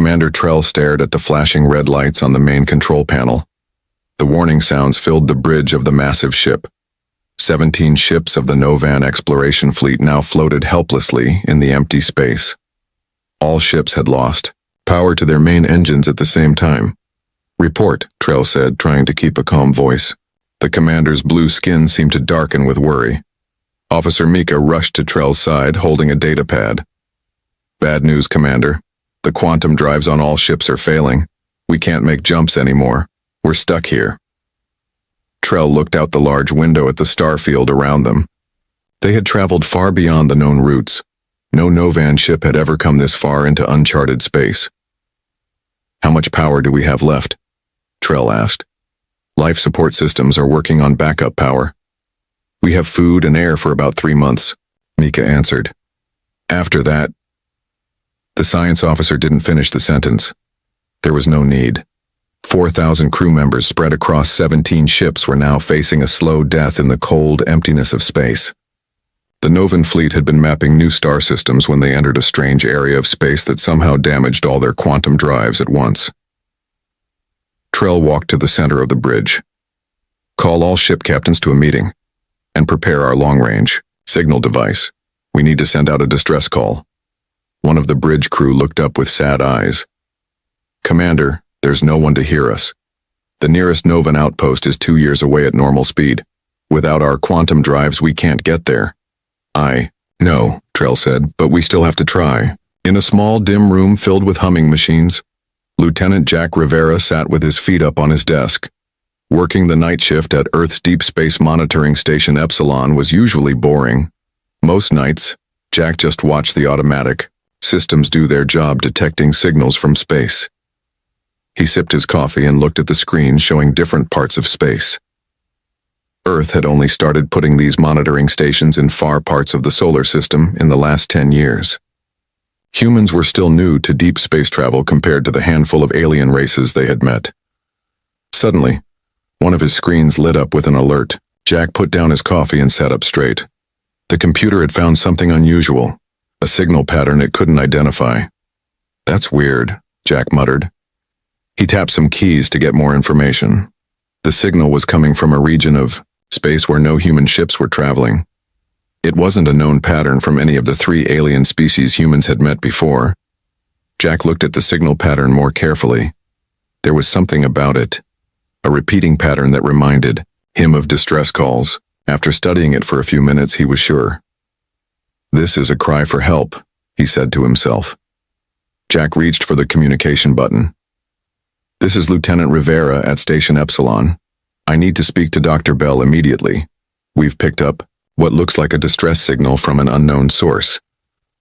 Commander Trell stared at the flashing red lights on the main control panel. The warning sounds filled the bridge of the massive ship. 17 ships of the Novan exploration fleet now floated helplessly in the empty space. All ships had lost power to their main engines at the same time. "Report," Trell said, trying to keep a calm voice. The commander's blue skin seemed to darken with worry. Officer Mika rushed to Trell's side, holding a data pad. "Bad news, Commander. The quantum drives on all ships are failing. We can't make jumps anymore. We're stuck here." Trell looked out the large window at the star field around them. They had traveled far beyond the known routes. No Novan ship had ever come this far into uncharted space. "How much power do we have left?" Trell asked. "Life support systems are working on backup power. We have food and air for about 3 months," Mika answered. "After that..." The science officer didn't finish the sentence. There was no need. 4,000 crew members spread across 17 ships were now facing a slow death in the cold emptiness of space. The Novan fleet had been mapping new star systems when they entered a strange area of space that somehow damaged all their quantum drives at once. Trell walked to the center of the bridge. "Call all ship captains to a meeting and prepare our long-range signal device. We need to send out a distress call." One of the bridge crew looked up with sad eyes. "Commander, there's no one to hear us. The nearest Novan outpost is 2 years away at normal speed. Without our quantum drives, we can't get there." "I know," Trell said, "but we still have to try." In a small, dim room filled with humming machines, Lieutenant Jack Rivera sat with his feet up on his desk. Working the night shift at Earth's Deep Space Monitoring Station Epsilon was usually boring. Most nights, Jack just watched the automatic systems do their job detecting signals from space. He sipped his coffee and looked at the screen showing different parts of space. Earth had only started putting these monitoring stations in far parts of the solar system in the last 10 years. Humans were still new to deep space travel compared to the handful of alien races they had met. Suddenly, one of his screens lit up with an alert. Jack put down his coffee and sat up straight. The computer had found something unusual, a signal pattern it couldn't identify. "That's weird," Jack muttered. He tapped some keys to get more information. The signal was coming from a region of space where no human ships were traveling. It wasn't a known pattern from any of the 3 alien species humans had met before. Jack looked at the signal pattern more carefully. There was something about it, a repeating pattern that reminded him of distress calls. After studying it for a few minutes, he was sure. "This is a cry for help," he said to himself. Jack reached for the communication button. "This is Lieutenant Rivera at Station Epsilon. I need to speak to Dr. Bell immediately. We've picked up what looks like a distress signal from an unknown source."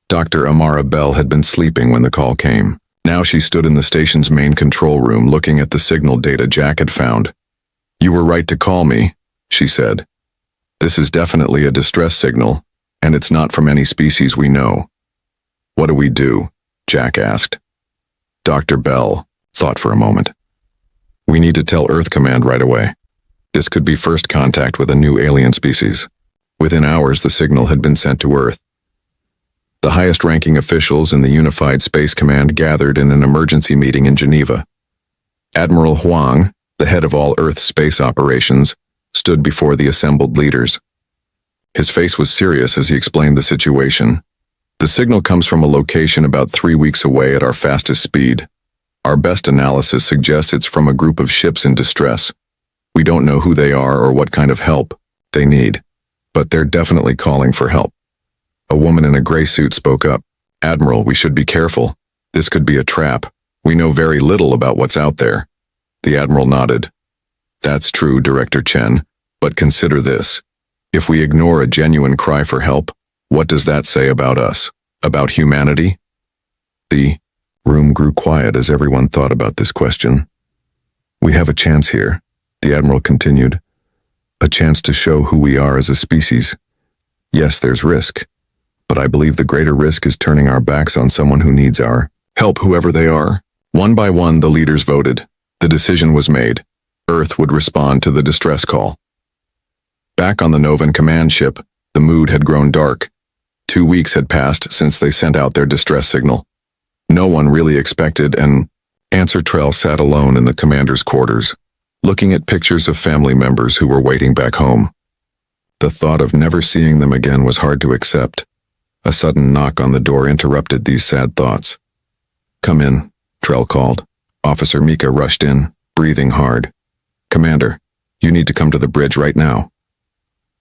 Dr. Amara Bell had been sleeping when the call came. Now she stood in the station's main control room looking at the signal data Jack had found. "You were right to call me," she said. "This is definitely a distress signal, and it's not from any species we know." "What do we do?" Jack asked. Dr. Bell thought for a moment. "We need to tell Earth Command right away. This could be first contact with a new alien species." Within hours, the signal had been sent to Earth. The highest-ranking officials in the Unified Space Command gathered in an emergency meeting in Geneva. Admiral Huang, the head of all Earth space operations, stood before the assembled leaders. His face was serious as he explained the situation. "The signal comes from a location about 3 weeks away at our fastest speed. Our best analysis suggests it's from a group of ships in distress. We don't know who they are or what kind of help they need, but they're definitely calling for help." A woman in a gray suit spoke up. "Admiral, we should be careful. This could be a trap. We know very little about what's out there." The Admiral nodded. "That's true, Director Chen, but consider this. If we ignore a genuine cry for help, what does that say about us? About humanity?" The room grew quiet as everyone thought about this question. "We have a chance here," the Admiral continued. "A chance to show who we are as a species. Yes, there's risk, but I believe the greater risk is turning our backs on someone who needs our help, whoever they are." One by one, the leaders voted. The decision was made. Earth would respond to the distress call. Back on the Novan command ship, the mood had grown dark. 2 weeks had passed since they sent out their distress signal. No one really expected an answer. Trell sat alone in the commander's quarters, looking at pictures of family members who were waiting back home. The thought of never seeing them again was hard to accept. A sudden knock on the door interrupted these sad thoughts. "Come in," Trell called. Officer Mika rushed in, breathing hard. "Commander, you need to come to the bridge right now."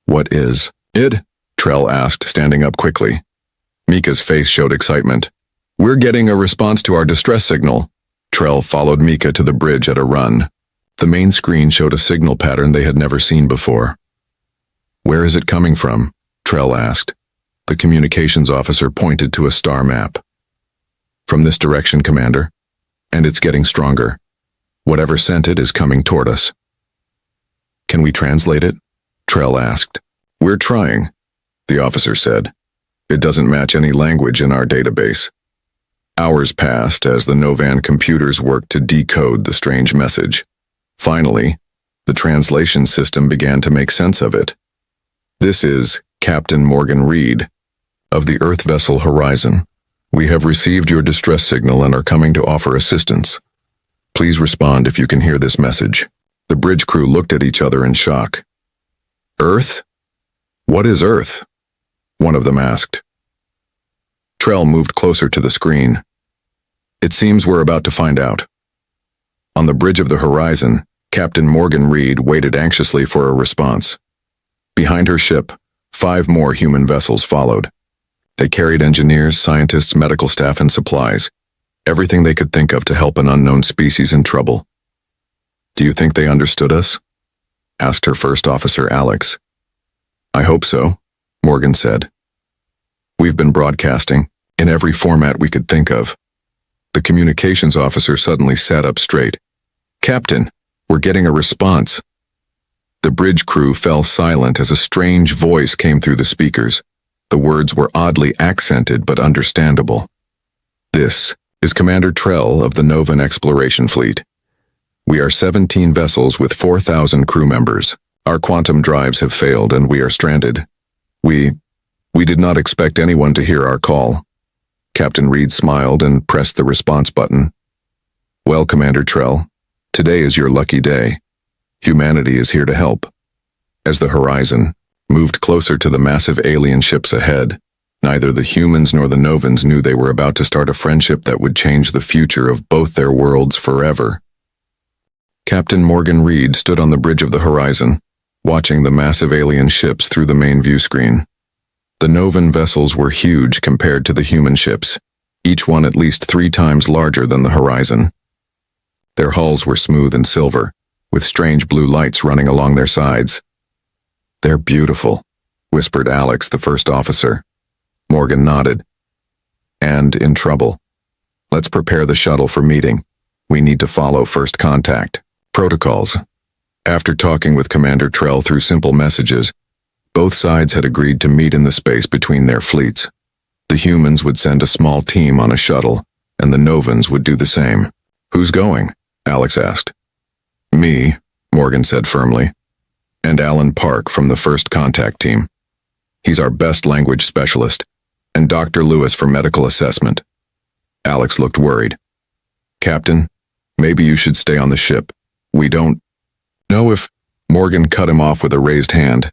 "What is it?" Trell asked, standing up quickly. Mika's face showed excitement. "We're getting a response to our distress signal." Trell followed Mika to the bridge at a run. The main screen showed a signal pattern they had never seen before. "Where is it coming from?" Trell asked. The communications officer pointed to a star map. "From this direction, Commander. And it's getting stronger. Whatever sent it is coming toward us." "Can we translate it?" Trell asked. "We're trying," the officer said. "It doesn't match any language in our database." Hours passed as the Novan computers worked to decode the strange message. Finally, the translation system began to make sense of it. "This is Captain Morgan Reed of the Earth vessel Horizon. We have received your distress signal and are coming to offer assistance. Please respond if you can hear this message." The bridge crew looked at each other in shock. "Earth? What is Earth?" one of them asked. Trell moved closer to the screen. "It seems we're about to find out." On the bridge of the Horizon, Captain Morgan Reed waited anxiously for a response. Behind her ship, 5 more human vessels followed. They carried engineers, scientists, medical staff, and supplies, everything they could think of to help an unknown species in trouble. "Do you think they understood us?" asked her first officer, Alex. "I hope so," Morgan said. "We've been broadcasting, in every format we could think of." The communications officer suddenly sat up straight. "Captain, we're getting a response." The bridge crew fell silent as a strange voice came through the speakers. The words were oddly accented but understandable. "This is Commander Trell of the Novan Exploration Fleet. We are 17 vessels with 4,000 crew members. Our quantum drives have failed and we are stranded. We did not expect anyone to hear our call." Captain Reed smiled and pressed the response button. "Well, Commander Trell, today is your lucky day. Humanity is here to help." As the Horizon moved closer to the massive alien ships ahead, neither the humans nor the Novans knew they were about to start a friendship that would change the future of both their worlds forever. Captain Morgan Reed stood on the bridge of the Horizon, watching the massive alien ships through the main view screen. The Novan vessels were huge compared to the human ships, each one at least 3 times larger than the Horizon. Their hulls were smooth and silver, with strange blue lights running along their sides. "They're beautiful," whispered Alex, the first officer. Morgan nodded. "And in trouble. Let's prepare the shuttle for meeting. We need to follow first contact protocols." After talking with Commander Trell through simple messages, both sides had agreed to meet in the space between their fleets. The humans would send a small team on a shuttle, and the Novans would do the same. "Who's going?" Alex asked. "Me," Morgan said firmly. "And Alan Park from the first contact team. He's our best language specialist, and Dr. Lewis for medical assessment." Alex looked worried. "Captain, maybe you should stay on the ship. We don't know if—" Morgan cut him off with a raised hand.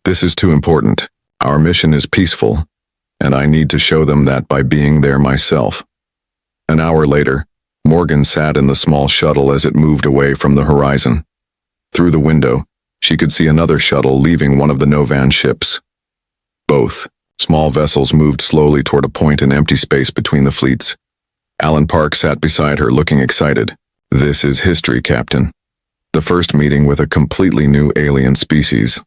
"This is too important. Our mission is peaceful, and I need to show them that by being there myself." An hour later, Morgan sat in the small shuttle as it moved away from the Horizon. Through the window, she could see another shuttle leaving one of the Novan ships. Both small vessels moved slowly toward a point in empty space between the fleets. Alan Park sat beside her, looking excited. "This is history, Captain. The first meeting with a completely new alien species."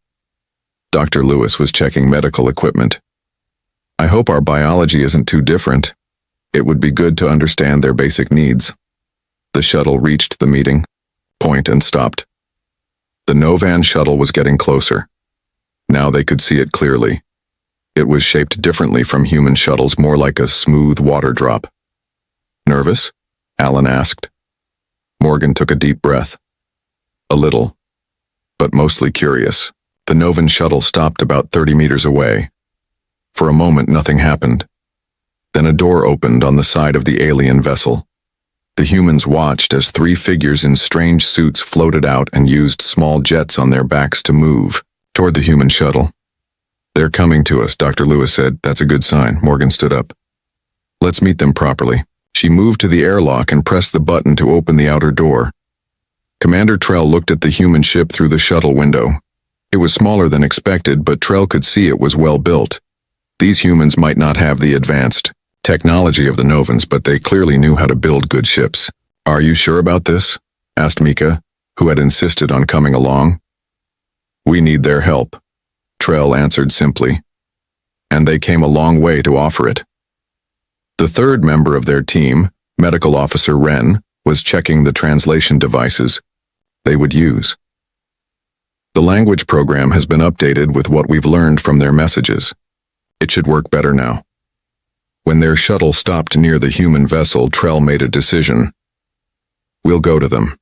Dr. Lewis was checking medical equipment. "I hope our biology isn't too different. It would be good to understand their basic needs." The shuttle reached the meeting point and stopped. The Novan shuttle was getting closer. Now they could see it clearly. It was shaped differently from human shuttles, more like a smooth water drop. "Nervous?" Alan asked. Morgan took a deep breath. "A little, but mostly curious." The Novan shuttle stopped about 30 meters away. For a moment, nothing happened. Then a door opened on the side of the alien vessel. The humans watched as three figures in strange suits floated out and used small jets on their backs to move toward the human shuttle. "They're coming to us," Dr. Lewis said. "That's a good sign." Morgan stood up. "Let's meet them properly." She moved to the airlock and pressed the button to open the outer door. Commander Trell looked at the human ship through the shuttle window. It was smaller than expected, but Trell could see it was well built. These humans might not have the advanced technology of the Novans, but they clearly knew how to build good ships. "Are you sure about this?" asked Mika, who had insisted on coming along. "We need their help," Trell answered simply. And they came a long way to offer it. The third member of their team, Medical Officer Wren, was checking the translation devices they would use. "The language program has been updated with what we've learned from their messages. It should work better now." When their shuttle stopped near the human vessel, Trell made a decision. "We'll go to them.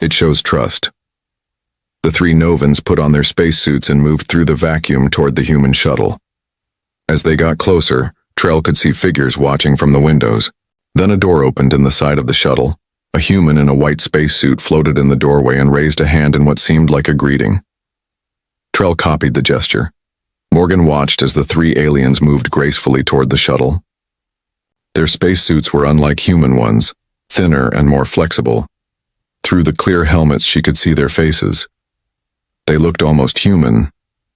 It shows trust." The three Novans put on their spacesuits and moved through the vacuum toward the human shuttle. As they got closer, Trell could see figures watching from the windows. Then a door opened in the side of the shuttle. A human in a white spacesuit floated in the doorway and raised a hand in what seemed like a greeting. Trell copied the gesture. Morgan watched as the three aliens moved gracefully toward the shuttle. Their spacesuits were unlike human ones, thinner and more flexible. Through the clear helmets she could see their faces. They looked almost human,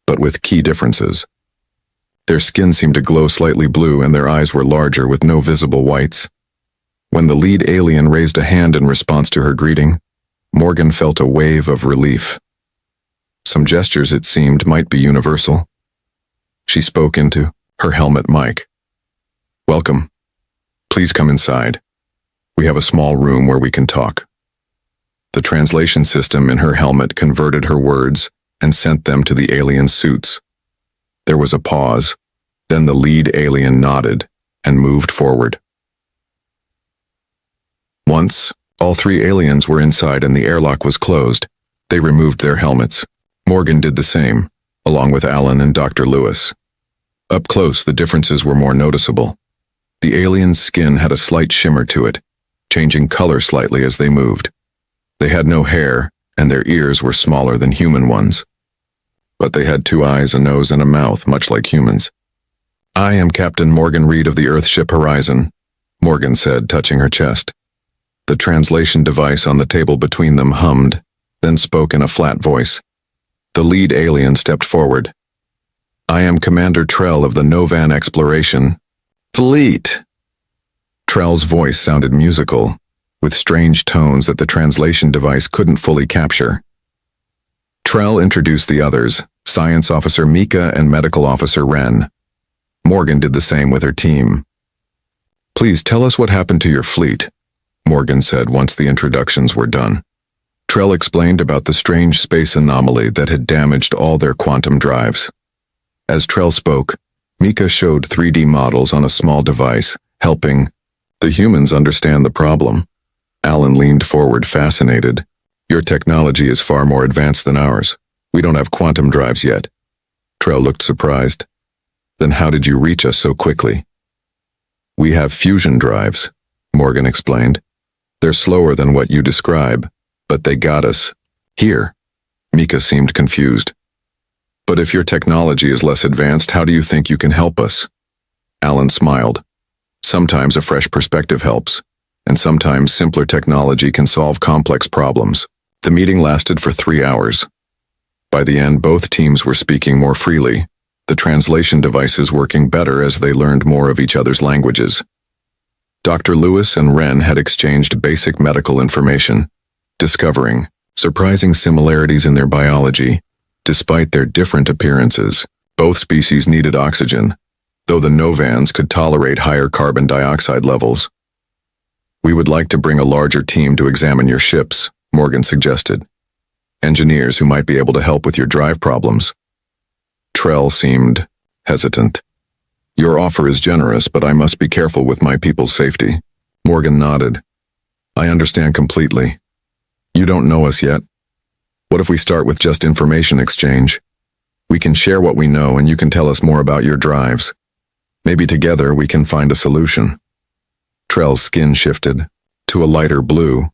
but with key differences. Their skin seemed to glow slightly blue and their eyes were larger with no visible whites. When the lead alien raised a hand in response to her greeting, Morgan felt a wave of relief. Some gestures, it seemed, might be universal. She spoke into her helmet mic. "Welcome. Please come inside. We have a small room where we can talk." The translation system in her helmet converted her words and sent them to the alien suits. There was a pause, then the lead alien nodded and moved forward. Once, all three aliens were inside and the airlock was closed. They removed their helmets. Morgan did the same, along with Alan and Dr. Lewis. Up close, the differences were more noticeable. The alien's skin had a slight shimmer to it, changing color slightly as they moved. They had no hair, and their ears were smaller than human ones. But they had 2 eyes, a nose, and a mouth, much like humans. "I am Captain Morgan Reed of the Earthship Horizon," Morgan said, touching her chest. The translation device on the table between them hummed, then spoke in a flat voice. The lead alien stepped forward. "I am Commander Trell of the Novan Exploration Fleet." Trell's voice sounded musical, with strange tones that the translation device couldn't fully capture. Trell introduced the others, Science Officer Mika and Medical Officer Wren. Morgan did the same with her team. "Please tell us what happened to your fleet," Morgan said once the introductions were done. Trell explained about the strange space anomaly that had damaged all their quantum drives. As Trell spoke, Mika showed 3D models on a small device, helping the humans understand the problem. Alan leaned forward, fascinated. "Your technology is far more advanced than ours. We don't have quantum drives yet." Trell looked surprised. "Then how did you reach us so quickly?" "We have fusion drives," Morgan explained. "They're slower than what you describe, but they got us here." Mika seemed confused. "But if your technology is less advanced, how do you think you can help us?" Alan smiled. "Sometimes a fresh perspective helps, and sometimes simpler technology can solve complex problems." The meeting lasted for 3 hours. By the end, both teams were speaking more freely, the translation devices working better as they learned more of each other's languages. Dr. Lewis and Wren had exchanged basic medical information, discovering surprising similarities in their biology. Despite their different appearances, both species needed oxygen, though the Novans could tolerate higher carbon dioxide levels. "We would like to bring a larger team to examine your ships," Morgan suggested. "Engineers who might be able to help with your drive problems." Trell seemed hesitant. "Your offer is generous, but I must be careful with my people's safety." Morgan nodded. "I understand completely. You don't know us yet. What if we start with just information exchange? We can share what we know and you can tell us more about your drives." Maybe together we can find a solution. Trell's skin shifted to a lighter blue,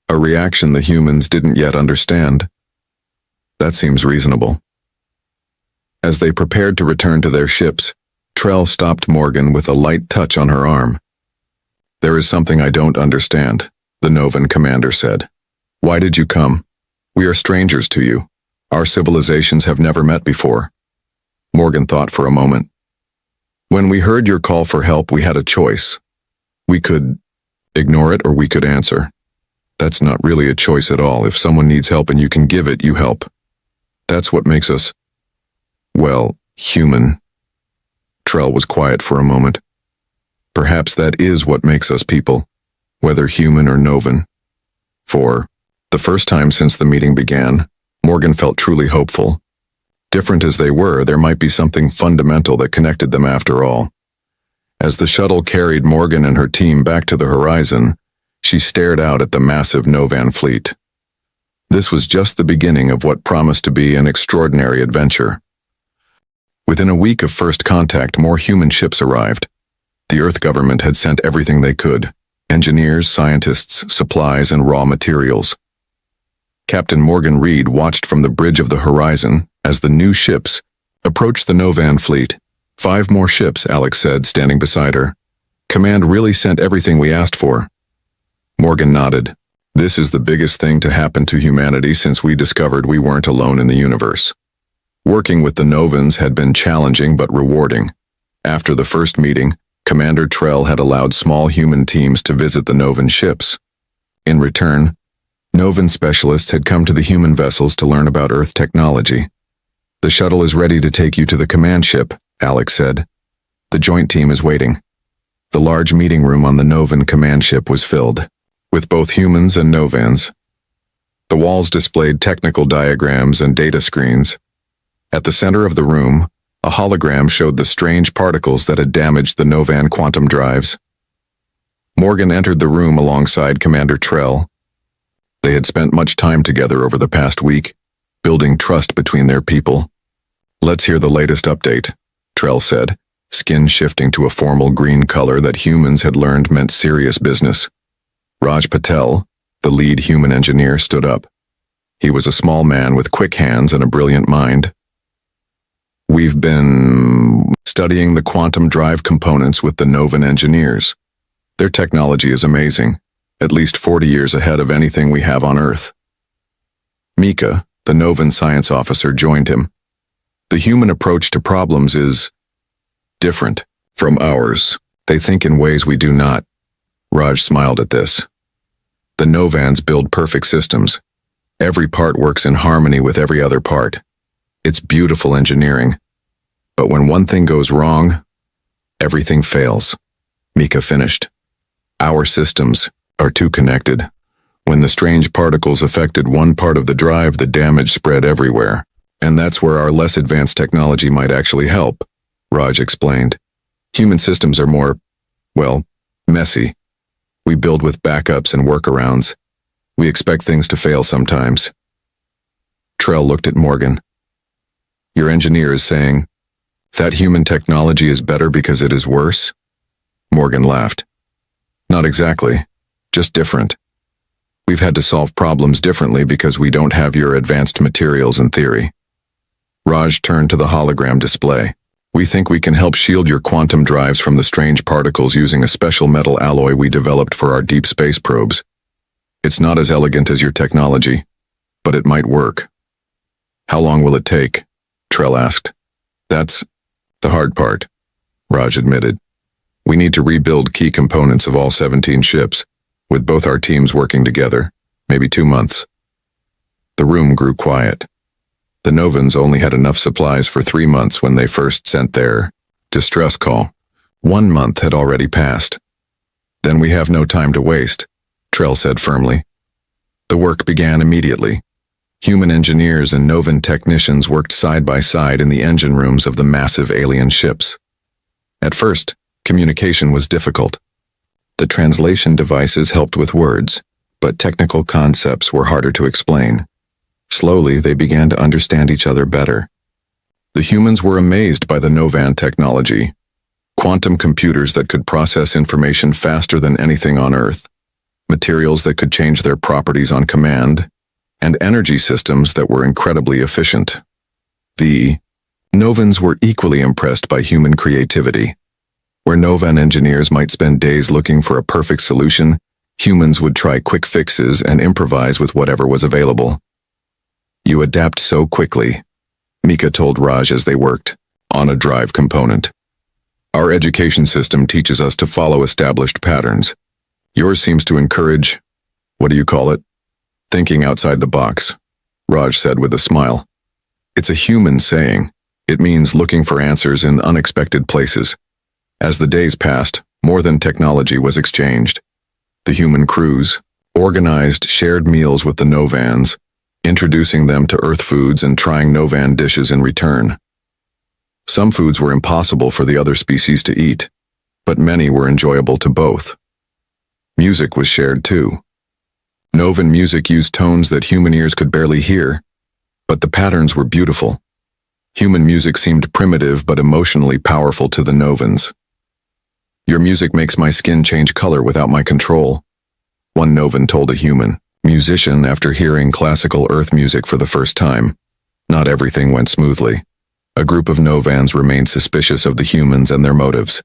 a reaction the humans didn't yet understand. That seems reasonable. As they prepared to return to their ships, Trell stopped Morgan with a light touch on her arm. "There is something I don't understand," the Novan commander said. "Why did you come? We are strangers to you. Our civilizations have never met before." Morgan thought for a moment. "When we heard your call for help, we had a choice. We could ignore it or we could answer. That's not really a choice at all. If someone needs help and you can give it, you help. That's what makes us, well, human." Trell was quiet for a moment. "Perhaps that is what makes us people, whether human or Novan." For the first time since the meeting began, Morgan felt truly hopeful. Different as they were, there might be something fundamental that connected them after all. As the shuttle carried Morgan and her team back to the horizon, she stared out at the massive Novan fleet. This was just the beginning of what promised to be an extraordinary adventure. Within a week of first contact, more human ships arrived. The Earth government had sent everything they could: engineers, scientists, supplies, and raw materials. Captain Morgan Reed watched from the bridge of the horizon as the new ships approached the Novan fleet. "5 more ships," Alex said, standing beside her. "Command really sent everything we asked for." Morgan nodded. "This is the biggest thing to happen to humanity since we discovered we weren't alone in the universe." Working with the Novans had been challenging but rewarding. After the first meeting, Commander Trell had allowed small human teams to visit the Novan ships. In return, Novan specialists had come to the human vessels to learn about Earth technology. "The shuttle is ready to take you to the command ship," Alex said. "The joint team is waiting." The large meeting room on the Novan command ship was filled with both humans and Novans. The walls displayed technical diagrams and data screens. At the center of the room, a hologram showed the strange particles that had damaged the Novan quantum drives. Morgan entered the room alongside Commander Trell. They had spent much time together over the past week, building trust between their people. "Let's hear the latest update," Trell said, skin shifting to a formal green color that humans had learned meant serious business. Raj Patel, the lead human engineer, stood up. He was a small man with quick hands and a brilliant mind. "We've been studying the quantum drive components with the Novan engineers. Their technology is amazing, at least 40 years ahead of anything we have on Earth." Mika, the Novan science officer, joined him. "The human approach to problems is different from ours. They think in ways we do not." Raj smiled at this. "The Novans build perfect systems. Every part works in harmony with every other part. It's beautiful engineering. But when one thing goes wrong, everything fails." Mika finished. "Our systems are too connected. When the strange particles affected one part of the drive, the damage spread everywhere. And that's where our less advanced technology might actually help," Raj explained. "Human systems are more, well, messy. We build with backups and workarounds. We expect things to fail sometimes." Trell looked at Morgan. "Your engineer is saying that human technology is better because it is worse?" Morgan laughed. "Not exactly, just different. We've had to solve problems differently because we don't have your advanced materials and theory." Raj turned to the hologram display. "We think we can help shield your quantum drives from the strange particles using a special metal alloy we developed for our deep space probes. It's not as elegant as your technology, but it might work." "How long will it take?" Trell asked. "That's the hard part," Raj admitted. "We need to rebuild key components of all 17 ships, with both our teams working together, maybe 2 months." The room grew quiet. The Novans only had enough supplies for 3 months when they first sent their distress call. 1 month had already passed. "Then we have no time to waste," Trell said firmly. The work began immediately. Human engineers and Novan technicians worked side by side in the engine rooms of the massive alien ships. At first, communication was difficult. The translation devices helped with words, but technical concepts were harder to explain. Slowly, they began to understand each other better. The humans were amazed by the Novan technology. Quantum computers that could process information faster than anything on Earth, materials that could change their properties on command, and energy systems that were incredibly efficient. The Novans were equally impressed by human creativity. Where Novan engineers might spend days looking for a perfect solution, humans would try quick fixes and improvise with whatever was available. "You adapt so quickly," Mika told Raj as they worked on a drive component. "Our education system teaches us to follow established patterns. Yours seems to encourage, what do you call it? Thinking outside the box," Raj said with a smile. "It's a human saying. It means looking for answers in unexpected places." As the days passed, more than technology was exchanged. The human crews organized shared meals with the Novans, introducing them to Earth foods and trying Novan dishes in return. Some foods were impossible for the other species to eat, but many were enjoyable to both. Music was shared too. Novan music used tones that human ears could barely hear, but the patterns were beautiful. Human music seemed primitive but emotionally powerful to the Novans. "Your music makes my skin change color without my control," one Novan told a human musician after hearing classical Earth music for the first time. Not everything went smoothly. A group of Novans remained suspicious of the humans and their motives.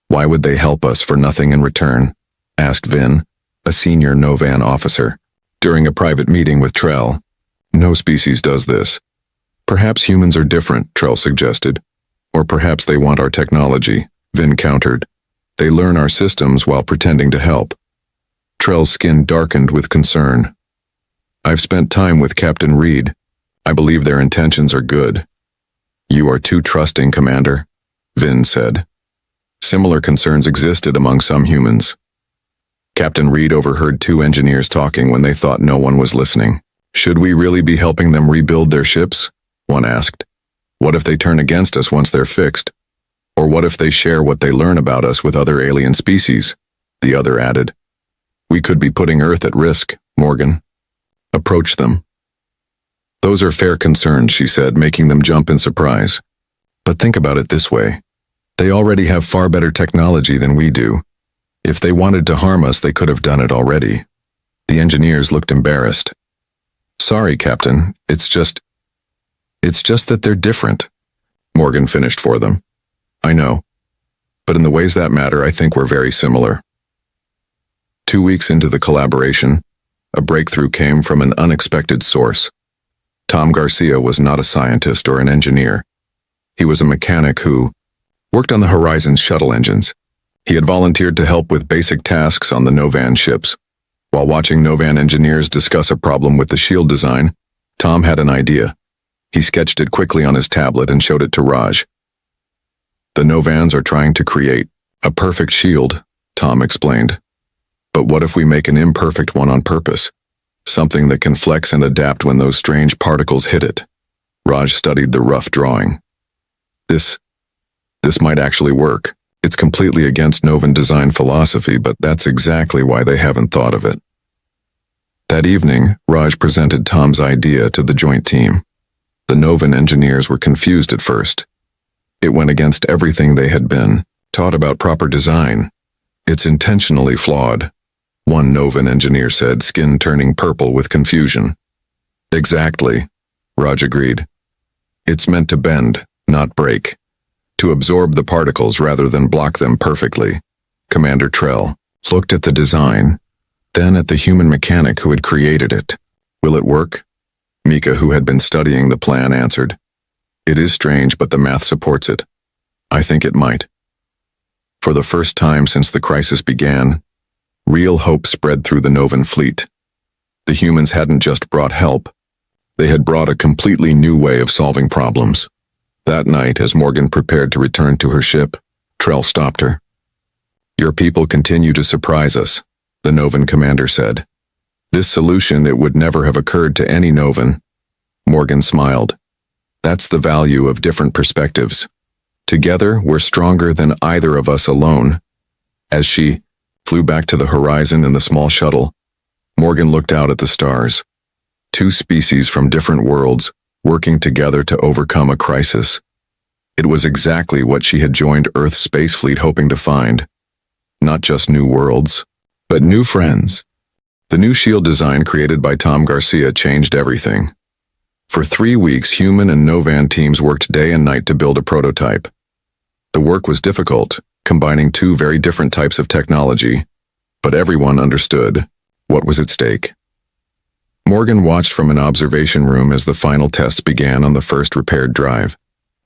"Why would they help us for nothing in return?" asked Vin, a senior Novan officer, during a private meeting with Trell. "No species does this." "Perhaps humans are different," Trell suggested. "Or perhaps they want our technology," Vin countered. "They learn our systems while pretending to help." Trell's skin darkened with concern. "I've spent time with Captain Reed. I believe their intentions are good." "You are too trusting, Commander," Vin said. Similar concerns existed among some humans. Captain Reed overheard two engineers talking when they thought no one was listening. "Should we really be helping them rebuild their ships?" one asked. "What if they turn against us once they're fixed? Or what if they share what they learn about us with other alien species?" the other added. "We could be putting Earth at risk, Morgan. Approach them." "Those are fair concerns," she said, making them jump in surprise. "But think about it this way. They already have far better technology than we do. If they wanted to harm us, they could have done it already." The engineers looked embarrassed. "Sorry, Captain. It's just that they're different," Morgan finished for them. "I know. But in the ways that matter, I think we're very similar." 2 weeks into the collaboration, a breakthrough came from an unexpected source. Tom Garcia was not a scientist or an engineer. He was a mechanic who worked on the Horizon's shuttle engines. He had volunteered to help with basic tasks on the Novan ships. While watching Novan engineers discuss a problem with the shield design, Tom had an idea. He sketched it quickly on his tablet and showed it to Raj. "The Novans are trying to create a perfect shield," Tom explained. "But what if we make an imperfect one on purpose? Something that can flex and adapt when those strange particles hit it." Raj studied the rough drawing. This might actually work. It's completely against Novan design philosophy, but that's exactly why they haven't thought of it." That evening, Raj presented Tom's idea to the joint team. The Novan engineers were confused at first. It went against everything they had been taught about proper design. "It's intentionally flawed," one Novan engineer said, skin turning purple with confusion. "Exactly," Raj agreed. "It's meant to bend, not break. To absorb the particles rather than block them perfectly." Commander Trell looked at the design, then at the human mechanic who had created it. "Will it work?" Mika, who had been studying the plan, answered. "It is strange, but the math supports it. I think it might." For the first time since the crisis began, real hope spread through the Novan fleet. The humans hadn't just brought help. They had brought a completely new way of solving problems. That night, as Morgan prepared to return to her ship, Trell stopped her. "Your people continue to surprise us," the Novan commander said. "This solution, it would never have occurred to any Novan." Morgan smiled. "That's the value of different perspectives. Together, we're stronger than either of us alone." As she flew back to the horizon in the small shuttle, Morgan looked out at the stars. Two species from different worlds, working together to overcome a crisis. It was exactly what she had joined Earth's space fleet hoping to find. Not just new worlds, but new friends. The new shield design created by Tom Garcia changed everything. For 3 weeks, human and Novan teams worked day and night to build a prototype. The work was difficult, combining two very different types of technology, but everyone understood what was at stake. Morgan watched from an observation room as the final tests began on the first repaired drive.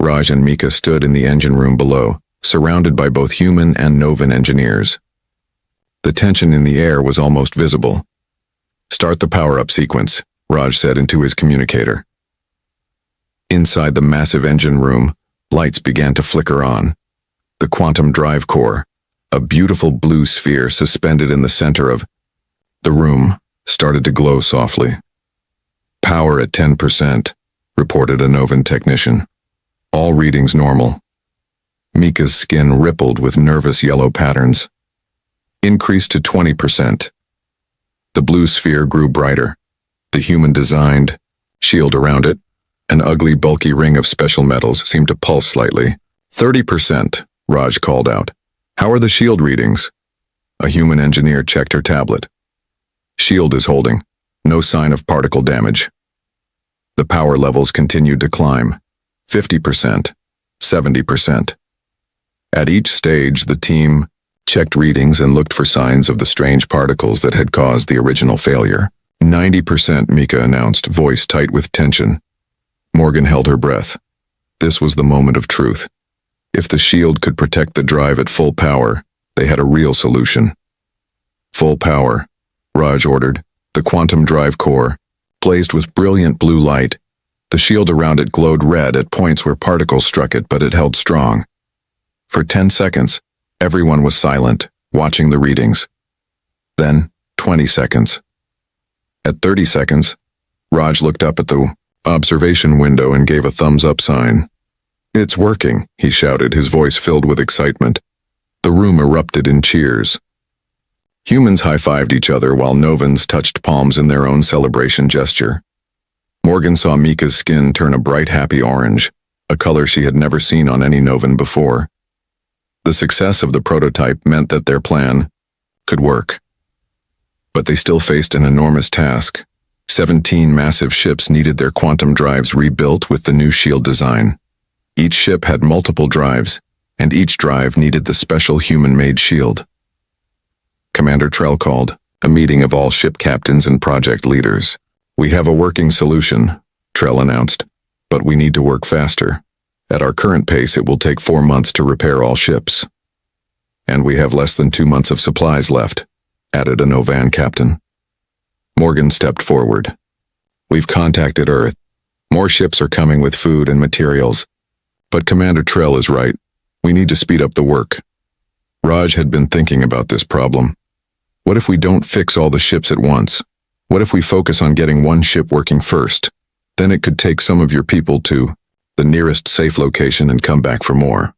Raj and Mika stood in the engine room below, surrounded by both human and Novan engineers. The tension in the air was almost visible. "Start the power-up sequence," Raj said into his communicator. Inside the massive engine room, lights began to flicker on. The quantum drive core, a beautiful blue sphere suspended in the center of the room, started to glow softly. "Power at 10%, reported a Novan technician. "All readings normal." Mika's skin rippled with nervous yellow patterns. "Increased to 20%. The blue sphere grew brighter. The human-designed shield around it, an ugly, bulky ring of special metals, seemed to pulse slightly. 30%, Raj called out. "How are the shield readings?" A human engineer checked her tablet. "Shield is holding. No sign of particle damage." The power levels continued to climb. 50%, 70%. At each stage, the team checked readings and looked for signs of the strange particles that had caused the original failure. 90%, Mika announced, voice tight with tension. Morgan held her breath. This was the moment of truth. If the shield could protect the drive at full power, they had a real solution. "Full power," Raj ordered. The quantum drive core blazed with brilliant blue light. The shield around it glowed red at points where particles struck it, but it held strong. For 10 seconds, everyone was silent, watching the readings. Then, 20 seconds. At 30 seconds, Raj looked up at the observation window and gave a thumbs-up sign. "It's working," he shouted, his voice filled with excitement. The room erupted in cheers. Humans high-fived each other while Novans touched palms in their own celebration gesture. Morgan saw Mika's skin turn a bright, happy orange, a color she had never seen on any Novan before. The success of the prototype meant that their plan could work. But they still faced an enormous task. 17 massive ships needed their quantum drives rebuilt with the new shield design. Each ship had multiple drives, and each drive needed the special human-made shield. Commander Trell called a meeting of all ship captains and project leaders. "We have a working solution," Trell announced, "but we need to work faster. At our current pace, it will take 4 months to repair all ships. And we have less than 2 months of supplies left," added a Novan captain. Morgan stepped forward. "We've contacted Earth. More ships are coming with food and materials. But Commander Trell is right. We need to speed up the work." Raj had been thinking about this problem. What if we don't fix all the ships at once? What if we focus on getting one ship working first? Then it could take some of your people to the nearest safe location and come back for more.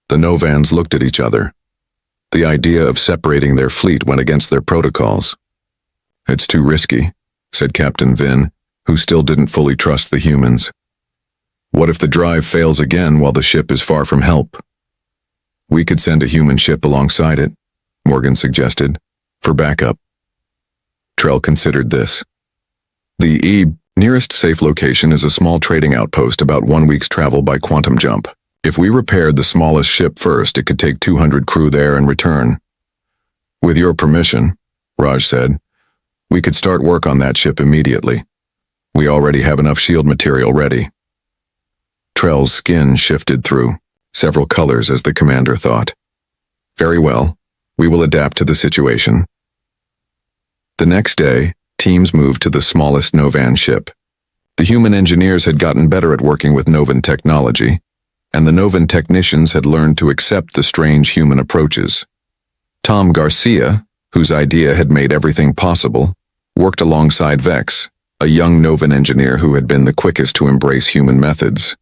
The Novans looked at each other. The idea of separating their fleet went against their protocols. "It's too risky," said Captain Vin, who still didn't fully trust the humans. "What if the drive fails again while the ship is far from help?" "We could send a human ship alongside it," Morgan suggested, "for backup." Trell considered this. The nearest safe location is a small trading outpost about 1 week's travel by quantum jump. If we repaired the smallest ship first, it could take 200 crew there and return. "With your permission," Raj said, "we could start work on that ship immediately. We already have enough shield material ready." Trell's skin shifted through several colors as the commander thought. "Very well, we will adapt to the situation." The next day, teams moved to the smallest Novan ship. The human engineers had gotten better at working with Novan technology, and the Novan technicians had learned to accept the strange human approaches. Tom Garcia, whose idea had made everything possible, worked alongside Vex, a young Novan engineer who had been the quickest to embrace human methods.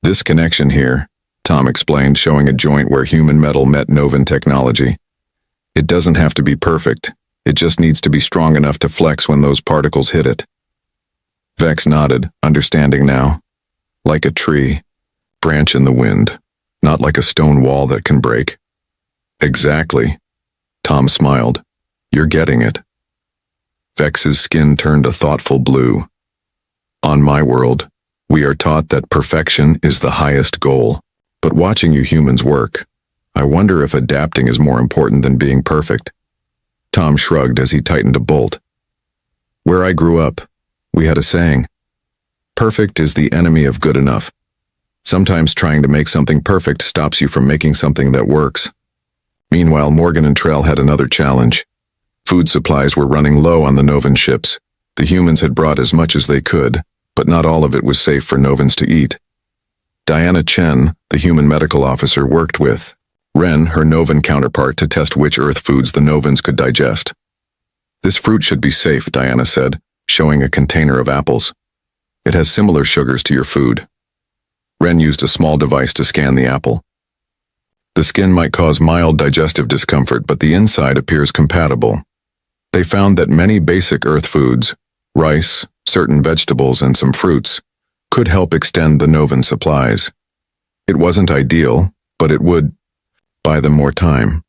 "This connection here," Tom explained, showing a joint where human metal met Novan technology. "It doesn't have to be perfect. It just needs to be strong enough to flex when those particles hit it." Vex nodded, understanding now. "Like a tree. branch in the wind, not like a stone wall that can break. Exactly. Tom smiled. You're getting it. Vex's skin turned a thoughtful blue. On my world, we are taught that perfection is the highest goal. But watching you humans work, I wonder if adapting is more important than being perfect. Tom shrugged as he tightened a bolt. Where I grew up, we had a saying. Perfect is the enemy of good enough. Sometimes trying to make something perfect stops you from making something that works. Meanwhile, Morgan and Trell had another challenge. Food supplies were running low on the Novan ships. The humans had brought as much as they could, but not all of it was safe for Novans to eat. Diana Chen, the human medical officer, worked with Ren, her Novan counterpart, to test which Earth foods the Novans could digest. This fruit should be safe, Diana said, showing a container of apples. It has similar sugars to your food. Ren used a small device to scan the apple. The skin might cause mild digestive discomfort, but the inside appears compatible. They found that many basic Earth foods, rice, certain vegetables, and some fruits, could help extend the Novan supplies. It wasn't ideal, but it would buy them more time.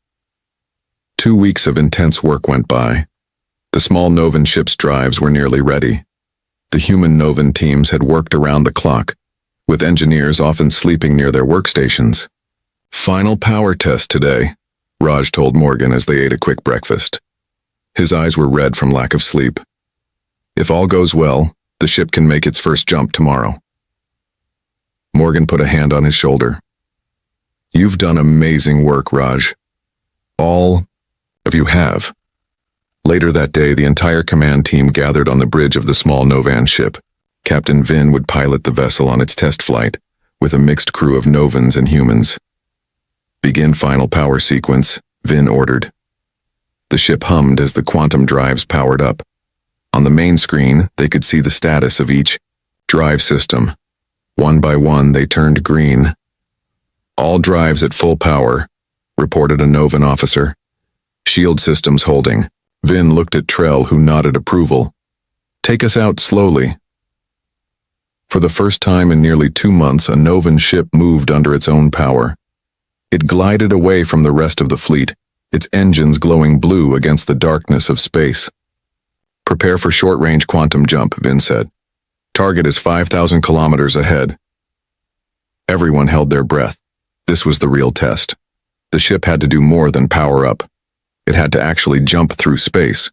2 weeks of intense work went by. The small Novan ship's drives were nearly ready. The human Novan teams had worked around the clock, with engineers often sleeping near their workstations. Final power test today, Raj told Morgan as they ate a quick breakfast. His eyes were red from lack of sleep. If all goes well, the ship can make its first jump tomorrow. Morgan put a hand on his shoulder. You've done amazing work, Raj. All of you have. Later that day, the entire command team gathered on the bridge of the small Novan ship. Captain Vin would pilot the vessel on its test flight, with a mixed crew of Novans and humans. Begin final power sequence, Vin ordered. The ship hummed as the quantum drives powered up. On the main screen, they could see the status of each drive system. One by one, they turned green. All drives at full power, reported a Novan officer. Shield systems holding. Vin looked at Trell, who nodded approval. Take us out slowly. For the first time in nearly 2 months, a Novan ship moved under its own power. It glided away from the rest of the fleet, its engines glowing blue against the darkness of space. Prepare for short-range quantum jump, Vin said. Target is 5,000 kilometers ahead. Everyone held their breath. This was the real test. The ship had to do more than power up. It had to actually jump through space.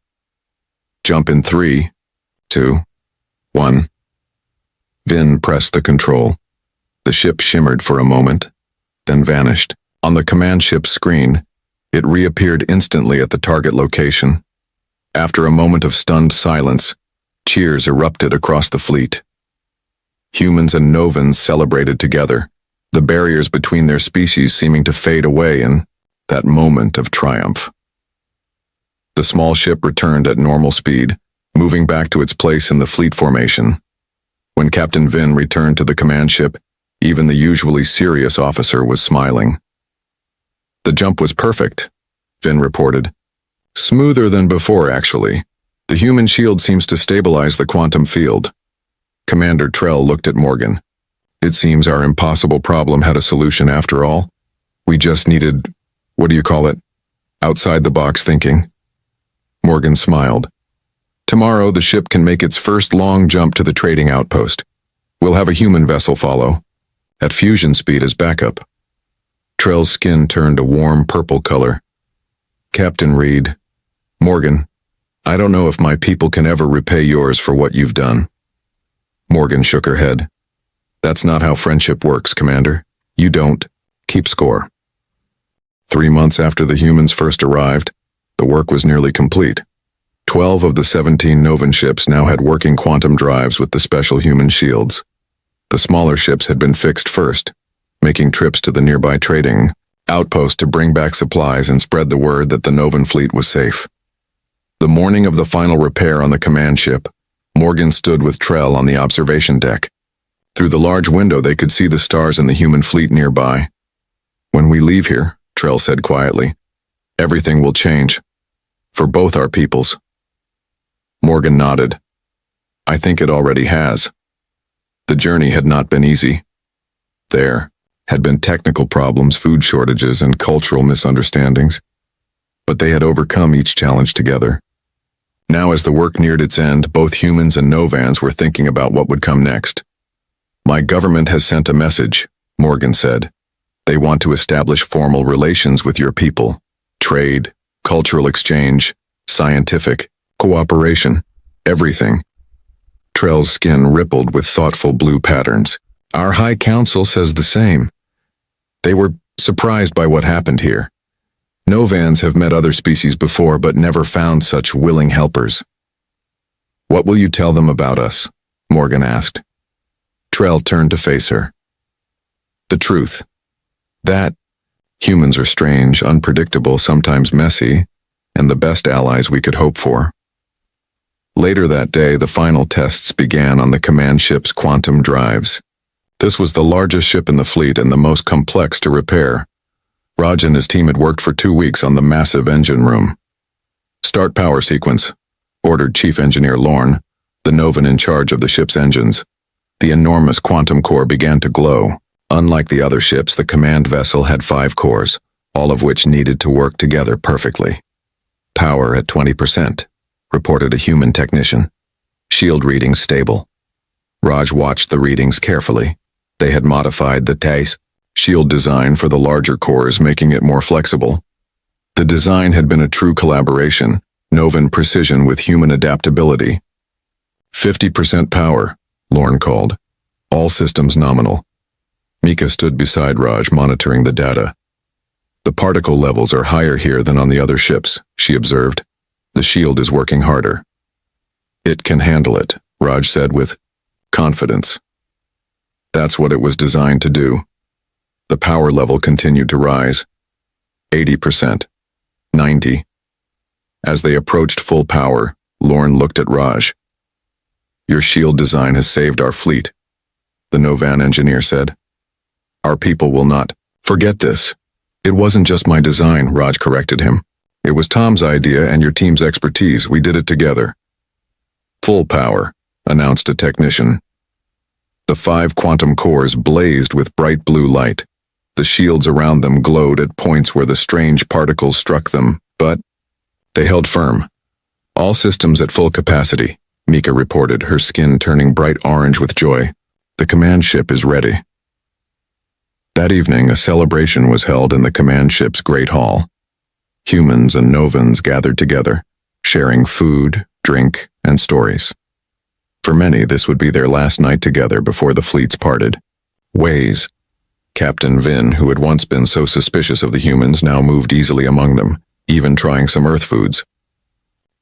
Jump in 3, 2, 1. Vin pressed the control. The ship shimmered for a moment, then vanished. On the command ship's screen, it reappeared instantly at the target location. After a moment of stunned silence, cheers erupted across the fleet. Humans and Novans celebrated together, the barriers between their species seeming to fade away in that moment of triumph. The small ship returned at normal speed, moving back to its place in the fleet formation. When Captain Vin returned to the command ship, even the usually serious officer was smiling. The jump was perfect, Vin reported. Smoother than before, actually. The human shield seems to stabilize the quantum field. Commander Trell looked at Morgan. It seems our impossible problem had a solution after all. We just needed, outside-the-box thinking. Morgan smiled. Tomorrow, the ship can make its first long jump to the trading outpost. We'll have a human vessel follow, at fusion speed as backup. Trell's skin turned a warm purple color. Captain Reed, Morgan, I don't know if my people can ever repay yours for what you've done. Morgan shook her head. That's not how friendship works, Commander. You don't keep score. 3 months after the humans first arrived, the work was nearly complete. 12 of the 17 Novan ships now had working quantum drives with the special human shields. The smaller ships had been fixed first, making trips to the nearby trading outpost to bring back supplies and spread the word that the Novan fleet was safe. The morning of the final repair on the command ship, Morgan stood with Trell on the observation deck. Through the large window, they could see the stars and the human fleet nearby. When we leave here, Trell said quietly, everything will change. For both our peoples. Morgan nodded. I think it already has. The journey had not been easy. There, had been technical problems, food shortages, and cultural misunderstandings. But they had overcome each challenge together. Now, as the work neared its end, both humans and Novans were thinking about what would come next. "My government has sent a message," Morgan said. "They want to establish formal relations with your people. Trade, cultural exchange, scientific, cooperation, everything." Trell's skin rippled with thoughtful blue patterns. "Our High Council says the same." They were surprised by what happened here. Novans have met other species before, but never found such willing helpers. "What will you tell them about us?" Morgan asked. Trell turned to face her. "The truth. That humans are strange, unpredictable, sometimes messy, and the best allies we could hope for." Later that day, the final tests began on the command ship's quantum drives. This was the largest ship in the fleet and the most complex to repair. Raj and his team had worked for 2 weeks on the massive engine room. "Start power sequence," ordered Chief Engineer Lorne, the Novan in charge of the ship's engines. The enormous quantum core began to glow. Unlike the other ships, the command vessel had 5 cores, all of which needed to work together perfectly. "Power at 20%, reported a human technician. "Shield readings stable." Raj watched the readings carefully. They had modified the TACE shield design for the larger cores, making it more flexible. The design had been a true collaboration, Novan precision with human adaptability. 50% power, Lorne called. "All systems nominal." Mika stood beside Raj, monitoring the data. "The particle levels are higher here than on the other ships," she observed. "The shield is working harder." "It can handle it," Raj said with confidence. That's what it was designed to do. The power level continued to rise. 80%. 90. As they approached full power, Lorne looked at Raj. "Your shield design has saved our fleet," the Novan engineer said. "Our people will not forget this." "It wasn't just my design," Raj corrected him. "It was Tom's idea and your team's expertise. We did it together." "Full power," announced a technician. The 5 quantum cores blazed with bright blue light. The shields around them glowed at points where the strange particles struck them, but they held firm. "All systems at full capacity," Mika reported, her skin turning bright orange with joy. "The command ship is ready." That evening, a celebration was held in the command ship's great hall. Humans and Novans gathered together, sharing food, drink, and stories. For many, this would be their last night together before the fleets parted. Ways. Captain Vin, who had once been so suspicious of the humans, now moved easily among them, even trying some Earth foods.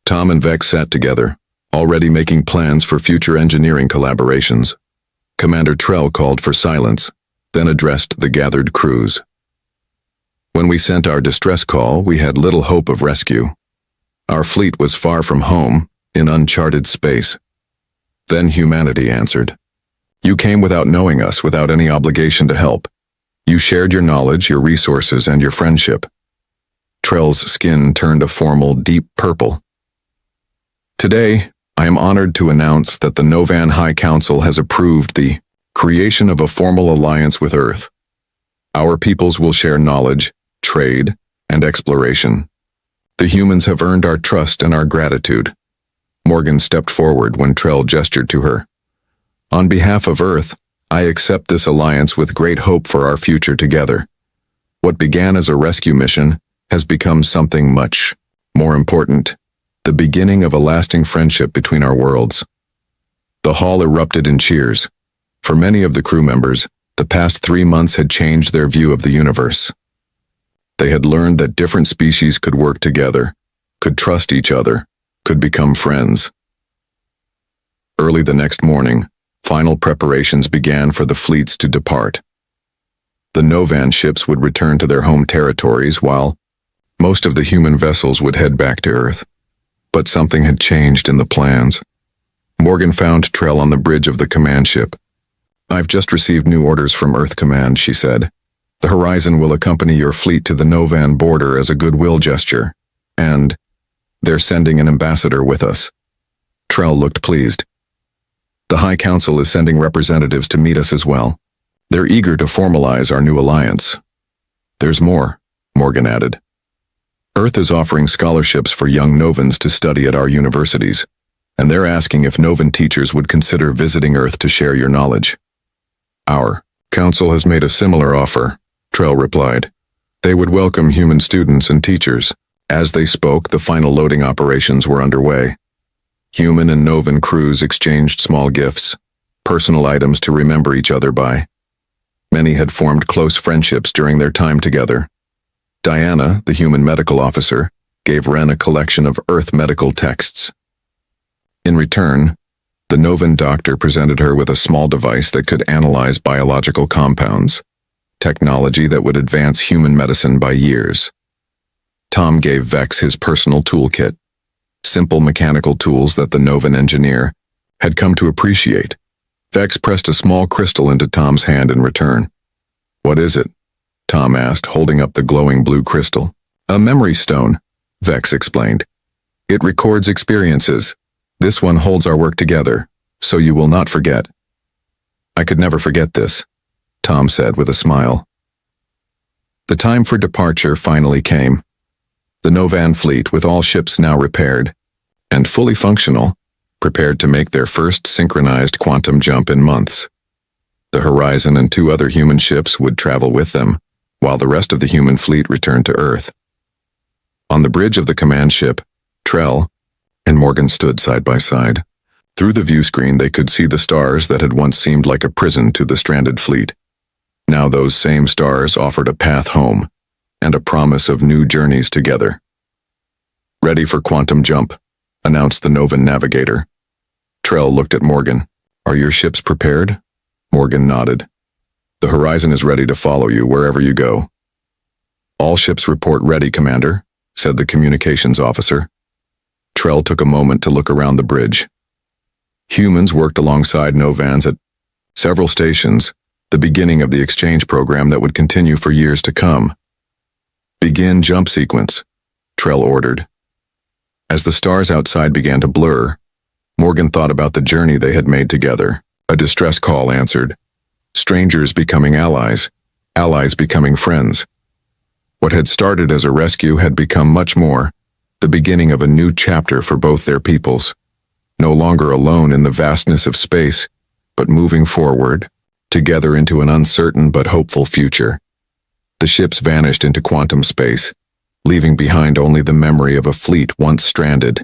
Tom and Vex sat together, already making plans for future engineering collaborations. Commander Trell called for silence, then addressed the gathered crews. "When we sent our distress call, we had little hope of rescue. Our fleet was far from home, in uncharted space. Then humanity answered. You came without knowing us, without any obligation to help. You shared your knowledge, your resources, and your friendship." Trell's skin turned a formal, deep purple. "Today, I am honored to announce that the Novan High Council has approved the creation of a formal alliance with Earth. Our peoples will share knowledge, trade, and exploration. The humans have earned our trust and our gratitude." Morgan stepped forward when Trell gestured to her. "On behalf of Earth, I accept this alliance with great hope for our future together. What began as a rescue mission has become something much more important, the beginning of a lasting friendship between our worlds." The hall erupted in cheers. For many of the crew members, the past 3 months had changed their view of the universe. They had learned that different species could work together, could trust each other, could become friends. Early the next morning, final preparations began for the fleets to depart. The Novan ships would return to their home territories while most of the human vessels would head back to Earth. But something had changed in the plans. Morgan found Trell on the bridge of the command ship. "I've just received new orders from Earth Command," she said. "The Horizon will accompany your fleet to the Novan border as a goodwill gesture. And they're sending an ambassador with us." Trell looked pleased. "The High Council is sending representatives to meet us as well." They're eager to formalize our new alliance. There's more, Morgan added. Earth is offering scholarships for young Novans to study at our universities, and they're asking if Novan teachers would consider visiting Earth to share your knowledge. Our council has made a similar offer, Trell replied. They would welcome human students and teachers. As they spoke, the final loading operations were underway. Human and Novan crews exchanged small gifts, personal items to remember each other by. Many had formed close friendships during their time together. Diana, the human medical officer, gave Ren a collection of Earth medical texts. In return, the Novan doctor presented her with a small device that could analyze biological compounds, technology that would advance human medicine by years. Tom gave Vex his personal toolkit, simple mechanical tools that the Novan engineer had come to appreciate. Vex pressed a small crystal into Tom's hand in return. What is it? Tom asked, holding up the glowing blue crystal. A memory stone, Vex explained. It records experiences. This one holds our work together, so you will not forget. I could never forget this, Tom said with a smile. The time for departure finally came. The Novan fleet, with all ships now repaired and fully functional, prepared to make their first synchronized quantum jump in months. The Horizon and 2 other human ships would travel with them, while the rest of the human fleet returned to Earth. On the bridge of the command ship, Trell and Morgan stood side by side. Through the view screen they could see the stars that had once seemed like a prison to the stranded fleet. Now those same stars offered a path home, and a promise of new journeys together. Ready for quantum jump, announced the Novan navigator. Trell looked at Morgan. Are your ships prepared? Morgan nodded. The Horizon is ready to follow you wherever you go. All ships report ready, Commander, said the communications officer. Trell took a moment to look around the bridge. Humans worked alongside Novans at several stations, the beginning of the exchange program that would continue for years to come. Begin jump sequence, Trell ordered. As the stars outside began to blur, Morgan thought about the journey they had made together. A distress call answered. Strangers becoming allies, allies becoming friends. What had started as a rescue had become much more, the beginning of a new chapter for both their peoples. No longer alone in the vastness of space, but moving forward, together into an uncertain but hopeful future. The ships vanished into quantum space, leaving behind only the memory of a fleet once stranded,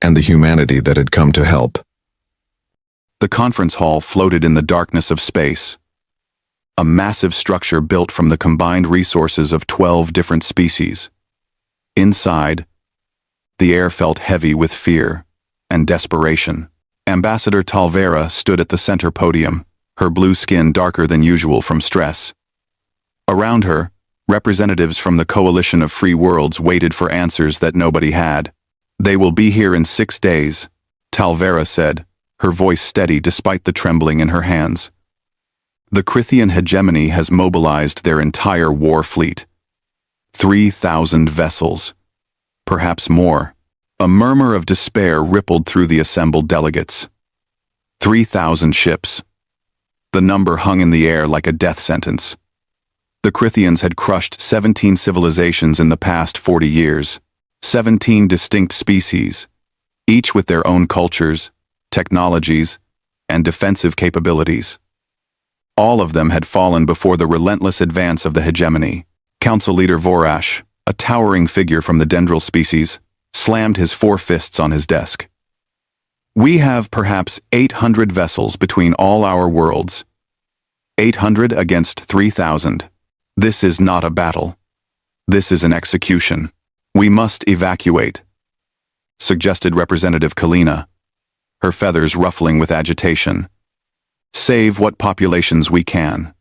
and the humanity that had come to help. The conference hall floated in the darkness of space. A massive structure built from the combined resources of 12 different species. Inside, the air felt heavy with fear and desperation. Ambassador Talvera stood at the center podium, her blue skin darker than usual from stress. Around her, representatives from the Coalition of Free Worlds waited for answers that nobody had. They will be here in 6 days, Talvera said, her voice steady despite the trembling in her hands. The Crithian hegemony has mobilized their entire war fleet. 3,000 vessels. Perhaps more. A murmur of despair rippled through the assembled delegates. 3,000 ships. The number hung in the air like a death sentence. The Crithians had crushed 17 civilizations in the past 40 years. 17 distinct species, each with their own cultures, technologies, and defensive capabilities. All of them had fallen before the relentless advance of the hegemony. Council leader Vorash, a towering figure from the Dendril species, slammed his 4 fists on his desk. We have perhaps 800 vessels between all our worlds. 800 against 3,000. This is not a battle. This is an execution. We must evacuate, suggested Representative Kalina, her feathers ruffling with agitation. Save what populations we can.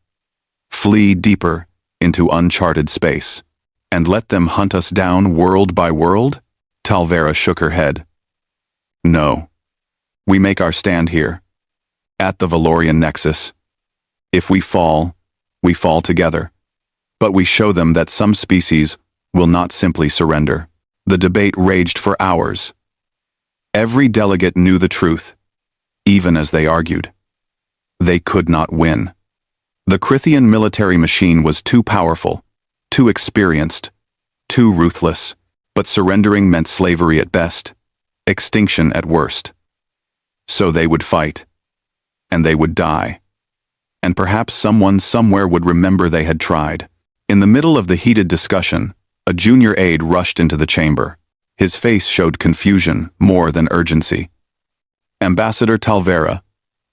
Flee deeper into uncharted space. And let them hunt us down world by world? Talvera shook her head. No. We make our stand here, at the Valorian Nexus. If we fall together. But we show them that some species will not simply surrender. The debate raged for hours. Every delegate knew the truth, even as they argued. They could not win. The Crithian military machine was too powerful, too experienced, too ruthless, but surrendering meant slavery at best, extinction at worst. So they would fight, and they would die. And perhaps someone somewhere would remember they had tried. In the middle of the heated discussion, a junior aide rushed into the chamber. His face showed confusion more than urgency. "Ambassador Talvera,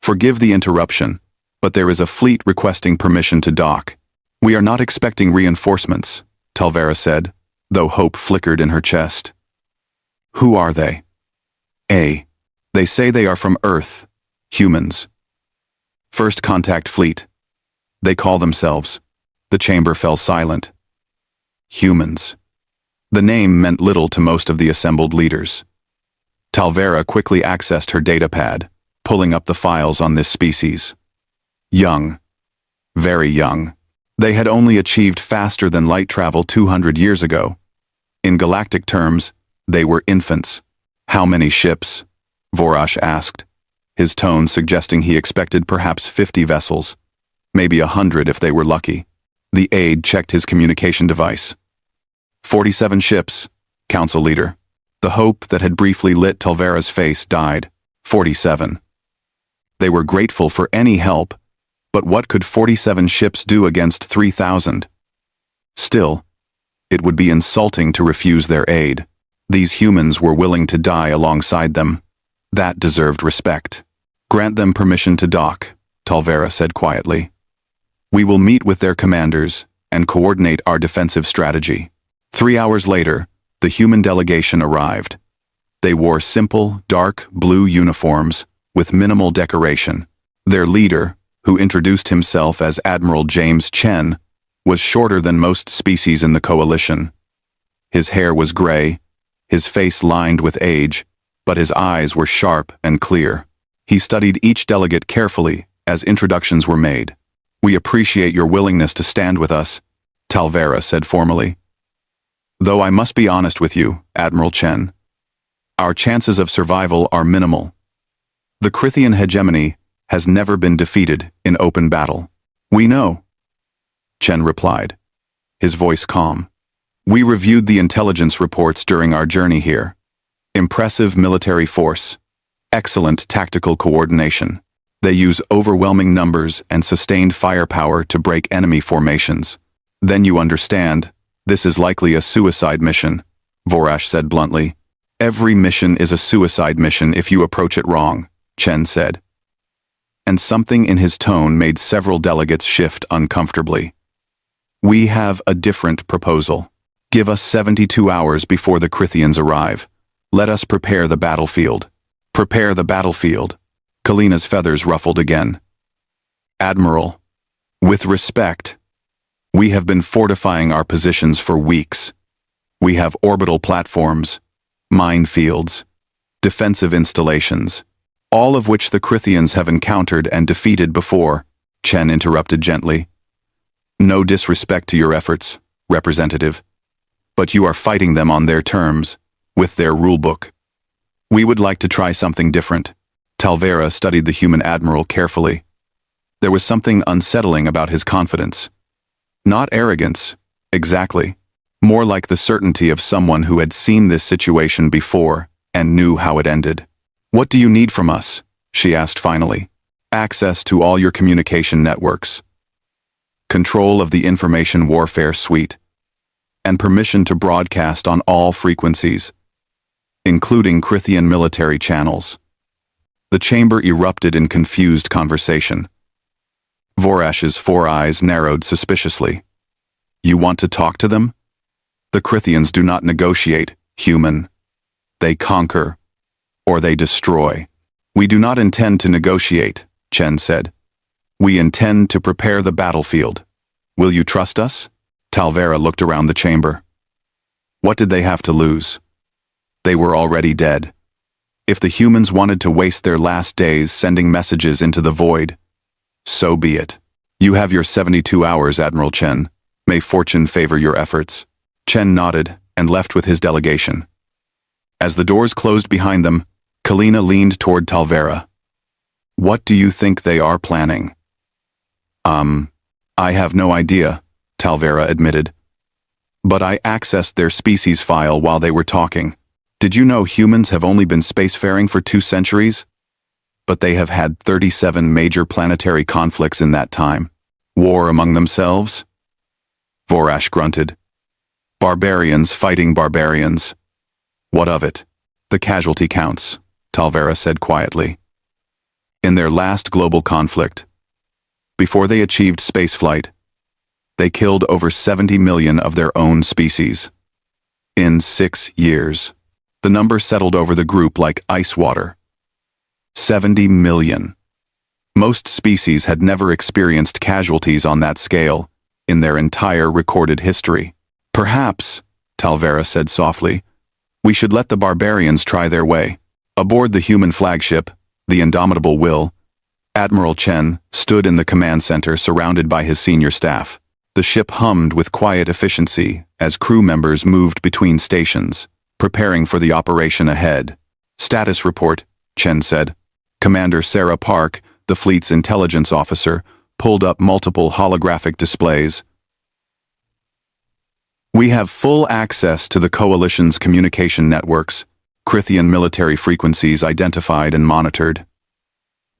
forgive the interruption, but there is a fleet requesting permission to dock. We are not expecting reinforcements," Talvera said, though hope flickered in her chest. "Who are they?" They say they are from Earth, humans. First contact fleet. They call themselves." The chamber fell silent. Humans. The name meant little to most of the assembled leaders. Talvera quickly accessed her datapad, pulling up the files on this species. Young. Very young. They had only achieved faster than light travel 200 years ago. In galactic terms, they were infants. "How many ships?" Vorash asked, his tone suggesting he expected perhaps 50 vessels, maybe 100 if they were lucky. The aide checked his communication device. 47 ships, council leader. The hope that had briefly lit Talvera's face died. 47. They were grateful for any help, but what could 47 ships do against 3,000? Still, it would be insulting to refuse their aid. These humans were willing to die alongside them. That deserved respect. "Grant them permission to dock," Talvera said quietly. "We will meet with their commanders and coordinate our defensive strategy." 3 hours later, the human delegation arrived. They wore simple, dark blue uniforms with minimal decoration. Their leader, who introduced himself as Admiral James Chen, was shorter than most species in the coalition. His hair was gray, his face lined with age, but his eyes were sharp and clear. He studied each delegate carefully as introductions were made. "We appreciate your willingness to stand with us," Talvera said formally. "Though I must be honest with you, Admiral Chen. Our chances of survival are minimal. The Crithian hegemony has never been defeated in open battle." "We know," Chen replied, his voice calm. "We reviewed the intelligence reports during our journey here. Impressive military force, excellent tactical coordination. They use overwhelming numbers and sustained firepower to break enemy formations. Then you understand, this is likely a suicide mission," Vorash said bluntly. "Every mission is a suicide mission if you approach it wrong," Chen said. And something in his tone made several delegates shift uncomfortably. "We have a different proposal. Give us 72 hours before the Crithians arrive. Let us prepare the battlefield." "Prepare the battlefield." Kalina's feathers ruffled again. "Admiral, with respect, we have been fortifying our positions for weeks. We have orbital platforms, minefields, defensive installations, all of which the Crithians have encountered and defeated before," Chen interrupted gently. "No disrespect to your efforts, Representative, but you are fighting them on their terms, with their rulebook. We would like to try something different." Talvera studied the human admiral carefully. There was something unsettling about his confidence. Not arrogance, exactly. More like the certainty of someone who had seen this situation before and knew how it ended. "What do you need from us?" she asked finally. "Access to all your communication networks, control of the information warfare suite, and permission to broadcast on all frequencies, including Crithian military channels." The chamber erupted in confused conversation. Vorash's 4 eyes narrowed suspiciously. "You want to talk to them? The Crithians do not negotiate, human. They conquer, or they destroy." "We do not intend to negotiate," Chen said. "We intend to prepare the battlefield. Will you trust us?" Talvera looked around the chamber. What did they have to lose? They were already dead. If the humans wanted to waste their last days sending messages into the void, so be it. "You have your 72 hours, Admiral Chen. May fortune favor your efforts." Chen nodded and left with his delegation. As the doors closed behind them, Kalina leaned toward Talvera. "What do you think they are planning?" I have no idea, Talvera admitted. But I accessed their species file while they were talking. Did you know humans have only been spacefaring for 2 centuries? But they have had 37 major planetary conflicts in that time. War among themselves? Vorash grunted. Barbarians fighting barbarians. What of it? The casualty counts, Talvera said quietly. In their last global conflict, before they achieved spaceflight, they killed over 70 million of their own species. In 6 years, the number settled over the group like ice water. 70 million. Most species had never experienced casualties on that scale in their entire recorded history. Perhaps, Talvera said softly, we should let the barbarians try their way. Aboard the human flagship, the Indomitable Will, Admiral Chen stood in the command center surrounded by his senior staff. The ship hummed with quiet efficiency as crew members moved between stations, preparing for the operation ahead. Status report, Chen said. Commander Sarah Park, the fleet's intelligence officer, pulled up multiple holographic displays. We have full access to the Coalition's communication networks, Crithian military frequencies identified and monitored.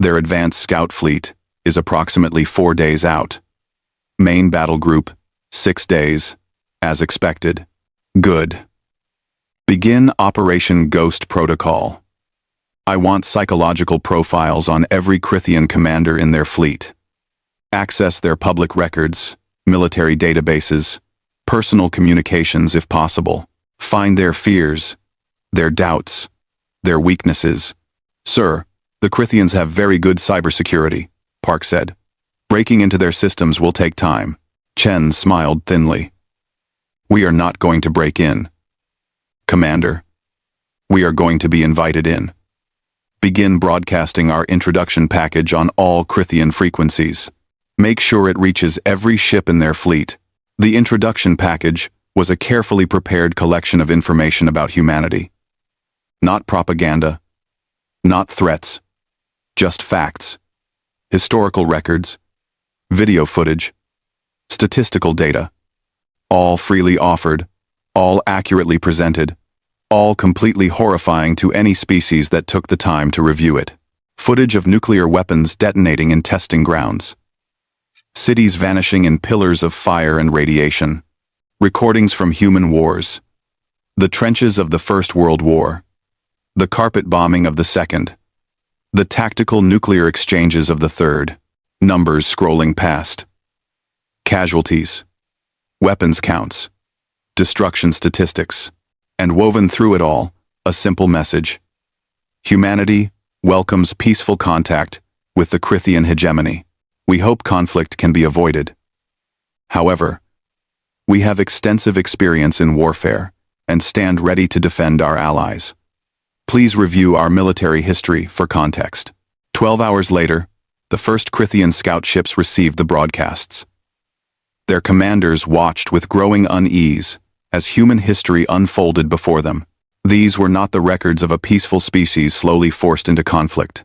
Their advanced scout fleet is approximately 4 days out. Main battle group, 6 days, as expected. Good. Begin Operation Ghost Protocol. I want psychological profiles on every Crithian commander in their fleet. Access their public records, military databases, personal communications if possible. Find their fears, their doubts, their weaknesses. Sir, the Crithians have very good cybersecurity, Park said. Breaking into their systems will take time. Chen smiled thinly. We are not going to break in. Commander, we are going to be invited in. Begin broadcasting our introduction package on all Crithian frequencies. Make sure it reaches every ship in their fleet. The introduction package was a carefully prepared collection of information about humanity. Not propaganda, not threats, just facts, historical records, video footage, statistical data, all freely offered, all accurately presented, all completely horrifying to any species that took the time to review it. Footage of nuclear weapons detonating in testing grounds. Cities vanishing in pillars of fire and radiation. Recordings from human wars. The trenches of the First World War. The carpet bombing of the Second. The tactical nuclear exchanges of the Third. Numbers scrolling past. Casualties. Weapons counts. Destruction statistics. And woven through it all, a simple message. Humanity welcomes peaceful contact with the Crithian hegemony. We hope conflict can be avoided. However, we have extensive experience in warfare and stand ready to defend our allies. Please review our military history for context. 12 hours later, the first Crithian scout ships received the broadcasts. Their commanders watched with growing unease as human history unfolded before them. These were not the records of a peaceful species slowly forced into conflict.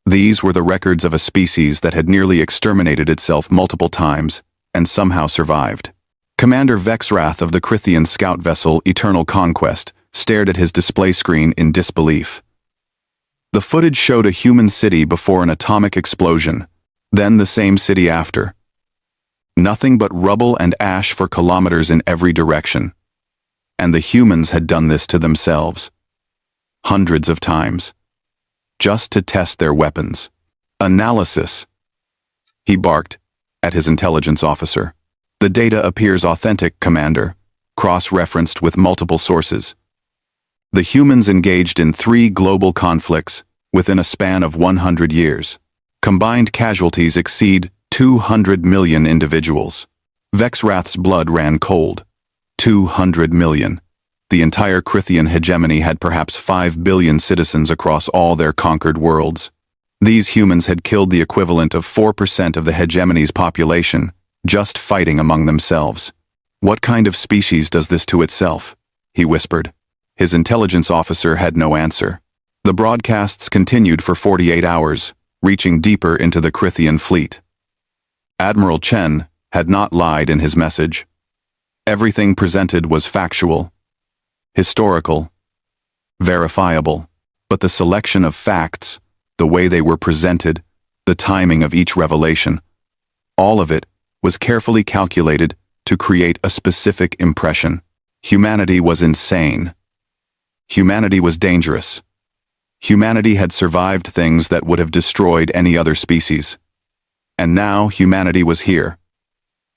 These were the records of a species that had nearly exterminated itself multiple times and somehow survived. Commander Vexwrath of the Crithian scout vessel Eternal Conquest stared at his display screen in disbelief. The footage showed a human city before an atomic explosion, then the same city after. Nothing but rubble and ash for kilometers in every direction. And the humans had done this to themselves. Hundreds of times. Just to test their weapons. Analysis. He barked at his intelligence officer. The data appears authentic, Commander, cross-referenced with multiple sources. The humans engaged in 3 global conflicts within a span of 100 years. Combined casualties exceed 200 million individuals. Vexwrath's blood ran cold. 200 million. The entire Crithian hegemony had perhaps 5 billion citizens across all their conquered worlds. These humans had killed the equivalent of 4% of the hegemony's population, just fighting among themselves. What kind of species does this to itself? He whispered. His intelligence officer had no answer. The broadcasts continued for 48 hours, reaching deeper into the Crithian fleet. Admiral Chen, had not lied in his message. Everything presented was factual, historical, verifiable, but the selection of facts, the way they were presented, the timing of each revelation, all of it was carefully calculated to create a specific impression. Humanity was insane. Humanity was dangerous. Humanity had survived things that would have destroyed any other species. And now humanity was here,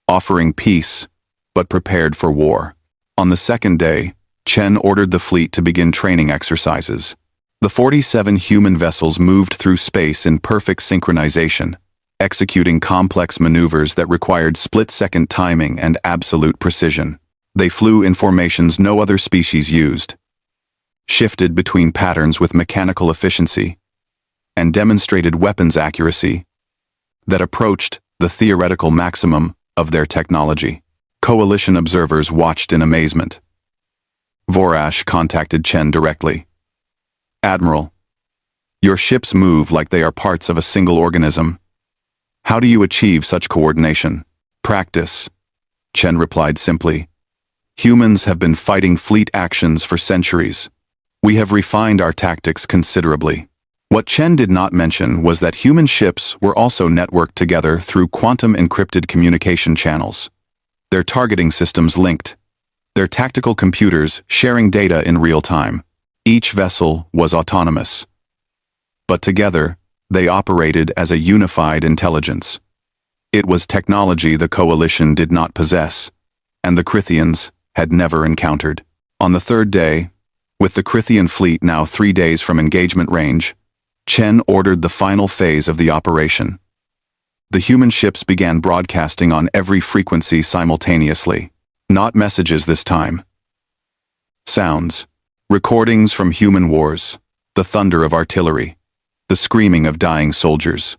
offering peace, but prepared for war. On the second day, Chen ordered the fleet to begin training exercises. The 47 human vessels moved through space in perfect synchronization, executing complex maneuvers that required split-second timing and absolute precision. They flew in formations no other species used, shifted between patterns with mechanical efficiency, and demonstrated weapons accuracy that approached the theoretical maximum of their technology. Coalition observers watched in amazement. Vorash contacted Chen directly. "Admiral, your ships move like they are parts of a single organism. How do you achieve such coordination?" "Practice," Chen replied simply. "Humans have been fighting fleet actions for centuries. We have refined our tactics considerably." What Chen did not mention was that human ships were also networked together through quantum-encrypted communication channels. Their targeting systems linked, their tactical computers sharing data in real time. Each vessel was autonomous, but together they operated as a unified intelligence. It was technology the Coalition did not possess, and the Crithians had never encountered. On the third day, with the Crithian fleet now 3 days from engagement range, Chen ordered the final phase of the operation. The human ships began broadcasting on every frequency simultaneously. Not messages this time. Sounds. Recordings from human wars. The thunder of artillery. The screaming of dying soldiers.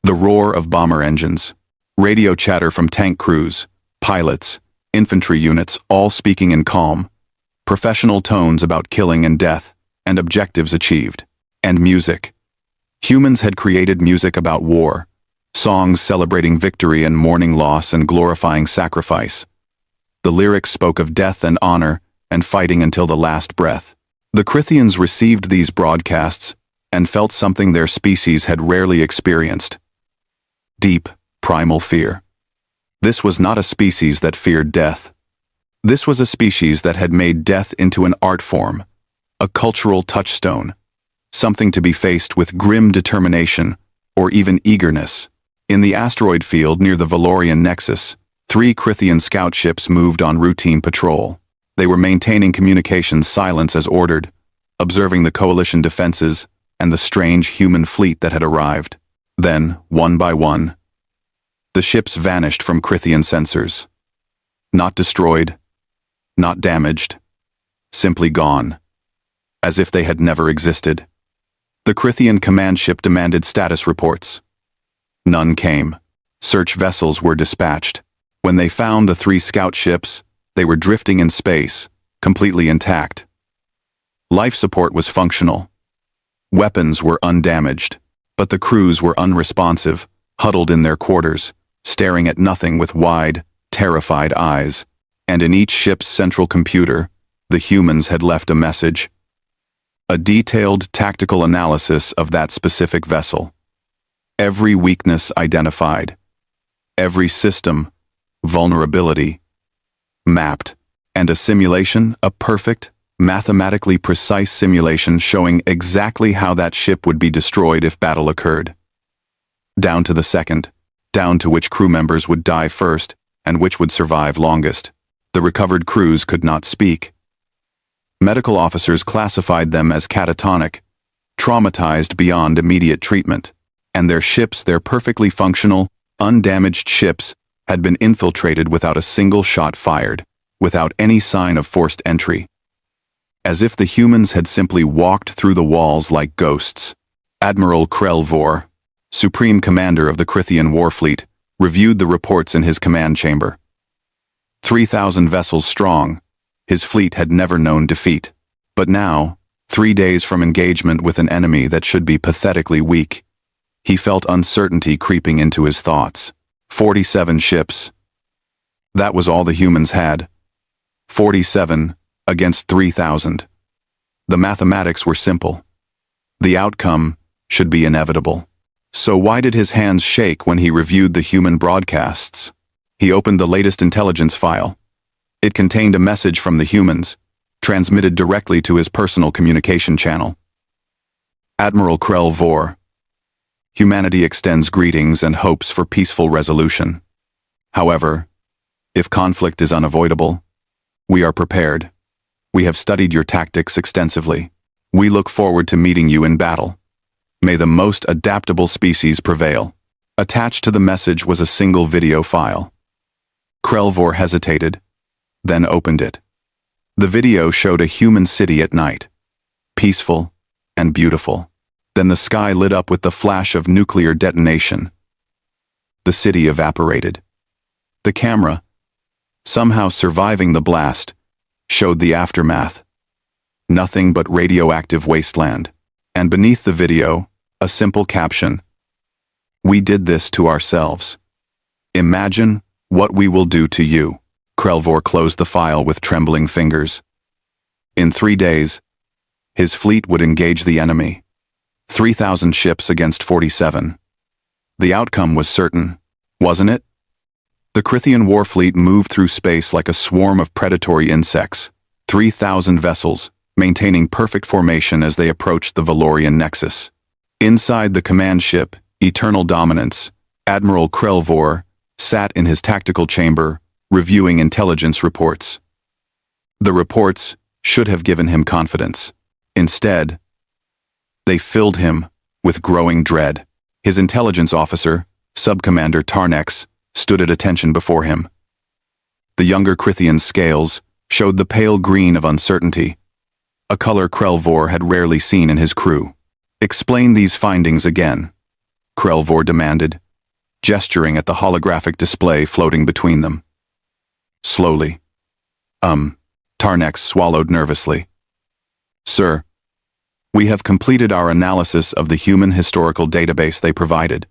The roar of bomber engines. Radio chatter from tank crews, pilots, infantry units, all speaking in calm, professional tones about killing and death, and objectives achieved. And music. Humans had created music about war, songs celebrating victory and mourning loss and glorifying sacrifice. The lyrics spoke of death and honor and fighting until the last breath. The Crithians received these broadcasts and felt something their species had rarely experienced. Deep, primal fear. This was not a species that feared death. This was a species that had made death into an art form, a cultural touchstone, something to be faced with grim determination or even eagerness. In the asteroid field near the Valorian Nexus, 3 Crithian scout ships moved on routine patrol. They were maintaining communications silence as ordered, observing the Coalition defenses and the strange human fleet that had arrived. Then, one by one, the ships vanished from Crithian sensors. Not destroyed, not damaged, simply gone, as if they had never existed. The Crithian command ship demanded status reports. None came. Search vessels were dispatched. When they found the 3 scout ships, they were drifting in space, completely intact. Life support was functional. Weapons were undamaged, but the crews were unresponsive, huddled in their quarters, staring at nothing with wide, terrified eyes. And in each ship's central computer, the humans had left a message. A detailed tactical analysis of that specific vessel. Every weakness identified. Every system, vulnerability, mapped. And a simulation, a perfect, mathematically precise simulation showing exactly how that ship would be destroyed if battle occurred. Down to the second, down to which crew members would die first and which would survive longest. The recovered crews could not speak. Medical officers classified them as catatonic, traumatized beyond immediate treatment, and their ships, their perfectly functional, undamaged ships, had been infiltrated without a single shot fired, without any sign of forced entry. As if the humans had simply walked through the walls like ghosts. Admiral Krelvor, Supreme Commander of the Crithian Warfleet, reviewed the reports in his command chamber. 3,000 vessels strong, his fleet had never known defeat. But now, 3 days from engagement with an enemy that should be pathetically weak, he felt uncertainty creeping into his thoughts. 47 ships. That was all the humans had. 47 against 3,000. The mathematics were simple. The outcome should be inevitable. So why did his hands shake when he reviewed the human broadcasts? He opened the latest intelligence file. It contained a message from the humans, transmitted directly to his personal communication channel. Admiral Krell Vor. Humanity extends greetings and hopes for peaceful resolution. However, if conflict is unavoidable, we are prepared. We have studied your tactics extensively. We look forward to meeting you in battle. May the most adaptable species prevail. Attached to the message was a single video file. Krell Vor hesitated, then opened it. The video showed a human city at night, peaceful and beautiful. Then the sky lit up with the flash of nuclear detonation. The city evaporated. The camera, somehow surviving the blast, showed the aftermath. Nothing but radioactive wasteland. And beneath the video, a simple caption. We did this to ourselves. Imagine what we will do to you. Krell Vor closed the file with trembling fingers. In 3 days, his fleet would engage the enemy. 3,000 ships against 47. The outcome was certain, wasn't it? The Crithian war fleet moved through space like a swarm of predatory insects. 3,000 vessels, maintaining perfect formation as they approached the Valorian nexus. Inside the command ship, Eternal Dominance, Admiral Krell Vor sat in his tactical chamber, reviewing intelligence reports. The reports should have given him confidence. Instead, they filled him with growing dread. His intelligence officer, Subcommander Tarnex, stood at attention before him. The younger Crithian's scales showed the pale green of uncertainty, a color Krell Vor had rarely seen in his crew. Explain these findings again, Krell Vor demanded, gesturing at the holographic display floating between them. Slowly. Tarnex swallowed nervously. Sir, we have completed our analysis of the human historical database they provided.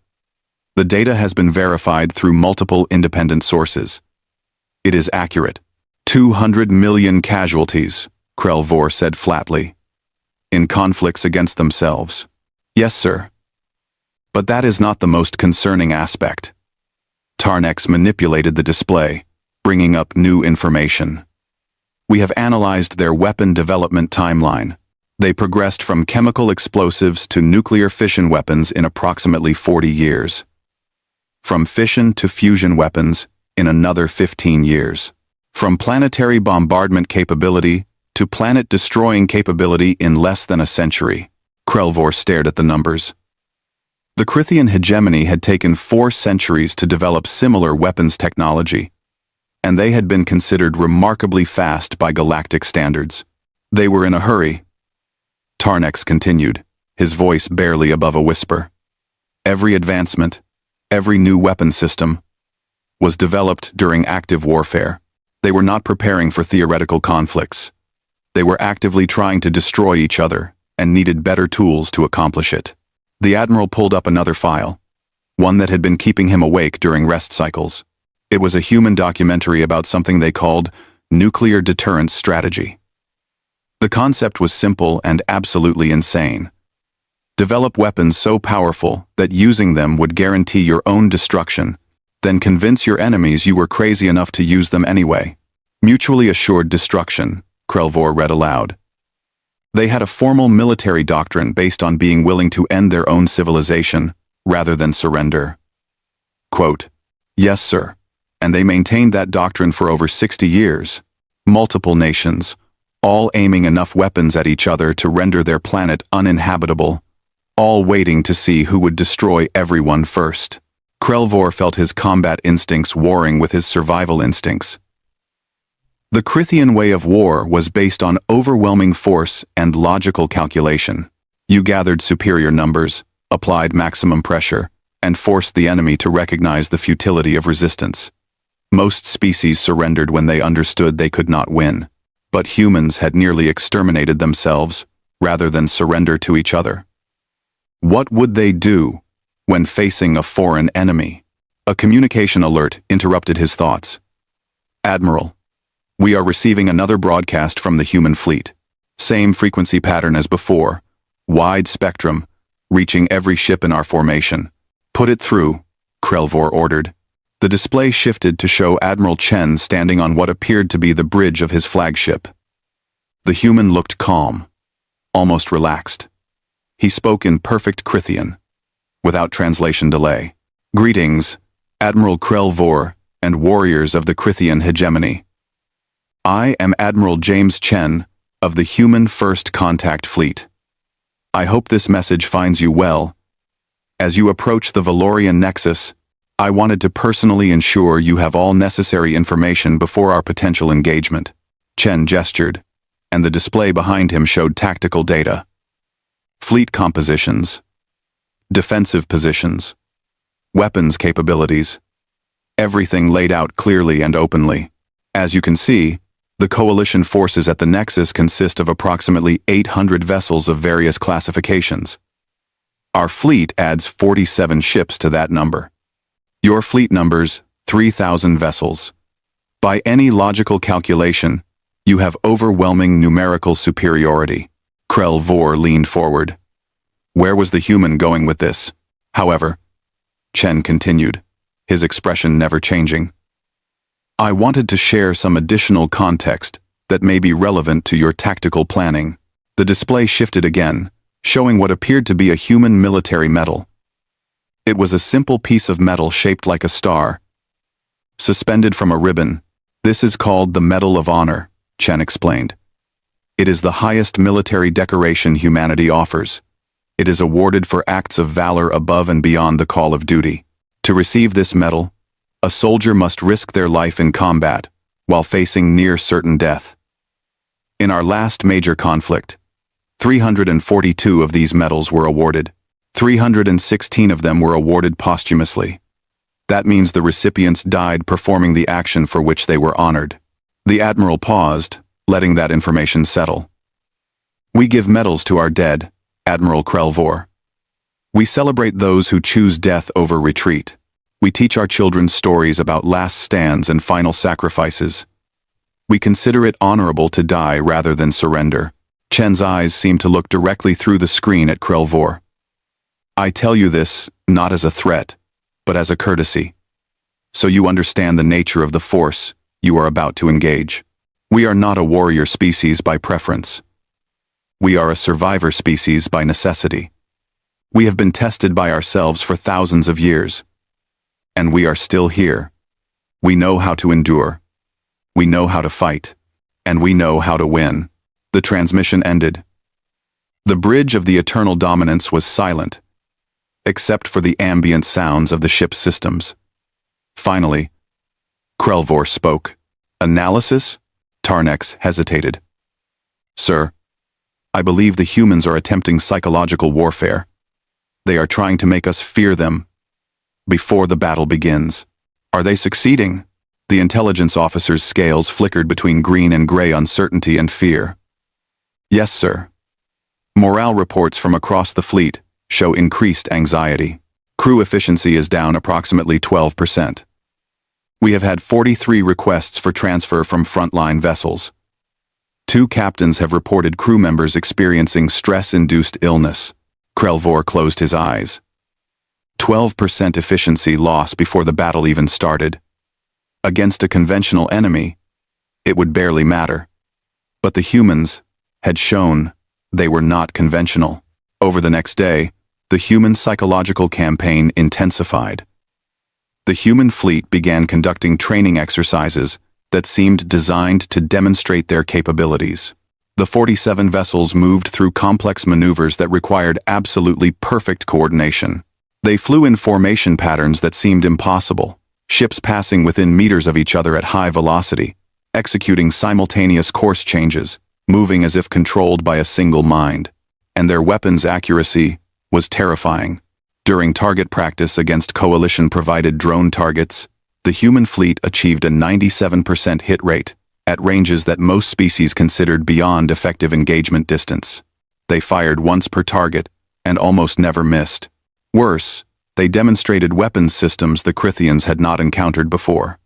The data has been verified through multiple independent sources. It is accurate. 200 million casualties, Krell Vor said flatly, in conflicts against themselves. Yes, sir. But that is not the most concerning aspect. Tarnex manipulated the display, bringing up new information. We have analyzed their weapon development timeline. They progressed from chemical explosives to nuclear fission weapons in approximately 40 years. From fission to fusion weapons in another 15 years. From planetary bombardment capability to planet-destroying capability in less than a century. Krell Vor stared at the numbers. The Crithian hegemony had taken 4 centuries to develop similar weapons technology, and they had been considered remarkably fast by galactic standards. They were in a hurry. Tarnex continued, his voice barely above a whisper. Every advancement, every new weapon system, was developed during active warfare. They were not preparing for theoretical conflicts. They were actively trying to destroy each other and needed better tools to accomplish it. The Admiral pulled up another file, one that had been keeping him awake during rest cycles. It was a human documentary about something they called nuclear deterrence strategy. The concept was simple and absolutely insane. Develop weapons so powerful that using them would guarantee your own destruction, then convince your enemies you were crazy enough to use them anyway. Mutually assured destruction, Krell Vor read aloud. They had a formal military doctrine based on being willing to end their own civilization rather than surrender. Quote, yes, sir. And they maintained that doctrine for over 60 years. Multiple nations, all aiming enough weapons at each other to render their planet uninhabitable, all waiting to see who would destroy everyone first. Krell Vor felt his combat instincts warring with his survival instincts. The Crithian way of war was based on overwhelming force and logical calculation. You gathered superior numbers, applied maximum pressure, and forced the enemy to recognize the futility of resistance. Most species surrendered when they understood they could not win, but humans had nearly exterminated themselves rather than surrender to each other. What would they do when facing a foreign enemy? A communication alert interrupted his thoughts. Admiral, we are receiving another broadcast from the human fleet. Same frequency pattern as before. Wide spectrum, reaching every ship in our formation. Put it through, Krelvor ordered. The display shifted to show Admiral Chen standing on what appeared to be the bridge of his flagship. The human looked calm, almost relaxed. He spoke in perfect Krithian, without translation delay. Greetings, Admiral Krelvor and warriors of the Krithian hegemony. I am Admiral James Chen of the Human First Contact Fleet. I hope this message finds you well. As you approach the Valorian Nexus, I wanted to personally ensure you have all necessary information before our potential engagement. Chen gestured, and the display behind him showed tactical data. Fleet compositions, defensive positions, weapons capabilities, everything laid out clearly and openly. As you can see, the coalition forces at the Nexus consist of approximately 800 vessels of various classifications. Our fleet adds 47 ships to that number. Your fleet numbers 3,000 vessels. By any logical calculation, you have overwhelming numerical superiority. Krelvor leaned forward. Where was the human going with this? However, Chen continued, his expression never changing. I wanted to share some additional context that may be relevant to your tactical planning. The display shifted again, showing what appeared to be a human military medal. It was a simple piece of metal shaped like a star, suspended from a ribbon. This is called the Medal of Honor, Chen explained. It is the highest military decoration humanity offers. It is awarded for acts of valor above and beyond the call of duty. To receive this medal, a soldier must risk their life in combat while facing near certain death. In our last major conflict, 342 of these medals were awarded. 316 of them were awarded posthumously. That means the recipients died performing the action for which they were honored. The Admiral paused, letting that information settle. We give medals to our dead, Admiral Krelvor. We celebrate those who choose death over retreat. We teach our children stories about last stands and final sacrifices. We consider it honorable to die rather than surrender. Chen's eyes seemed to look directly through the screen at Krelvor. I tell you this not as a threat, but as a courtesy, so you understand the nature of the force you are about to engage. We are not a warrior species by preference. We are a survivor species by necessity. We have been tested by ourselves for thousands of years, and we are still here. We know how to endure. We know how to fight, and we know how to win. The transmission ended. The bridge of the eternal dominance was silent, except for the ambient sounds of the ship's systems. Finally, Krelvor spoke. Analysis? Tarnex hesitated. Sir, I believe the humans are attempting psychological warfare. They are trying to make us fear them before the battle begins. Are they succeeding? The intelligence officer's scales flickered between green and gray uncertainty and fear. Yes, sir. Morale reports from across the fleet show increased anxiety. Crew efficiency is down approximately 12%. We have had 43 requests for transfer from frontline vessels. 2 captains have reported crew members experiencing stress-induced illness. Krelvor closed his eyes. 12% efficiency loss before the battle even started. Against a conventional enemy, it would barely matter. But the humans had shown they were not conventional. Over the next day, the human psychological campaign intensified. The human fleet began conducting training exercises that seemed designed to demonstrate their capabilities. The 47 vessels moved through complex maneuvers that required absolutely perfect coordination. They flew in formation patterns that seemed impossible, ships passing within meters of each other at high velocity, executing simultaneous course changes, moving as if controlled by a single mind. And their weapons' accuracy was terrifying. During target practice against coalition-provided drone targets, the human fleet achieved a 97% hit rate at ranges that most species considered beyond effective engagement distance. They fired once per target and almost never missed. Worse, They demonstrated weapons systems the Crithians had not encountered before.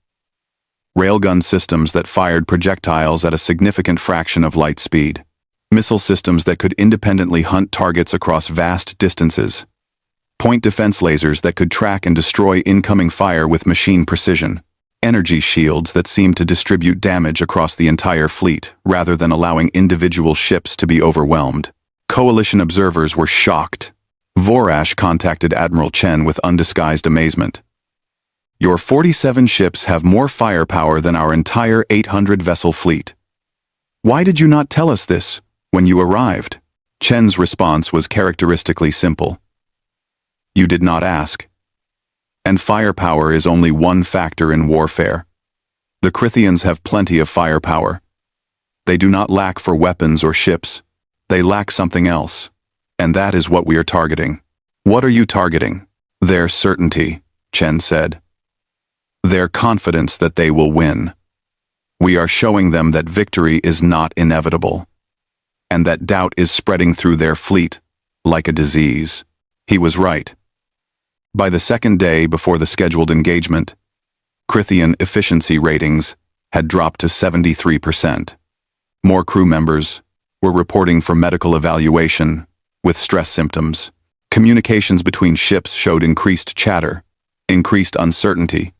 Railgun systems that fired projectiles at a significant fraction of light speed. Missile systems that could independently hunt targets across vast distances. Point defense lasers that could track and destroy incoming fire with machine precision. Energy shields that seemed to distribute damage across the entire fleet, rather than allowing individual ships to be overwhelmed. Coalition observers were shocked. Vorash contacted Admiral Chen with undisguised amazement. "Your 47 ships have more firepower than our entire 800-vessel fleet. Why did you not tell us this when you arrived?" Chen's response was characteristically simple. "You did not ask. And firepower is only one factor in warfare. The Crithians have plenty of firepower. They do not lack for weapons or ships. They lack something else. And that is what we are targeting." "What are you targeting?" "Their certainty," Chen said. "Their confidence that they will win. We are showing them that victory is not inevitable. And that doubt is spreading through their fleet like a disease." He was right. By the second day before the scheduled engagement, Crithian efficiency ratings had dropped to 73%. More crew members were reporting for medical evaluation with stress symptoms. Communications between ships showed increased chatter, increased uncertainty,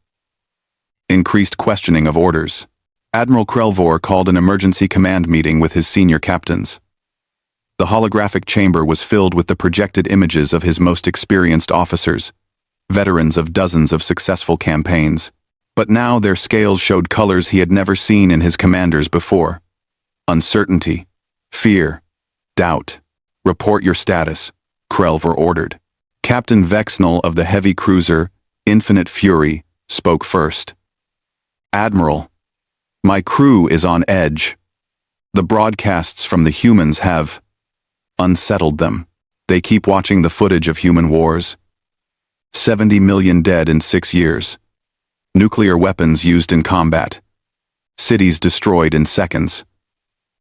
increased questioning of orders. Admiral Krelvor called an emergency command meeting with his senior captains. The holographic chamber was filled with the projected images of his most experienced officers, veterans of dozens of successful campaigns. But now their scales showed colors he had never seen in his commanders before. Uncertainty, fear, doubt. "Report your status," Krelvor ordered. Captain Vexnell of the heavy cruiser, Infinite Fury, spoke first. "Admiral, my crew is on edge. The broadcasts from the humans have unsettled them. They keep watching the footage of human wars. 70 million dead in 6 years. Nuclear weapons used in combat. Cities destroyed in seconds.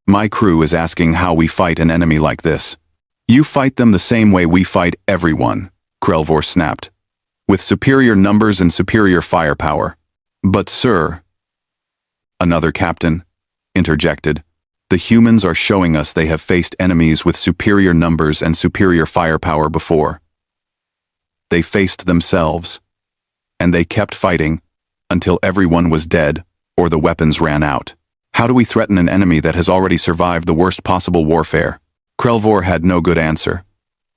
My crew is asking how we fight an enemy like this." "You fight them the same way we fight everyone," Krelvor snapped. "With superior numbers and superior firepower." "But sir," another captain interjected, "the humans are showing us they have faced enemies with superior numbers and superior firepower before. They faced themselves. And they kept fighting until everyone was dead or the weapons ran out. How do we threaten an enemy that has already survived the worst possible warfare?" Krelvor had no good answer.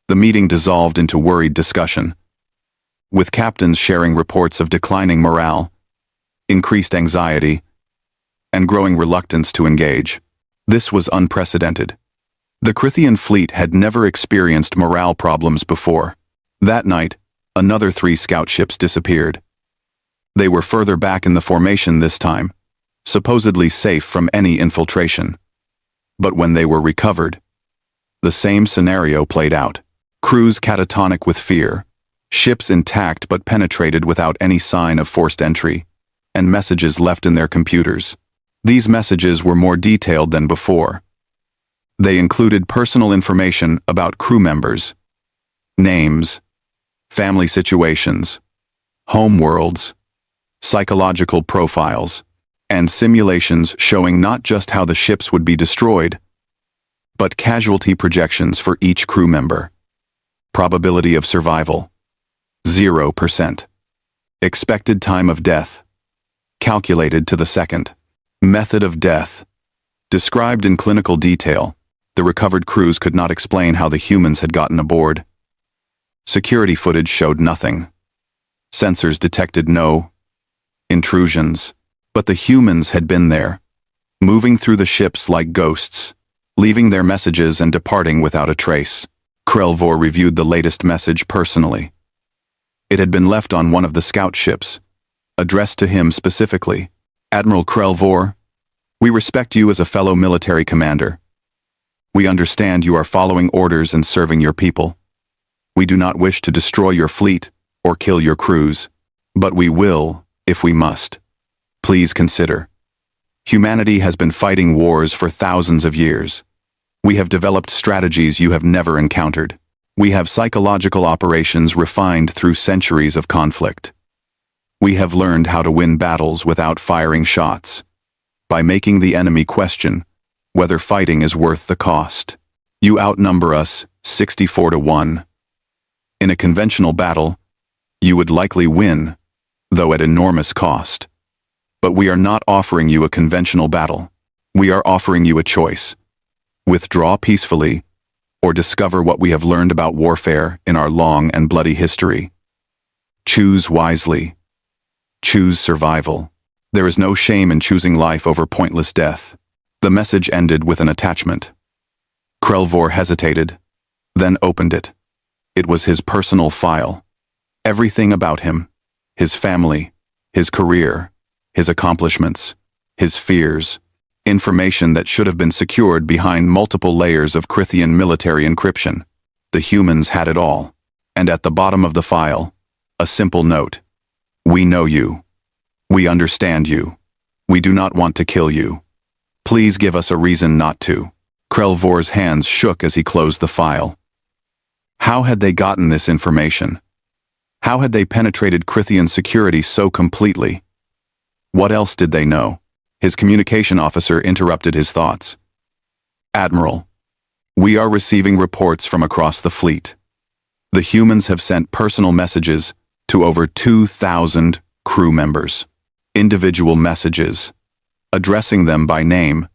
The meeting dissolved into worried discussion, with captains sharing reports of declining morale, increased anxiety, and growing reluctance to engage. This was unprecedented. The Crithian fleet had never experienced morale problems before. That night, another 3 scout ships disappeared. They were further back in the formation this time, supposedly safe from any infiltration. But when they were recovered, the same scenario played out. Crews catatonic with fear, ships intact but penetrated without any sign of forced entry, and messages left in their computers. These messages were more detailed than before. They included personal information about crew members, names, family situations, home worlds, psychological profiles, and simulations showing not just how the ships would be destroyed, but casualty projections for each crew member. Probability of survival, 0%. Expected time of death, calculated to the second. Method of death, described in clinical detail. The recovered crews could not explain how the humans had gotten aboard. Security footage showed nothing. Sensors detected no intrusions, but the humans had been there, moving through the ships like ghosts, leaving their messages and departing without a trace. Krelvor reviewed the latest message personally. It had been left on one of the scout ships, addressed to him specifically. "Admiral Krelvor, we respect you as a fellow military commander. We understand you are following orders and serving your people. We do not wish to destroy your fleet or kill your crews, but we will, if we must. Please consider. Humanity has been fighting wars for thousands of years. We have developed strategies you have never encountered. We have psychological operations refined through centuries of conflict. We have learned how to win battles without firing shots, by making the enemy question whether fighting is worth the cost. You outnumber us 64-1. In a conventional battle, you would likely win, though at enormous cost. But we are not offering you a conventional battle. We are offering you a choice. Withdraw peacefully, or discover what we have learned about warfare in our long and bloody history. Choose wisely. Choose survival. There is no shame in choosing life over pointless death. The message ended with an attachment. Krelvor hesitated, then opened it. It was his personal file. Everything about him, his family, his career, his accomplishments, his fears, information that should have been secured behind multiple layers of Krithian military encryption. The humans had it all. And at the bottom of the file, a simple note. We know you. We understand you. We do not want to kill you. Please give us a reason not to. Krelvor's hands shook as he closed the file. How had they gotten this information? How had they penetrated Krithian security so completely? What else did they know? His communication officer interrupted his thoughts. Admiral, we are receiving reports from across the fleet. The humans have sent personal messages to over 2,000 crew members. Individual messages, addressing them by name,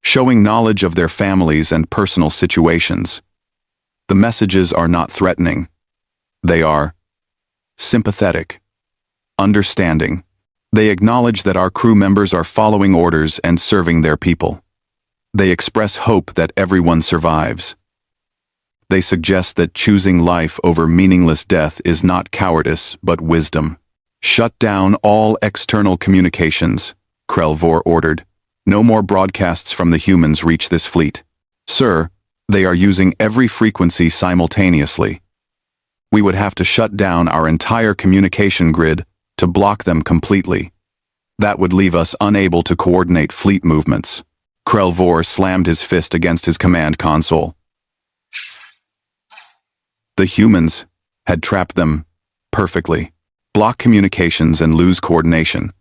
showing knowledge of their families and personal situations. The messages are not threatening. They are sympathetic, understanding. They acknowledge that our crew members are following orders and serving their people. They express hope that everyone survives. They suggest that choosing life over meaningless death is not cowardice, but wisdom. Shut down all external communications, Krelvor ordered. No more broadcasts from the humans reach this fleet. Sir, they are using every frequency simultaneously. We would have to shut down our entire communication grid to block them completely. That would leave us unable to coordinate fleet movements. Krelvor slammed his fist against his command console. The humans had trapped them perfectly. Block communications and lose coordination,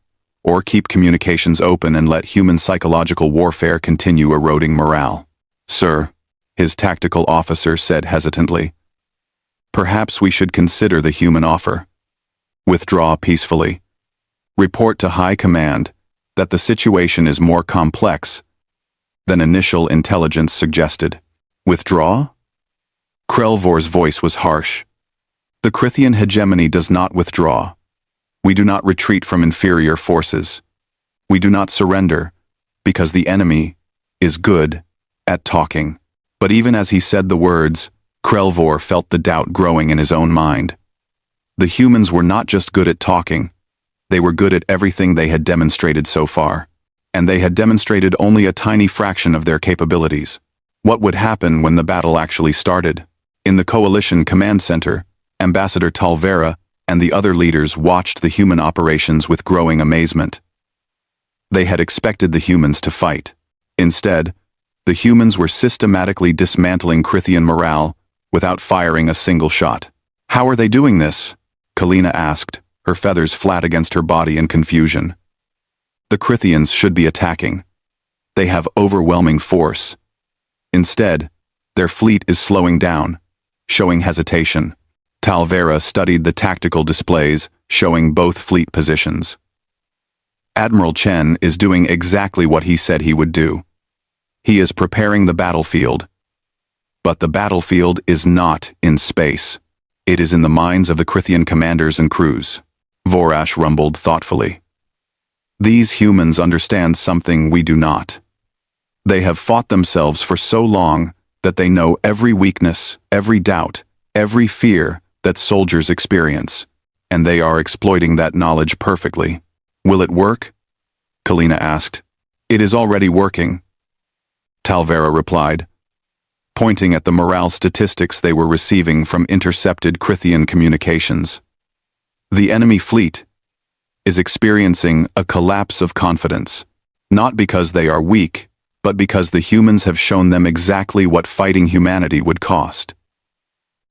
or keep communications open and let human psychological warfare continue eroding morale. Sir, his tactical officer said hesitantly, perhaps we should consider the human offer. Withdraw peacefully. Report to High Command that the situation is more complex than initial intelligence suggested. Withdraw? Krelvor's voice was harsh. The Krithian hegemony does not withdraw. We do not retreat from inferior forces. We do not surrender, because the enemy is good at talking. But even as he said the words, Krelvor felt the doubt growing in his own mind. The humans were not just good at talking, they were good at everything they had demonstrated so far. And they had demonstrated only a tiny fraction of their capabilities. What would happen when the battle actually started? In the Coalition Command Center, Ambassador Talvera and the other leaders watched the human operations with growing amazement. They had expected the humans to fight. Instead, the humans were systematically dismantling Krithian morale without firing a single shot. How are they doing this? Kalina asked, her feathers flat against her body in confusion. The Krithians should be attacking. They have overwhelming force. Instead, their fleet is slowing down, showing hesitation. Talvera studied the tactical displays, showing both fleet positions. Admiral Chen is doing exactly what he said he would do. He is preparing the battlefield. But the battlefield is not in space. It is in the minds of the Krithian commanders and crews. Vorash rumbled thoughtfully. These humans understand something we do not. They have fought themselves for so long that they know every weakness, every doubt, every fear that soldiers experience, and they are exploiting that knowledge perfectly. Will it work? Kalina asked. It is already working, Talvera replied, pointing at the morale statistics they were receiving from intercepted Krithian communications. The enemy fleet is experiencing a collapse of confidence, not because they are weak, but because the humans have shown them exactly what fighting humanity would cost.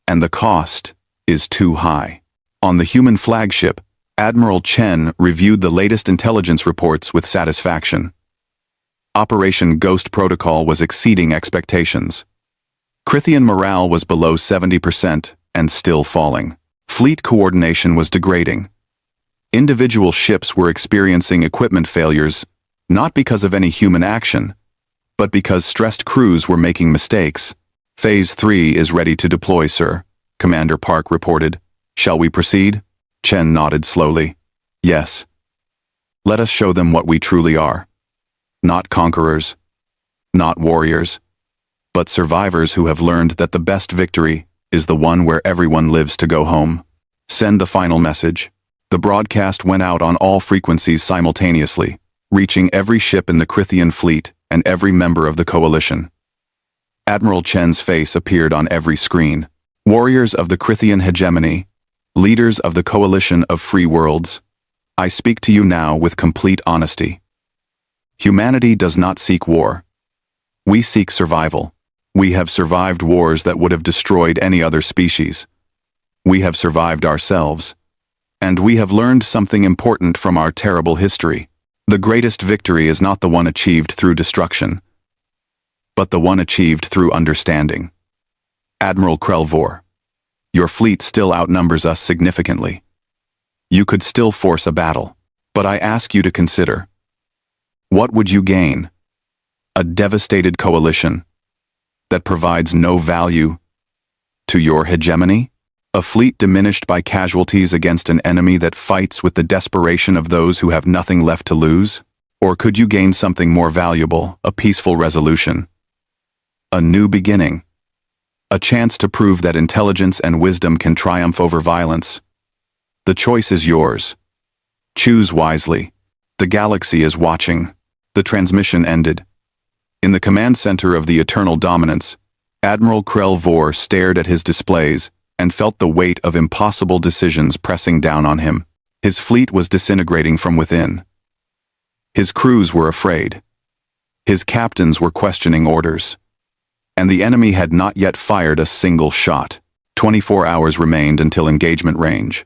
and the cost is too high. On the human flagship, Admiral Chen reviewed the latest intelligence reports with satisfaction. Operation Ghost Protocol was exceeding expectations. Crithian morale was below 70% and still falling. Fleet coordination was degrading. Individual ships were experiencing equipment failures, not because of any human action, but because stressed crews were making mistakes. Phase 3 is ready to deploy, sir, Commander Park reported. Shall we proceed? Chen nodded slowly. Yes. Let us show them what we truly are. Not conquerors, not warriors, but survivors who have learned that the best victory is the one where everyone lives to go home. Send the final message. The broadcast went out on all frequencies simultaneously, reaching every ship in the Crithian fleet and every member of the coalition. Admiral Chen's face appeared on every screen. Warriors of the Crithian hegemony, leaders of the coalition of free worlds, I speak to you now with complete honesty. Humanity does not seek war. We seek survival. We have survived wars that would have destroyed any other species. We have survived ourselves. And we have learned something important from our terrible history. The greatest victory is not the one achieved through destruction, but the one achieved through understanding. Admiral Krelvor, your fleet still outnumbers us significantly. You could still force a battle, but I ask you to consider, what would you gain? A devastated coalition that provides no value to your hegemony? A fleet diminished by casualties against an enemy that fights with the desperation of those who have nothing left to lose? Or could you gain something more valuable, a peaceful resolution? A new beginning? A chance to prove that intelligence and wisdom can triumph over violence? The choice is yours. Choose wisely. The galaxy is watching. The transmission ended. In the command center of the Eternal Dominance, Admiral Krelvor stared at his displays and felt the weight of impossible decisions pressing down on him. His fleet was disintegrating from within. His crews were afraid. His captains were questioning orders. And the enemy had not yet fired a single shot. 24 hours remained until engagement range.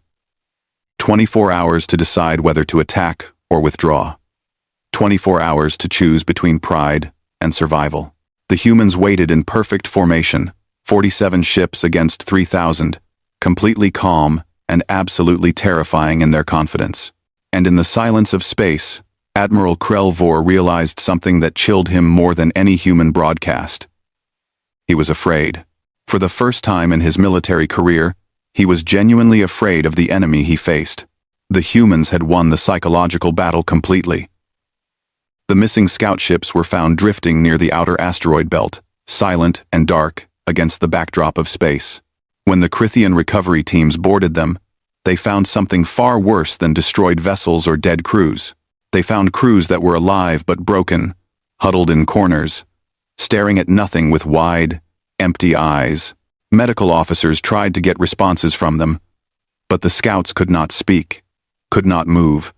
24 hours to decide whether to attack or withdraw. 24 hours to choose between pride and survival. The humans waited in perfect formation, 47 ships against 3,000, completely calm and absolutely terrifying in their confidence. And in the silence of space, Admiral Krelvor realized something that chilled him more than any human broadcast. He was afraid. For the first time in his military career, he was genuinely afraid of the enemy he faced. The humans had won the psychological battle completely. The missing scout ships were found drifting near the outer asteroid belt, silent and dark against the backdrop of space. When the Crithian recovery teams boarded them, they found something far worse than destroyed vessels or dead crews. They found crews that were alive but broken, huddled in corners, staring at nothing with wide, empty eyes. Medical officers tried to get responses from them, but the scouts could not speak, could not move,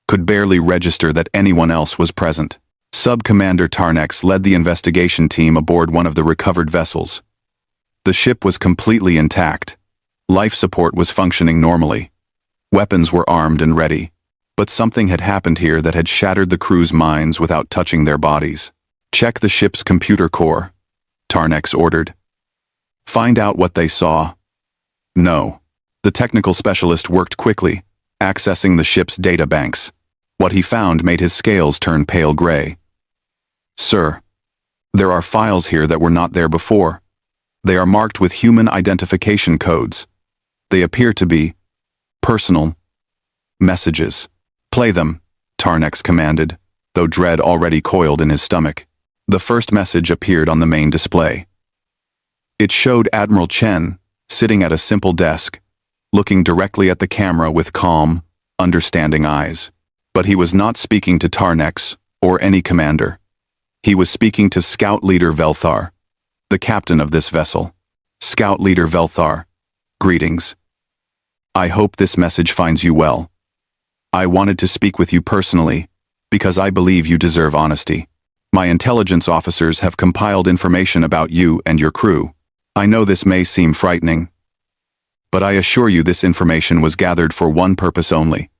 could barely register that anyone else was present. Sub-Commander Tarnex led the investigation team aboard one of the recovered vessels. The ship was completely intact. Life support was functioning normally. Weapons were armed and ready. But something had happened here that had shattered the crew's minds without touching their bodies. Check the ship's computer core, Tarnex ordered. Find out what they saw. No. The technical specialist worked quickly, accessing the ship's data banks. What he found made his scales turn pale gray. Sir, there are files here that were not there before. They are marked with human identification codes. They appear to be personal messages. Play them, Tarnex commanded, though dread already coiled in his stomach. The first message appeared on the main display. It showed Admiral Chen, sitting at a simple desk, looking directly at the camera with calm, understanding eyes. But he was not speaking to Tarnex or any commander. He was speaking to Scout Leader Velthar, the captain of this vessel. Scout Leader Velthar, greetings. I hope this message finds you well. I wanted to speak with you personally, because I believe you deserve honesty. My intelligence officers have compiled information about you and your crew. I know this may seem frightening, but I assure you this information was gathered for one purpose only: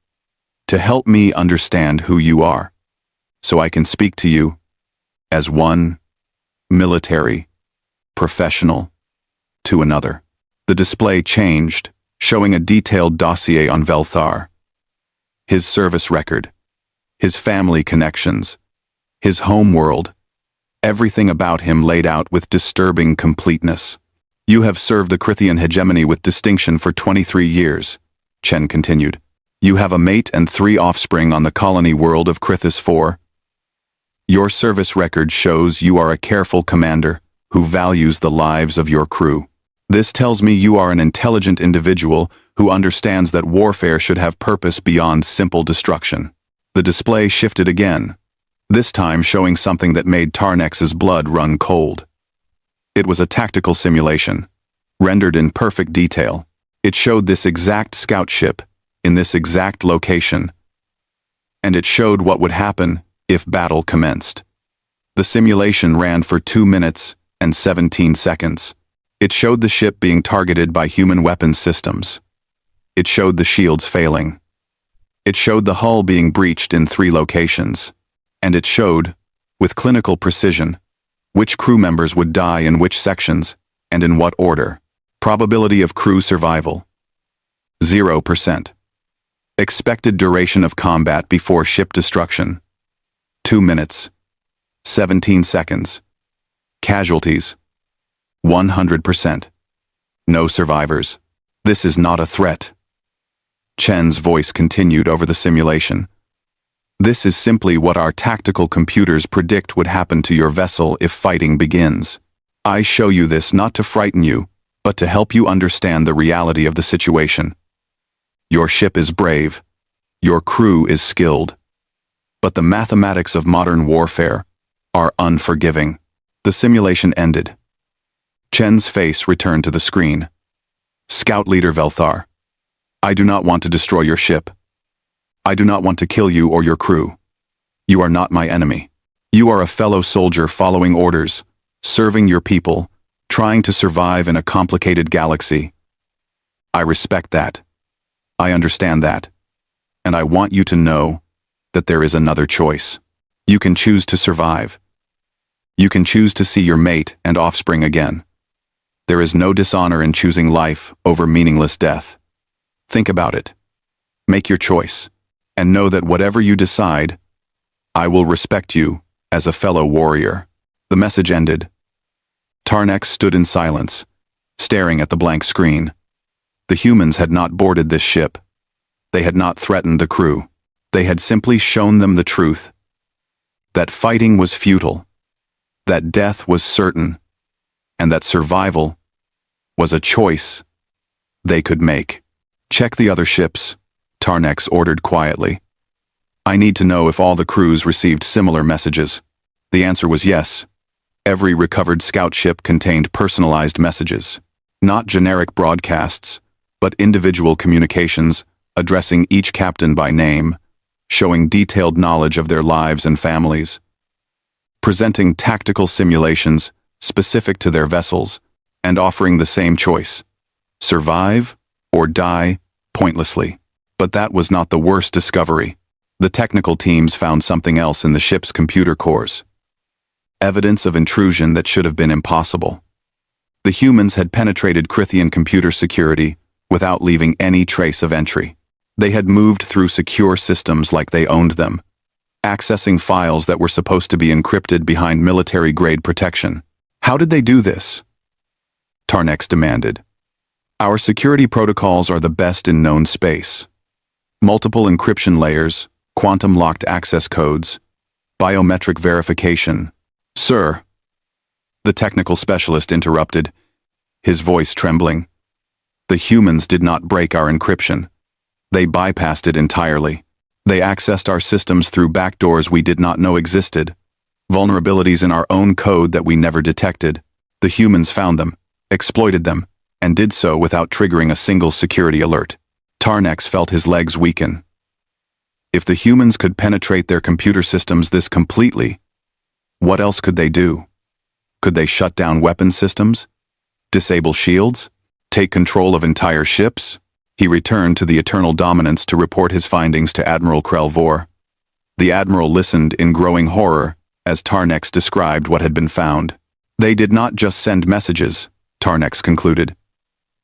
to help me understand who you are, so I can speak to you as one military professional to another. The display changed, showing a detailed dossier on Velthar. His service record, his family connections, his home world, everything about him laid out with disturbing completeness. You have served the Crithian hegemony with distinction for 23 years, Chen continued. You have a mate and 3 offspring on the colony world of Crithis 4. Your service record shows you are a careful commander who values the lives of your crew. This tells me you are an intelligent individual who understands that warfare should have purpose beyond simple destruction. The display shifted again, this time showing something that made Tarnex's blood run cold. It was a tactical simulation, rendered in perfect detail. It showed this exact scout ship in this exact location, and it showed what would happen if battle commenced. The simulation ran for 2 minutes and 17 seconds. It showed the ship being targeted by human weapons systems. It showed the shields failing. It showed the hull being breached in 3 locations. And it showed, with clinical precision, which crew members would die in which sections and in what order. Probability of crew survival: 0%. Expected duration of combat before ship destruction: 2 minutes, 17 seconds. Casualties: 100%. No survivors. This is not a threat. Chen's voice continued over the simulation. This is simply what our tactical computers predict would happen to your vessel if fighting begins. I show you this not to frighten you, but to help you understand the reality of the situation. Your ship is brave. Your crew is skilled. But the mathematics of modern warfare are unforgiving. The simulation ended. Chen's face returned to the screen. Scout Leader Velthar, I do not want to destroy your ship. I do not want to kill you or your crew. You are not my enemy. You are a fellow soldier following orders, serving your people, trying to survive in a complicated galaxy. I respect that. I understand that. And I want you to know that there is another choice. You can choose to survive. You can choose to see your mate and offspring again. There is no dishonor in choosing life over meaningless death. Think about it. Make your choice. And know that whatever you decide, I will respect you as a fellow warrior. The message ended. Tarnex stood in silence, staring at the blank screen. The humans had not boarded this ship. They had not threatened the crew. They had simply shown them the truth. That fighting was futile. That death was certain. And that survival was a choice they could make. Check the other ships, Tarnex ordered quietly. I need to know if all the crews received similar messages. The answer was yes. Every recovered scout ship contained personalized messages. Not generic broadcasts, but individual communications addressing each captain by name, showing detailed knowledge of their lives and families, presenting tactical simulations specific to their vessels, and offering the same choice: survive or die pointlessly. But that was not the worst discovery. The technical teams found something else in the ship's computer cores. Evidence of intrusion that should have been impossible. The humans had penetrated Crithian computer security without leaving any trace of entry. They had moved through secure systems like they owned them, accessing files that were supposed to be encrypted behind military-grade protection. How did they do this? Tarnex demanded. Our security protocols are the best in known space. Multiple encryption layers, quantum-locked access codes, biometric verification. Sir, the technical specialist interrupted, his voice trembling. The humans did not break our encryption. They bypassed it entirely. They accessed our systems through backdoors we did not know existed, vulnerabilities in our own code that we never detected. The humans found them, exploited them, and did so without triggering a single security alert. Tarnex felt his legs weaken. If the humans could penetrate their computer systems this completely, what else could they do? Could they shut down weapon systems? Disable shields? Take control of entire ships? He returned to the Eternal Dominance to report his findings to Admiral Krelvor. The Admiral listened in growing horror as Tarnex described what had been found. They did not just send messages, Tarnex concluded.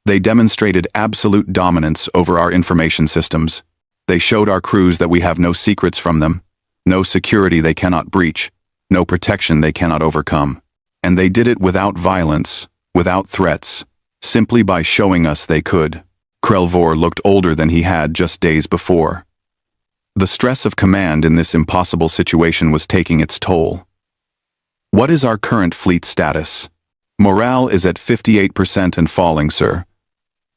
They demonstrated absolute dominance over our information systems. They showed our crews that we have no secrets from them, no security they cannot breach, no protection they cannot overcome. And they did it without violence, without threats, simply by showing us they could. Krelvor looked older than he had just days before. The stress of command in this impossible situation was taking its toll. What is our current fleet status? Morale is at 58% and falling, sir.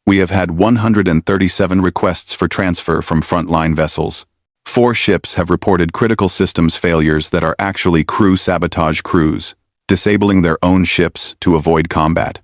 We have had 137 requests for transfer from frontline vessels. 4 ships have reported critical systems failures that are actually crew sabotage crews, disabling their own ships to avoid combat.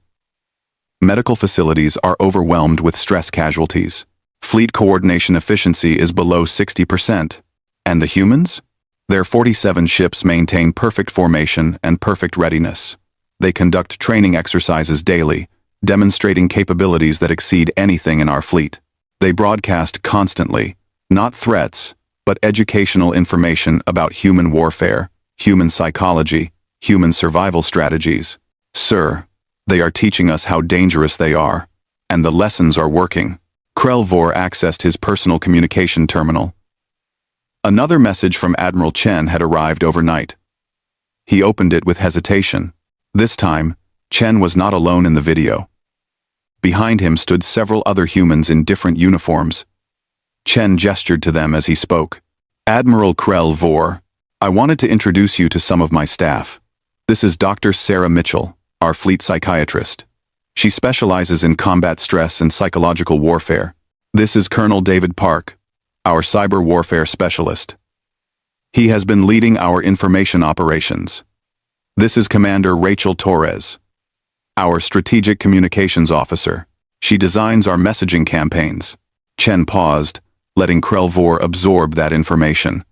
Medical facilities are overwhelmed with stress casualties. Fleet coordination efficiency is below 60%. And the humans? Their 47 ships maintain perfect formation and perfect readiness. They conduct training exercises daily, demonstrating capabilities that exceed anything in our fleet. They broadcast constantly, not threats, but educational information about human warfare, human psychology, human survival strategies. Sir, they are teaching us how dangerous they are, and the lessons are working. Krelvor accessed his personal communication terminal. Another message from Admiral Chen had arrived overnight. He opened it with hesitation. This time, Chen was not alone in the video. Behind him stood several other humans in different uniforms. Chen gestured to them as he spoke. Admiral Krelvor, I wanted to introduce you to some of my staff. This is Dr. Sarah Mitchell, our fleet psychiatrist. She specializes in combat stress and psychological warfare. This is Colonel David Park, our cyber warfare specialist. He has been leading our information operations. This is Commander Rachel Torres, our strategic communications officer. She designs our messaging campaigns. Chen paused, letting Krelvor absorb that information.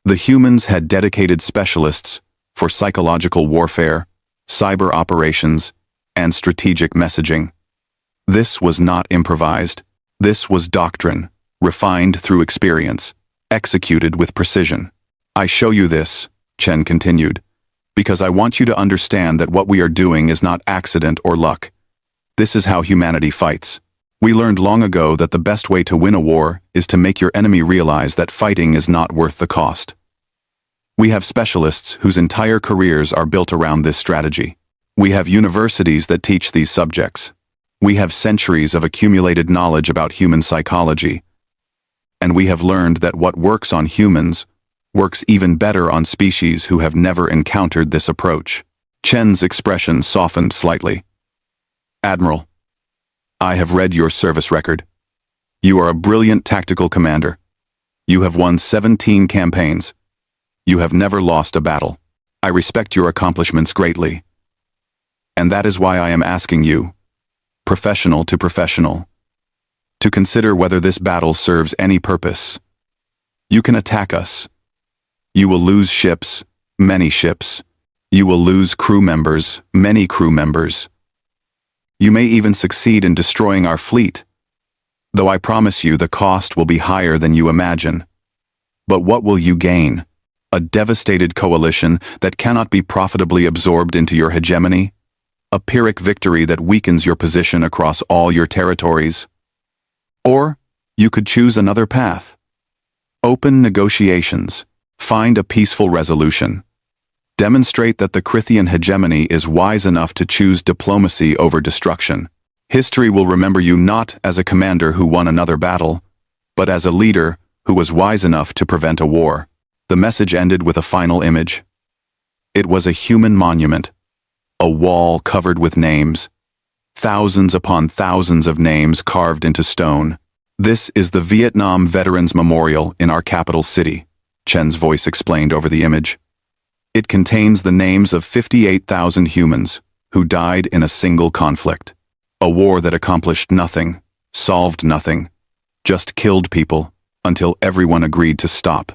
The humans had dedicated specialists for psychological warfare, cyber operations, and strategic messaging. This was not improvised. This was doctrine, refined through experience, executed with precision. I show you this, Chen continued, because I want you to understand that what we are doing is not accident or luck. This is how humanity fights. We learned long ago that the best way to win a war is to make your enemy realize that fighting is not worth the cost. We have specialists whose entire careers are built around this strategy. We have universities that teach these subjects. We have centuries of accumulated knowledge about human psychology. And we have learned that what works on humans works even better on species who have never encountered this approach. Chen's expression softened slightly. Admiral, I have read your service record. You are a brilliant tactical commander. You have won 17 campaigns. You have never lost a battle. I respect your accomplishments greatly. And that is why I am asking you, professional to professional, to consider whether this battle serves any purpose. You can attack us. You will lose ships, many ships. You will lose crew members, many crew members. You may even succeed in destroying our fleet, though I promise you the cost will be higher than you imagine. But what will you gain? A devastated coalition that cannot be profitably absorbed into your hegemony? A Pyrrhic victory that weakens your position across all your territories? Or you could choose another path. Open negotiations. Find a peaceful resolution. Demonstrate that the Crithian hegemony is wise enough to choose diplomacy over destruction. History will remember you not as a commander who won another battle, but as a leader who was wise enough to prevent a war. The message ended with a final image. It was a human monument, a wall covered with names, thousands upon thousands of names carved into stone. This is the Vietnam Veterans Memorial in our capital city, Chen's voice explained over the image. It contains the names of 58,000 humans who died in a single conflict. A war that accomplished nothing, solved nothing, just killed people until everyone agreed to stop.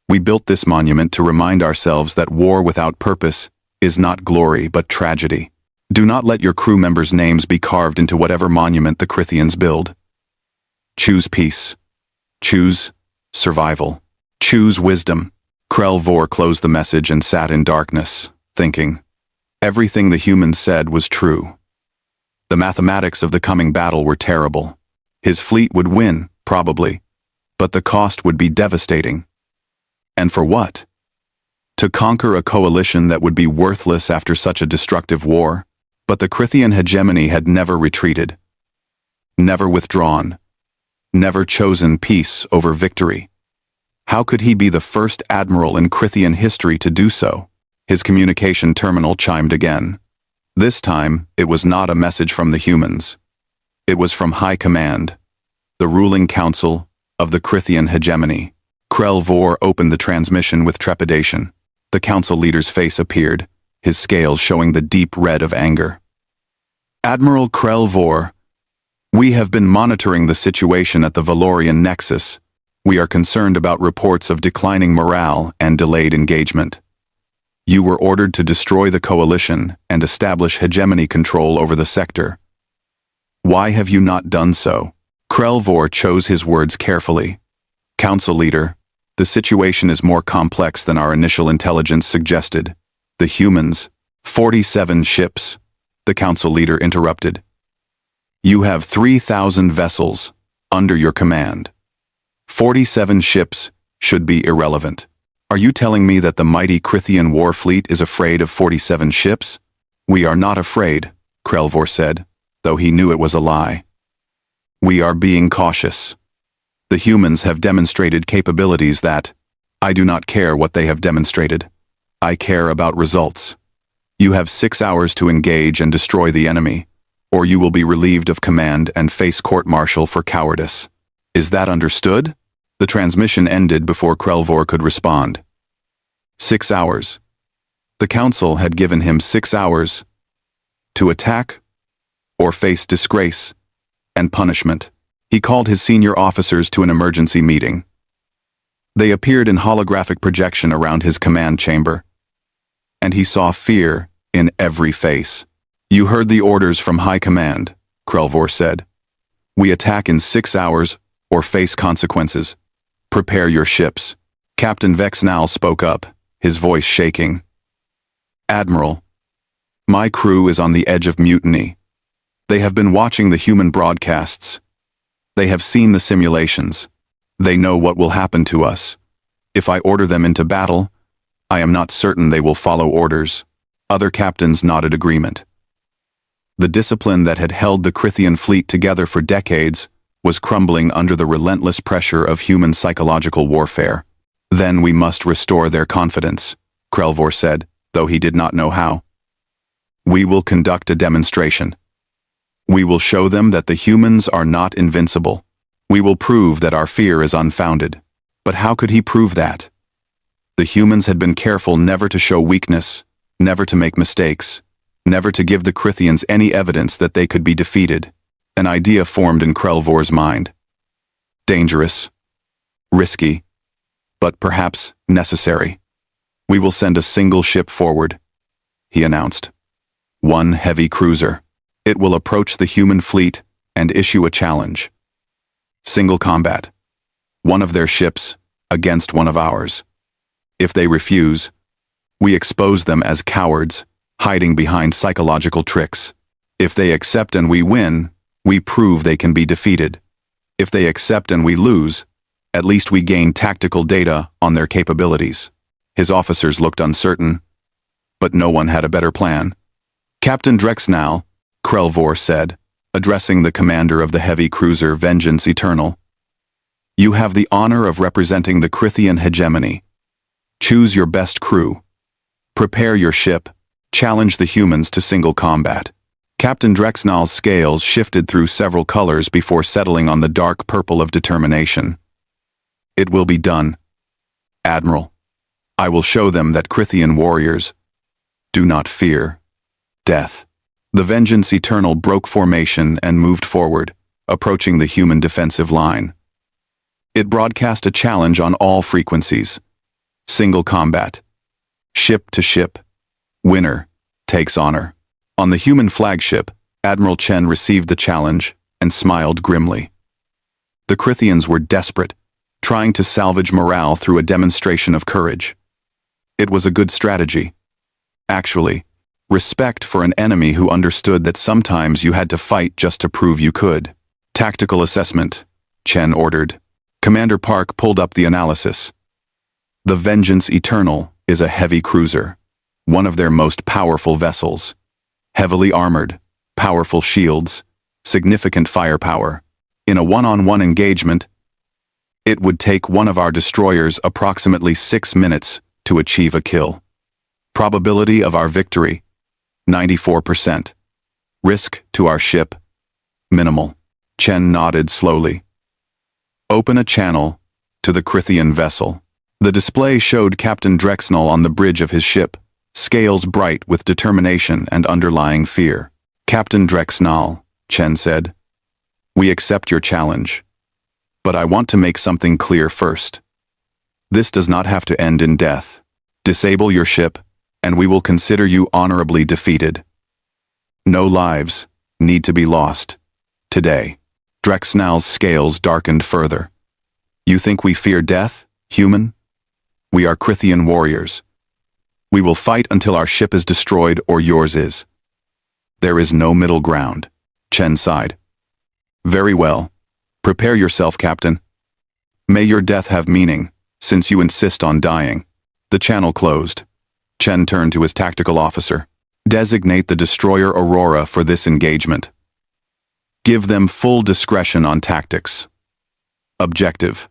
We built this monument to remind ourselves that war without purpose is not glory but tragedy. Do not let your crew members' names be carved into whatever monument the Crithians build. Choose peace. Choose survival. Choose wisdom. Krell Vor closed the message and sat in darkness, thinking. Everything the humans said was true. The mathematics of the coming battle were terrible. His fleet would win, probably, but the cost would be devastating. And for what? To conquer a coalition that would be worthless after such a destructive war? But the Crithian hegemony had never retreated, never withdrawn, never chosen peace over victory. How could he be the first admiral in Crithian history to do so? His communication terminal chimed again. This time, it was not a message from the humans. It was from High Command, the ruling council of the Crithian hegemony. Krell Vor opened the transmission with trepidation. The council leader's face appeared, his scales showing the deep red of anger. Admiral Krell Vor, we have been monitoring the situation at the Valorian Nexus. We are concerned about reports of declining morale and delayed engagement. You were ordered to destroy the coalition and establish hegemony control over the sector. Why have you not done so? Krell Vor chose his words carefully. Council leader, the situation is more complex than our initial intelligence suggested. The humans, 47 ships, the council leader interrupted. You have 3,000 vessels under your command. 47 ships should be irrelevant. Are you telling me that the mighty Crithian war fleet is afraid of 47 ships? We are not afraid, Krell Vor said, though he knew it was a lie. We are being cautious. The humans have demonstrated capabilities that, I do not care what they have demonstrated. I care about results. You have 6 hours to engage and destroy the enemy, or you will be relieved of command and face court-martial for cowardice. Is that understood? The transmission ended before Krell Vor could respond. 6 hours. The council had given him 6 hours to attack or face disgrace and punishment. He called his senior officers to an emergency meeting. They appeared in holographic projection around his command chamber, and he saw fear in every face. You heard the orders from High Command, Krell Vor said. We attack in 6 hours or face consequences. Prepare your ships. Captain Vexnal spoke up, his voice shaking. Admiral, my crew is on the edge of mutiny. They have been watching the human broadcasts. They have seen the simulations. They know what will happen to us. If I order them into battle, I am not certain they will follow orders. Other captains nodded agreement. The discipline that had held the Crithian fleet together for decades was crumbling under the relentless pressure of human psychological warfare. Then we must restore their confidence, Krell Vor said, though he did not know how. We will conduct a demonstration. We will show them that the humans are not invincible. We will prove that our fear is unfounded. But how could he prove that? The humans had been careful never to show weakness, never to make mistakes, never to give the Crithians any evidence that they could be defeated. An idea formed in Krell Vor's mind. Dangerous, risky, but perhaps necessary. We will send a single ship forward, he announced. One heavy cruiser. It will approach the human fleet and issue a challenge. Single combat. One of their ships against one of ours. If they refuse, we expose them as cowards, hiding behind psychological tricks. If they accept and we win, we prove they can be defeated. If they accept and we lose, at least we gain tactical data on their capabilities. His officers looked uncertain, but no one had a better plan. Captain Drexnal, Krell Vor said, addressing the commander of the heavy cruiser Vengeance Eternal. You have the honor of representing the Crithian hegemony. Choose your best crew. Prepare your ship. Challenge the humans to single combat. Captain Drexnal's scales shifted through several colors before settling on the dark purple of determination. It will be done, Admiral. I will show them that Crithian warriors do not fear death. The Vengeance Eternal broke formation and moved forward, approaching the human defensive line. It broadcast a challenge on all frequencies. Single combat. Ship to ship. Winner takes honor. On the human flagship, Admiral Chen received the challenge and smiled grimly. The Crithians were desperate, trying to salvage morale through a demonstration of courage. It was a good strategy. Actually, respect for an enemy who understood that sometimes you had to fight just to prove you could. Tactical assessment, Chen ordered. Commander Park pulled up the analysis. The Vengeance Eternal is a heavy cruiser, one of their most powerful vessels. Heavily armored, powerful shields, significant firepower. In a one-on-one engagement, it would take one of our destroyers approximately 6 minutes to achieve a kill. Probability of our victory, 94%. Risk to our ship, minimal. Chen nodded slowly. Open a channel to the Crithian vessel. The display showed Captain Drexnall on the bridge of his ship, scales bright with determination and underlying fear. Captain Drexnall, Chen said, we accept your challenge. But I want to make something clear first. This does not have to end in death. Disable your ship, and we will consider you honorably defeated. No lives need to be lost today. Drexnall's scales darkened further. You think we fear death, human? We are Crithian warriors. We will fight until our ship is destroyed or yours is. There is no middle ground, Chen sighed. Very well. Prepare yourself, Captain. May your death have meaning, since you insist on dying. The channel closed. Chen turned to his tactical officer. Designate the destroyer Aurora for this engagement. Give them full discretion on tactics. Objective.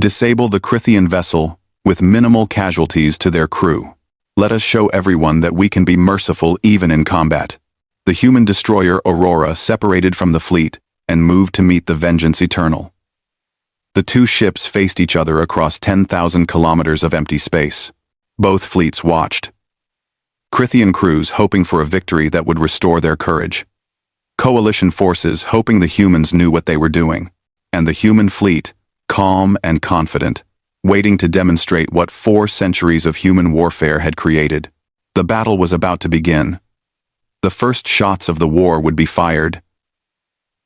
Disable the Crithian vessel with minimal casualties to their crew. Let us show everyone that we can be merciful even in combat. The human destroyer Aurora separated from the fleet and moved to meet the Vengeance Eternal. The two ships faced each other across 10,000 kilometers of empty space. Both fleets watched. Crithian crews hoping for a victory that would restore their courage. Coalition forces hoping the humans knew what they were doing. And the human fleet, calm and confident, waiting to demonstrate what 4 centuries of human warfare had created. The battle was about to begin. The first shots of the war would be fired.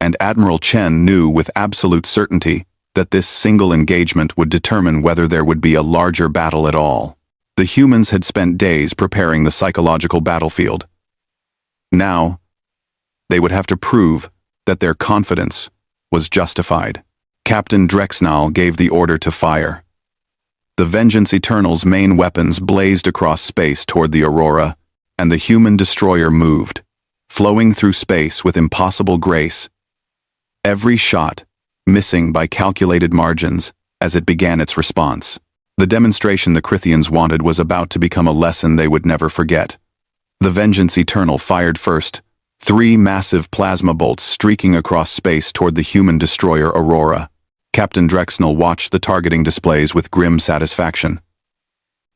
And Admiral Chen knew with absolute certainty that this single engagement would determine whether there would be a larger battle at all. The humans had spent days preparing the psychological battlefield. Now, they would have to prove that their confidence was justified. Captain Drexnall gave the order to fire. The Vengeance Eternal's main weapons blazed across space toward the Aurora, and the human destroyer moved, flowing through space with impossible grace. Every shot missing by calculated margins as it began its response. The demonstration the Crithians wanted was about to become a lesson they would never forget. The Vengeance Eternal fired first, 3 massive plasma bolts streaking across space toward the human destroyer Aurora. Captain Drexnall watched the targeting displays with grim satisfaction.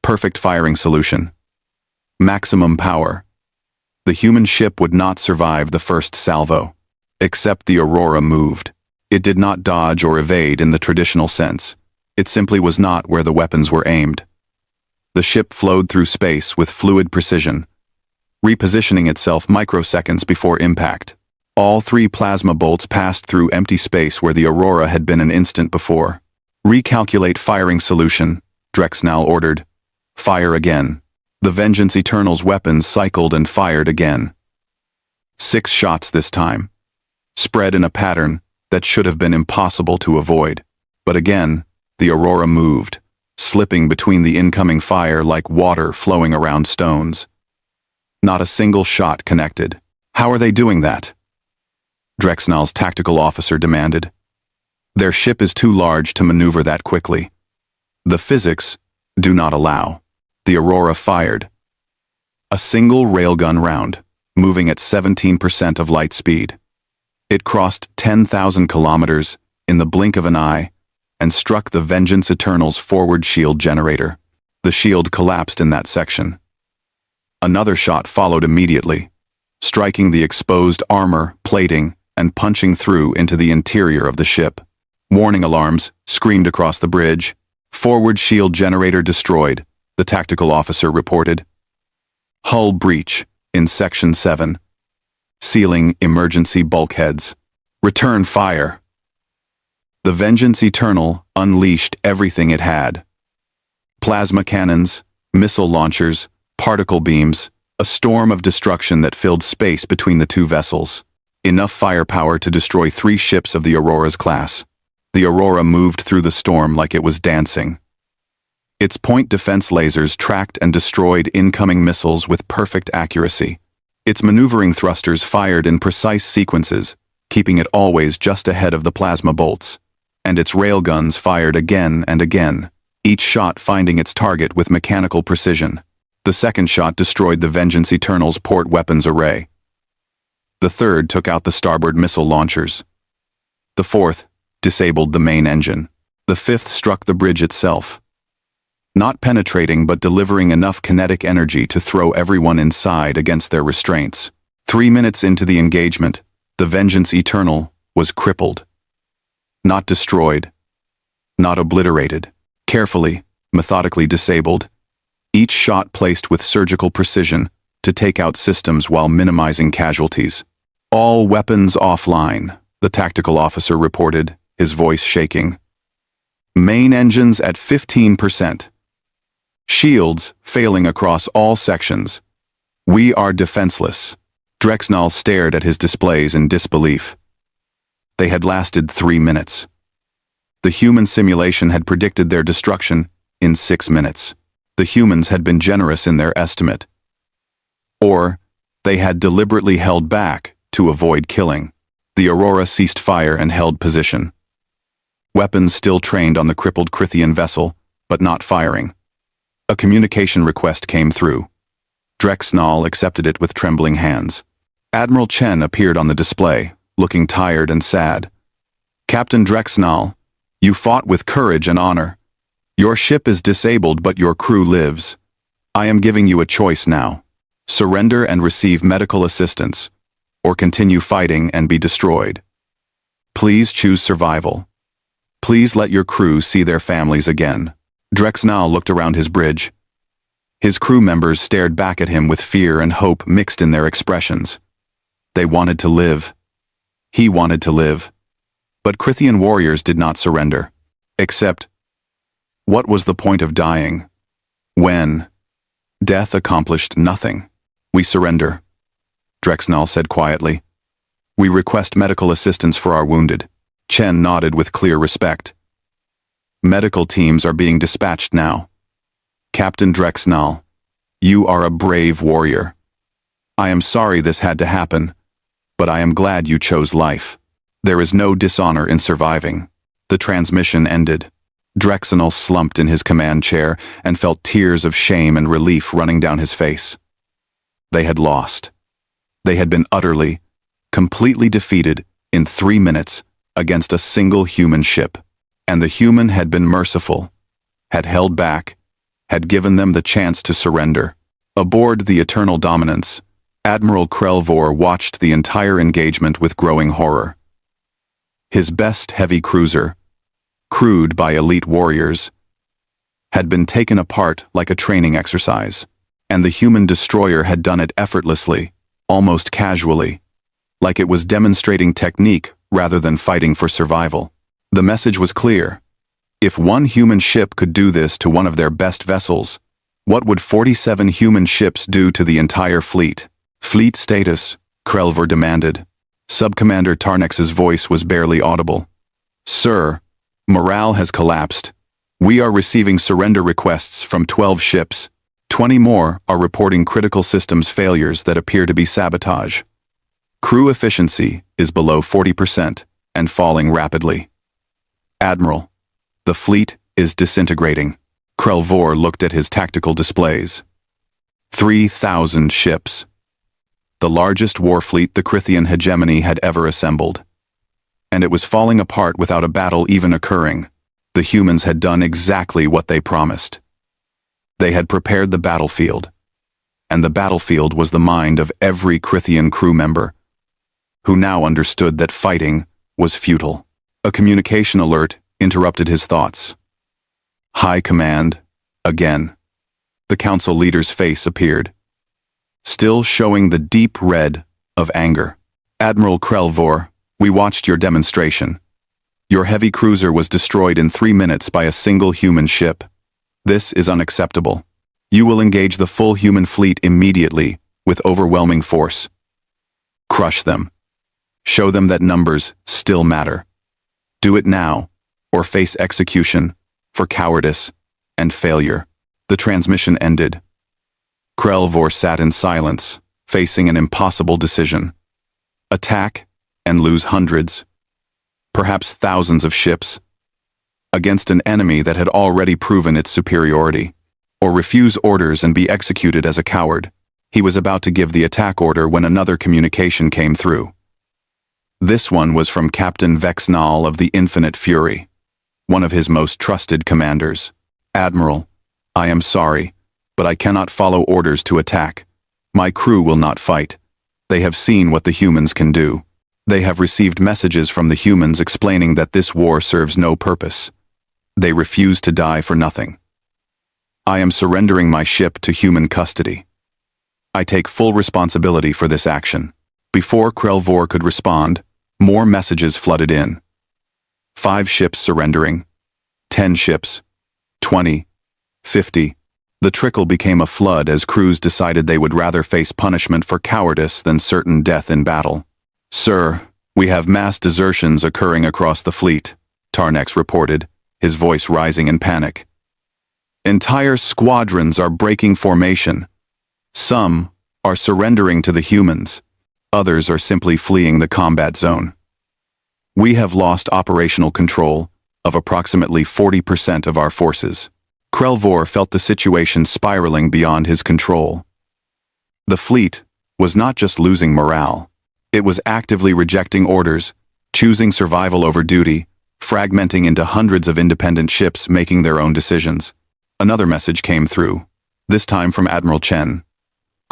Perfect firing solution. Maximum power. The human ship would not survive the first salvo. Except the Aurora moved. It did not dodge or evade in the traditional sense. It simply was not where the weapons were aimed. The ship flowed through space with fluid precision, repositioning itself microseconds before impact. All 3 plasma bolts passed through empty space where the Aurora had been an instant before. Recalculate firing solution, Drexnall ordered. Fire again. The Vengeance Eternal's weapons cycled and fired again. 6 shots this time, spread in a pattern that should have been impossible to avoid. But again, the Aurora moved, slipping between the incoming fire like water flowing around stones. Not a single shot connected. How are they doing that? Drexnall's tactical officer demanded. Their ship is too large to maneuver that quickly. The physics do not allow. The Aurora fired. A single railgun round, moving at 17% of light speed. It crossed 10,000 kilometers in the blink of an eye and struck the Vengeance Eternal's forward shield generator. The shield collapsed in that section. Another shot followed immediately, striking the exposed armor, plating, and punching through into the interior of the ship. Warning alarms screamed across the bridge. Forward shield generator destroyed, the tactical officer reported. Hull breach in Section 7. Sealing emergency bulkheads. Return fire. The Vengeance Eternal unleashed everything it had. Plasma cannons, missile launchers, particle beams, a storm of destruction that filled space between the two vessels. Enough firepower to destroy 3 ships of the Aurora's class. The Aurora moved through the storm like it was dancing. Its point defense lasers tracked and destroyed incoming missiles with perfect accuracy. Its maneuvering thrusters fired in precise sequences, keeping it always just ahead of the plasma bolts. And its railguns fired again and again, each shot finding its target with mechanical precision. The second shot destroyed the Vengeance Eternal's port weapons array. The third took out the starboard missile launchers. The fourth disabled the main engine. The fifth struck the bridge itself. Not penetrating but delivering enough kinetic energy to throw everyone inside against their restraints. 3 minutes into the engagement, the Vengeance Eternal was crippled. Not destroyed. Not obliterated. Carefully, methodically disabled. Each shot placed with surgical precision to take out systems while minimizing casualties. All weapons offline, the tactical officer reported, his voice shaking. Main engines at 15%. Shields failing across all sections. We are defenseless. Drexnall stared at his displays in disbelief. They had lasted 3 minutes. The human simulation had predicted their destruction in 6 minutes. The humans had been generous in their estimate. Or, they had deliberately held back to avoid killing. The Aurora ceased fire and held position. Weapons still trained on the crippled Crithian vessel, but not firing. A communication request came through. Drexnall accepted it with trembling hands. Admiral Chen appeared on the display, looking tired and sad. Captain Drexnall, you fought with courage and honor. Your ship is disabled but your crew lives. I am giving you a choice now. Surrender and receive medical assistance, or continue fighting and be destroyed. Please choose survival. Please let your crew see their families again. Drexnall looked around his bridge. His crew members stared back at him with fear and hope mixed in their expressions. They wanted to live. He wanted to live. But Crithian warriors did not surrender. Except, what was the point of dying? When? Death accomplished nothing. We surrender, Drexnall said quietly. We request medical assistance for our wounded. Chen nodded with clear respect. Medical teams are being dispatched now. Captain Drexnall, you are a brave warrior. I am sorry this had to happen, but I am glad you chose life. There is no dishonor in surviving. The transmission ended. Drexnall slumped in his command chair and felt tears of shame and relief running down his face. They had lost. They had been utterly, completely defeated in 3 minutes against a single human ship. And the human had been merciful, had held back, had given them the chance to surrender. Aboard the Eternal Dominance, Admiral Krelvor watched the entire engagement with growing horror. His best heavy cruiser, crewed by elite warriors, had been taken apart like a training exercise, and the human destroyer had done it effortlessly, almost casually, like it was demonstrating technique rather than fighting for survival. The message was clear. If one human ship could do this to one of their best vessels, what would 47 human ships do to the entire fleet? Fleet status, Krelvor demanded. Subcommander Tarnex's voice was barely audible. Sir, morale has collapsed. We are receiving surrender requests from 12 ships. 20 more are reporting critical systems failures that appear to be sabotage. Crew efficiency is below 40% and falling rapidly. Admiral, the fleet is disintegrating. Krelvor looked at his tactical displays. 3,000 ships. The largest war fleet the Crithian hegemony had ever assembled. And it was falling apart without a battle even occurring. The humans had done exactly what they promised. They had prepared the battlefield. And the battlefield was the mind of every Crithian crew member, who now understood that fighting was futile. A communication alert interrupted his thoughts. High Command, again. The council leader's face appeared. still showing the deep red of anger. "Admiral Krelvor, we watched your demonstration. Your heavy cruiser was destroyed in 3 minutes by a single human ship. This is unacceptable. You will engage the full human fleet immediately with overwhelming force. Crush them. Show them that numbers still matter. Do it now, or face execution for cowardice and failure." The transmission ended. Krelvor sat in silence, facing an impossible decision. Attack and lose hundreds, perhaps thousands of ships, against an enemy that had already proven its superiority, or refuse orders and be executed as a coward. He was about to give the attack order when another communication came through. This one was from Captain Vexnal of the Infinite Fury, one of his most trusted commanders. "Admiral, I am sorry, but I cannot follow orders to attack. My crew will not fight. They have seen what the humans can do. They have received messages from the humans explaining that this war serves no purpose. They refuse to die for nothing. I am surrendering my ship to human custody. I take full responsibility for this action." Before Krelvor could respond, more messages flooded in. 5 ships surrendering, 10 ships, 20, 50. The trickle became a flood as crews decided they would rather face punishment for cowardice than certain death in battle. "Sir, we have mass desertions occurring across the fleet," Tarnex reported, his voice rising in panic. "Entire squadrons are breaking formation. Some are surrendering to the humans. Others are simply fleeing the combat zone. We have lost operational control of approximately 40% of our forces." Krelvor felt the situation spiraling beyond his control. The fleet was not just losing morale. It was actively rejecting orders, choosing survival over duty, fragmenting into hundreds of independent ships making their own decisions. Another message came through, this time from Admiral Chen.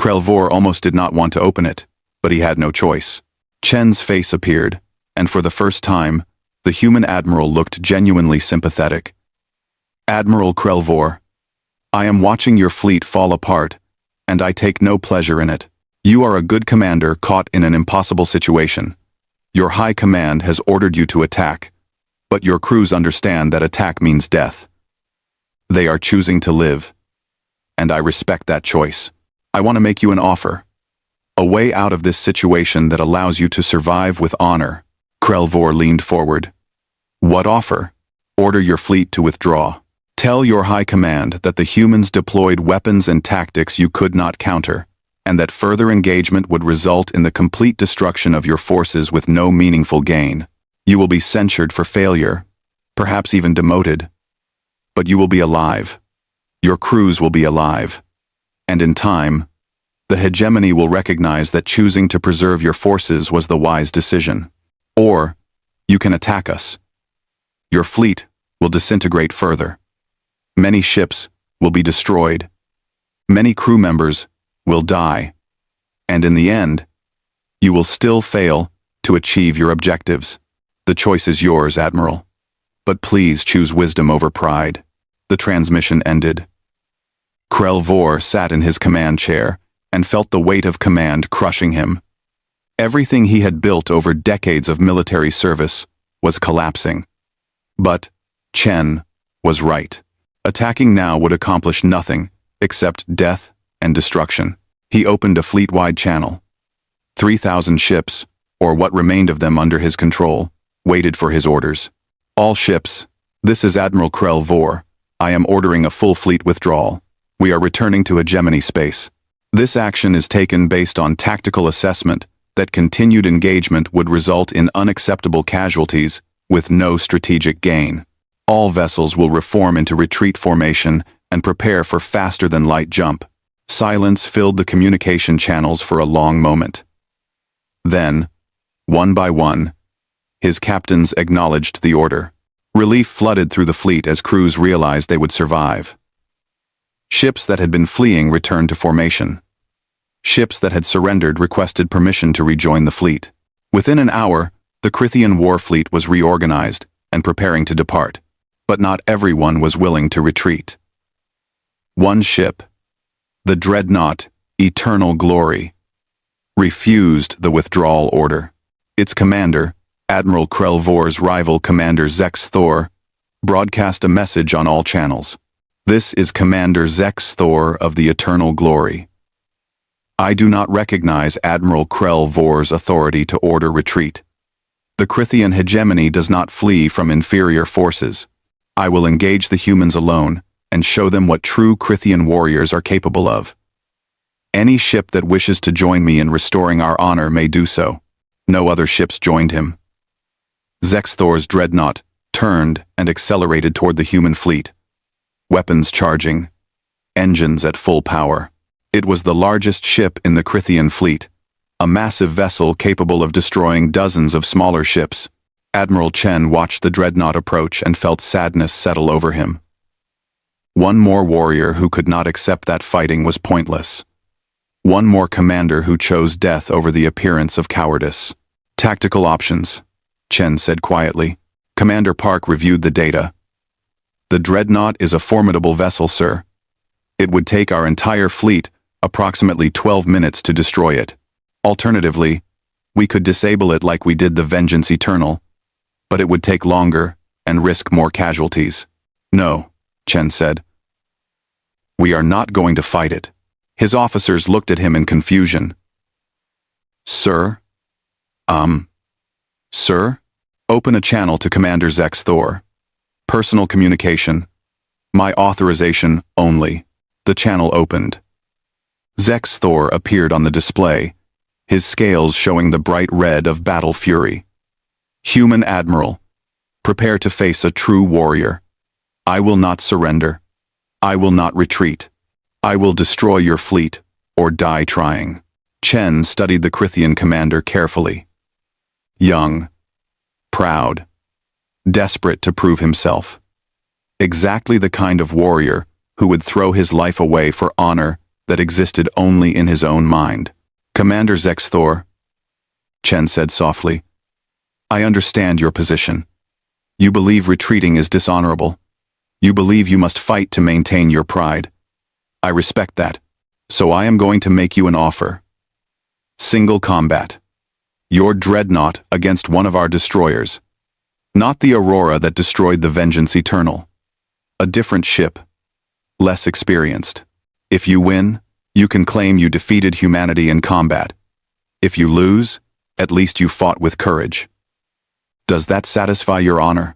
Krelvor almost did not want to open it, but he had no choice. Chen's face appeared, and for the first time, the human admiral looked genuinely sympathetic. "Admiral Krelvor, I am watching your fleet fall apart, and I take no pleasure in it. You are a good commander caught in an impossible situation. Your high command has ordered you to attack, but your crews understand that attack means death. They are choosing to live, and I respect that choice. I want to make you an offer. A way out of this situation that allows you to survive with honor." Krelvor leaned forward. "What offer?" "Order your fleet to withdraw. Tell your high command that the humans deployed weapons and tactics you could not counter, and that further engagement would result in the complete destruction of your forces with no meaningful gain. You will be censured for failure, perhaps even demoted. But you will be alive. Your crews will be alive. And in time, the hegemony will recognize that choosing to preserve your forces was the wise decision. Or, you can attack us. Your fleet will disintegrate further. Many ships will be destroyed. Many crew members will die. And in the end, you will still fail to achieve your objectives. The choice is yours, Admiral. But please choose wisdom over pride." The transmission ended. Krelvor sat in his command chair and felt the weight of command crushing him. Everything he had built over decades of military service was collapsing. But Chen was right. Attacking now would accomplish nothing except death and destruction. He opened a fleet-wide channel. 3,000 ships, or what remained of them under his control, waited for his orders. "All ships, this is Admiral Krelvor. I am ordering a full fleet withdrawal. We are returning to hegemony space. This action is taken based on tactical assessment that continued engagement would result in unacceptable casualties with no strategic gain. All vessels will reform into retreat formation and prepare for faster-than-light jump." Silence filled the communication channels for a long moment. Then, one by one, his captains acknowledged the order. Relief flooded through the fleet as crews realized they would survive. Ships that had been fleeing returned to formation. Ships that had surrendered requested permission to rejoin the fleet. Within an hour, the Crithian war fleet was reorganized and preparing to depart, but not everyone was willing to retreat. One ship, the dreadnought Eternal Glory, refused the withdrawal order. Its commander, Admiral Krelvor's rival Commander Zex Thor, broadcast a message on all channels. This is Commander Zex Thor of the Eternal Glory. I do not recognize Admiral Krelvor's authority to order retreat. The Krithian hegemony does not flee from inferior forces. I will engage the humans alone and show them what true Krithian warriors are capable of. Any ship that wishes to join me in restoring our honor may do so. No other ships joined him. Zex Thor's dreadnought turned and accelerated toward the human fleet. Weapons charging, engines at full power. It was the largest ship in the Krithian fleet, a massive vessel capable of destroying dozens of smaller ships. Admiral Chen watched the dreadnought approach and felt sadness settle over him. One more warrior who could not accept that fighting was pointless. One more commander who chose death over the appearance of cowardice. Tactical options, Chen said quietly. Commander Park reviewed the data. The dreadnought is a formidable vessel, sir. It would take our entire fleet approximately 12 minutes to destroy it. Alternatively, we could disable it like we did the Vengeance Eternal, but it would take longer and risk more casualties. No, Chen said. We are not going to fight it. His officers looked at him in confusion. Sir? Sir? Open a channel to Commander Zex Thor. Personal communication. My authorization only. The channel opened. Zex Thor appeared on the display, his scales showing the bright red of battle fury. Human Admiral, prepare to face a true warrior. I will not surrender. I will not retreat. I will destroy your fleet, or die trying. Chen studied the Krithian commander carefully. Young, proud, desperate to prove himself. Exactly the kind of warrior who would throw his life away for honor that existed only in his own mind. Commander Zex Thor, Chen said softly, I understand your position. You believe retreating is dishonorable. You believe you must fight to maintain your pride. I respect that, so I am going to make you an offer. Single combat. Your dreadnought against one of our destroyers. Not the Aurora that destroyed the Vengeance Eternal. A different ship. Less experienced. If you win, you can claim you defeated humanity in combat. If you lose, at least you fought with courage. Does that satisfy your honor?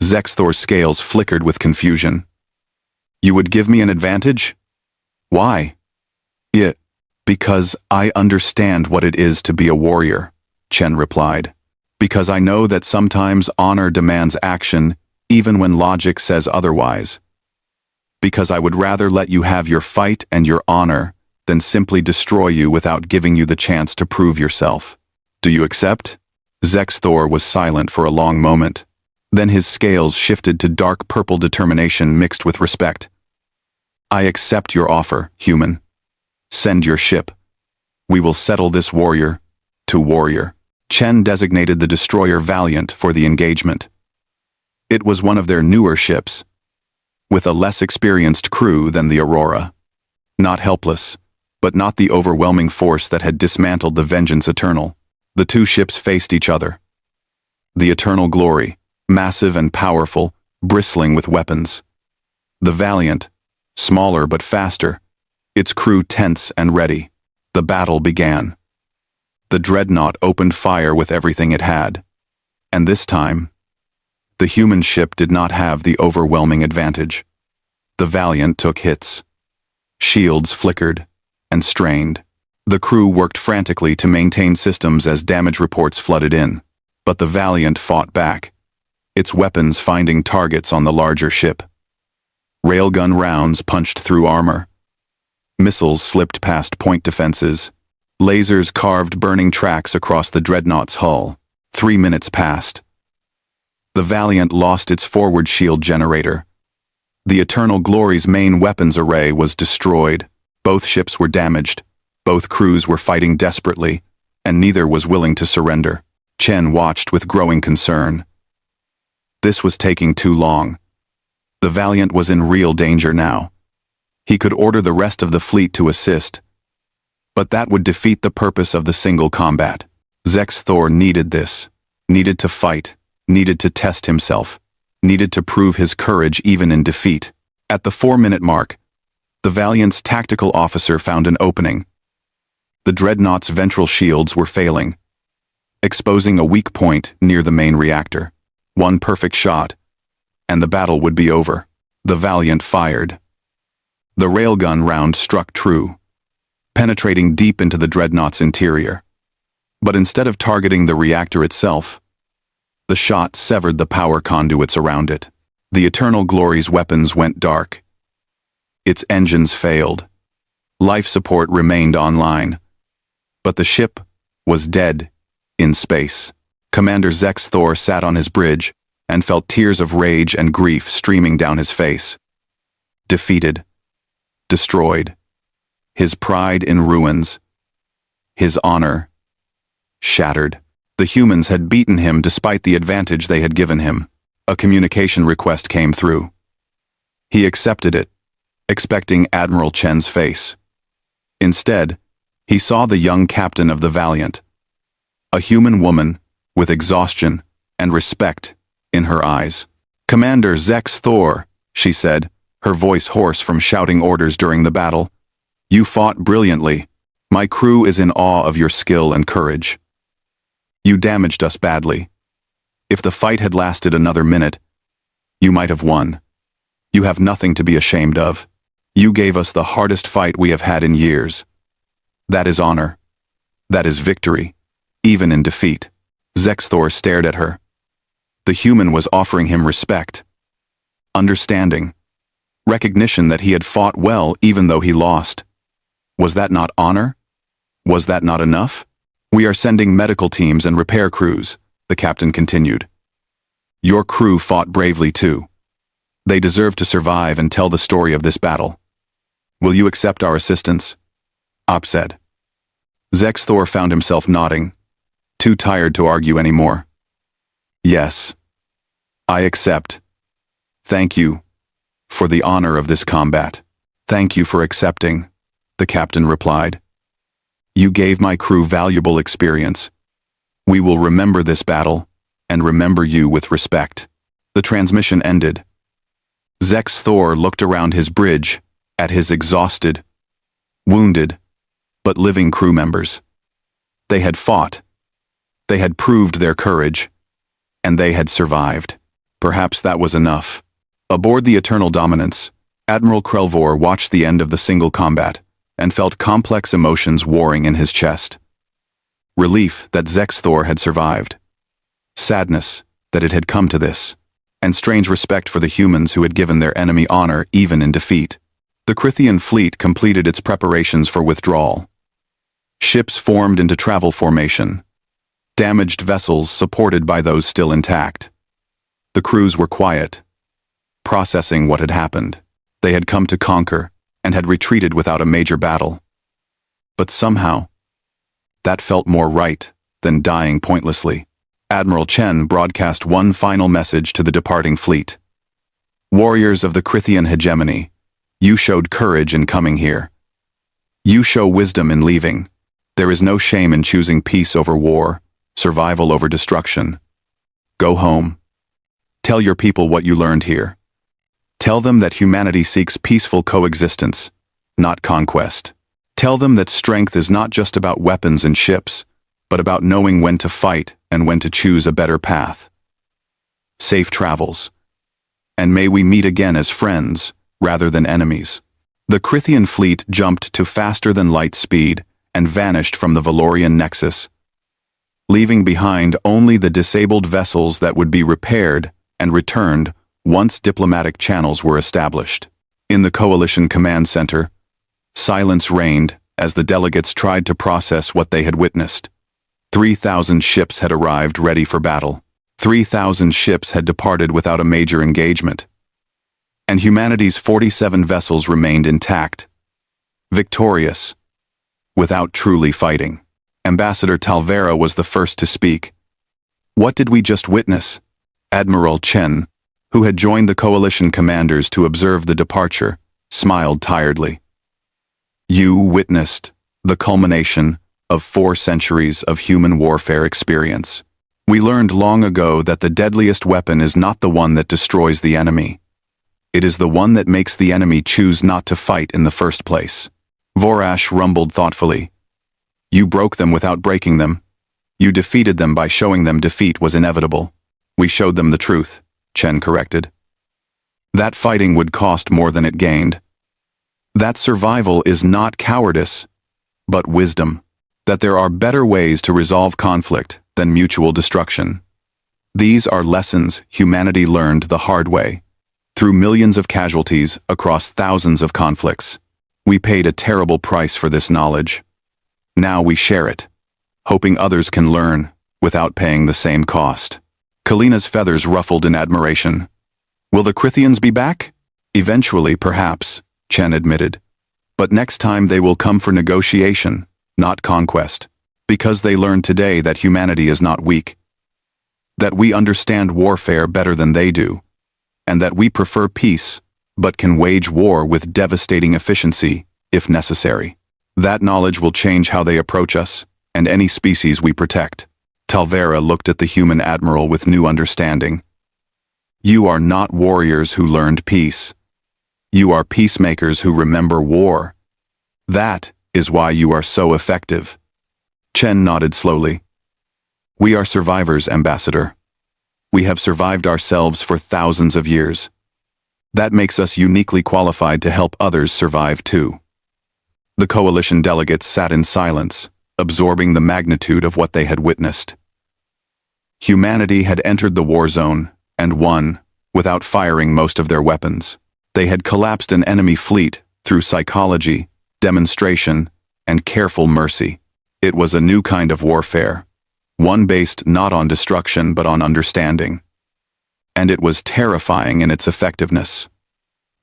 Zex Thor's scales flickered with confusion. You would give me an advantage? Why? Because I understand what it is to be a warrior, Chen replied. Because I know that sometimes honor demands action, even when logic says otherwise. Because I would rather let you have your fight and your honor than simply destroy you without giving you the chance to prove yourself. Do you accept? Zex Thor was silent for a long moment. Then his scales shifted to dark purple determination mixed with respect. I accept your offer, human. Send your ship. We will settle this warrior to warrior. Chen designated the destroyer Valiant for the engagement. It was one of their newer ships, with a less experienced crew than the Aurora. Not helpless, but not the overwhelming force that had dismantled the Vengeance Eternal. The two ships faced each other. The Eternal Glory, massive and powerful, bristling with weapons. The Valiant, smaller but faster, its crew tense and ready. The battle began. The dreadnought opened fire with everything it had. And this time, the human ship did not have the overwhelming advantage. The Valiant took hits. Shields flickered and strained. The crew worked frantically to maintain systems as damage reports flooded in. But the Valiant fought back, its weapons finding targets on the larger ship. Railgun rounds punched through armor. Missiles slipped past point defenses. Lasers carved burning tracks across the dreadnought's hull. 3 minutes passed. The Valiant lost its forward shield generator. The Eternal Glory's main weapons array was destroyed. Both ships were damaged. Both crews were fighting desperately, and neither was willing to surrender. Chen watched with growing concern. This was taking too long. The Valiant was in real danger now. He could order the rest of the fleet to assist, But that would defeat the purpose of the single combat. Zex Thor needed this, needed to fight, needed to test himself, needed to prove his courage even in defeat. At the 4-minute mark, the Valiant's tactical officer found an opening. The Dreadnought's ventral shields were failing, exposing a weak point near the main reactor. One perfect shot, and the battle would be over. The Valiant fired. The railgun round struck true, penetrating deep into the Dreadnought's interior. But instead of targeting the reactor itself, the shot severed the power conduits around it. The Eternal Glory's weapons went dark. Its engines failed. Life support remained online. But the ship was dead in space. Commander Zex Thor sat on his bridge and felt tears of rage and grief streaming down his face. Defeated. Destroyed. His pride in ruins. His honor shattered. The humans had beaten him despite the advantage they had given him. A communication request came through. He accepted it, expecting Admiral Chen's face. Instead, he saw the young captain of the Valiant, a human woman with exhaustion and respect in her eyes. "Commander Zex Thor," she said, her voice hoarse from shouting orders during the battle. "You fought brilliantly. My crew is in awe of your skill and courage. You damaged us badly. If the fight had lasted another minute, you might have won. You have nothing to be ashamed of. You gave us the hardest fight we have had in years. That is honor. That is victory, even in defeat." Zex Thor stared at her. The human was offering him respect, understanding, recognition that he had fought well even though he lost. Was that not honor? Was that not enough? "We are sending medical teams and repair crews," the captain continued. "Your crew fought bravely too. They deserve to survive and tell the story of this battle. Will you accept our assistance?" Op said. Zex Thor found himself nodding, too tired to argue anymore. "Yes, I accept. Thank you for the honor of this combat." "Thank you for accepting," the captain replied. "You gave my crew valuable experience. We will remember this battle and remember you with respect." The transmission ended. Zex Thor looked around his bridge at his exhausted, wounded, but living crew members. They had fought. They had proved their courage, and they had survived. Perhaps that was enough. Aboard the Eternal Dominance, Admiral Krelvor watched the end of the single combat and felt complex emotions warring in his chest. Relief that Zex Thor had survived. Sadness that it had come to this. And strange respect for the humans who had given their enemy honor even in defeat. The Crithian fleet completed its preparations for withdrawal. Ships formed into travel formation. Damaged vessels supported by those still intact. The crews were quiet, processing what had happened. They had come to conquer and had retreated without a major battle. But somehow, that felt more right than dying pointlessly. Admiral Chen broadcast one final message to the departing fleet. "Warriors of the Crithian hegemony, you showed courage in coming here. You show wisdom in leaving. There is no shame in choosing peace over war, survival over destruction. Go home. Tell your people what you learned here. Tell them that humanity seeks peaceful coexistence, not conquest. Tell them that strength is not just about weapons and ships, but about knowing when to fight and when to choose a better path. Safe travels. And may we meet again as friends, rather than enemies." The Crithian fleet jumped to faster-than-light speed and vanished from the Valorian nexus, leaving behind only the disabled vessels that would be repaired and returned once diplomatic channels were established. In the Coalition Command Center, silence reigned as the delegates tried to process what they had witnessed. 3,000 ships had arrived ready for battle. 3,000 ships had departed without a major engagement. And humanity's 47 vessels remained intact, victorious, without truly fighting. Ambassador Talvera was the first to speak. "What did we just witness?" Admiral Chen, who had joined the coalition commanders to observe the departure, smiled tiredly. "You witnessed the culmination of 4 centuries of human warfare experience. We learned long ago that the deadliest weapon is not the one that destroys the enemy. It is the one that makes the enemy choose not to fight in the first place. Vorash rumbled thoughtfully. You broke them without breaking them. You defeated them by showing them defeat was inevitable. We showed them the truth, Chen corrected. That fighting would cost more than it gained. That survival is not cowardice, but wisdom. That there are better ways to resolve conflict than mutual destruction. These are lessons humanity learned the hard way. Through millions of casualties across thousands of conflicts. We paid a terrible price for this knowledge. Now we share it, hoping others can learn without paying the same cost. Kalina's feathers ruffled in admiration. Will the Crithians be back? Eventually, perhaps, Chen admitted. But next time they will come for negotiation, not conquest, because they learned today that humanity is not weak, that we understand warfare better than they do, and that we prefer peace, but can wage war with devastating efficiency, if necessary. That knowledge will change how they approach us, and any species we protect. Talvera looked at the human admiral with new understanding. You are not warriors who learned peace. You are peacemakers who remember war. That is why you are so effective. Chen nodded slowly. We are survivors, Ambassador. We have survived ourselves for thousands of years. That makes us uniquely qualified to help others survive too. The coalition delegates sat in silence, absorbing the magnitude of what they had witnessed. Humanity had entered the war zone and won without firing most of their weapons. They had collapsed an enemy fleet through psychology, demonstration, and careful mercy. It was a new kind of warfare, one based not on destruction but on understanding. And it was terrifying in its effectiveness.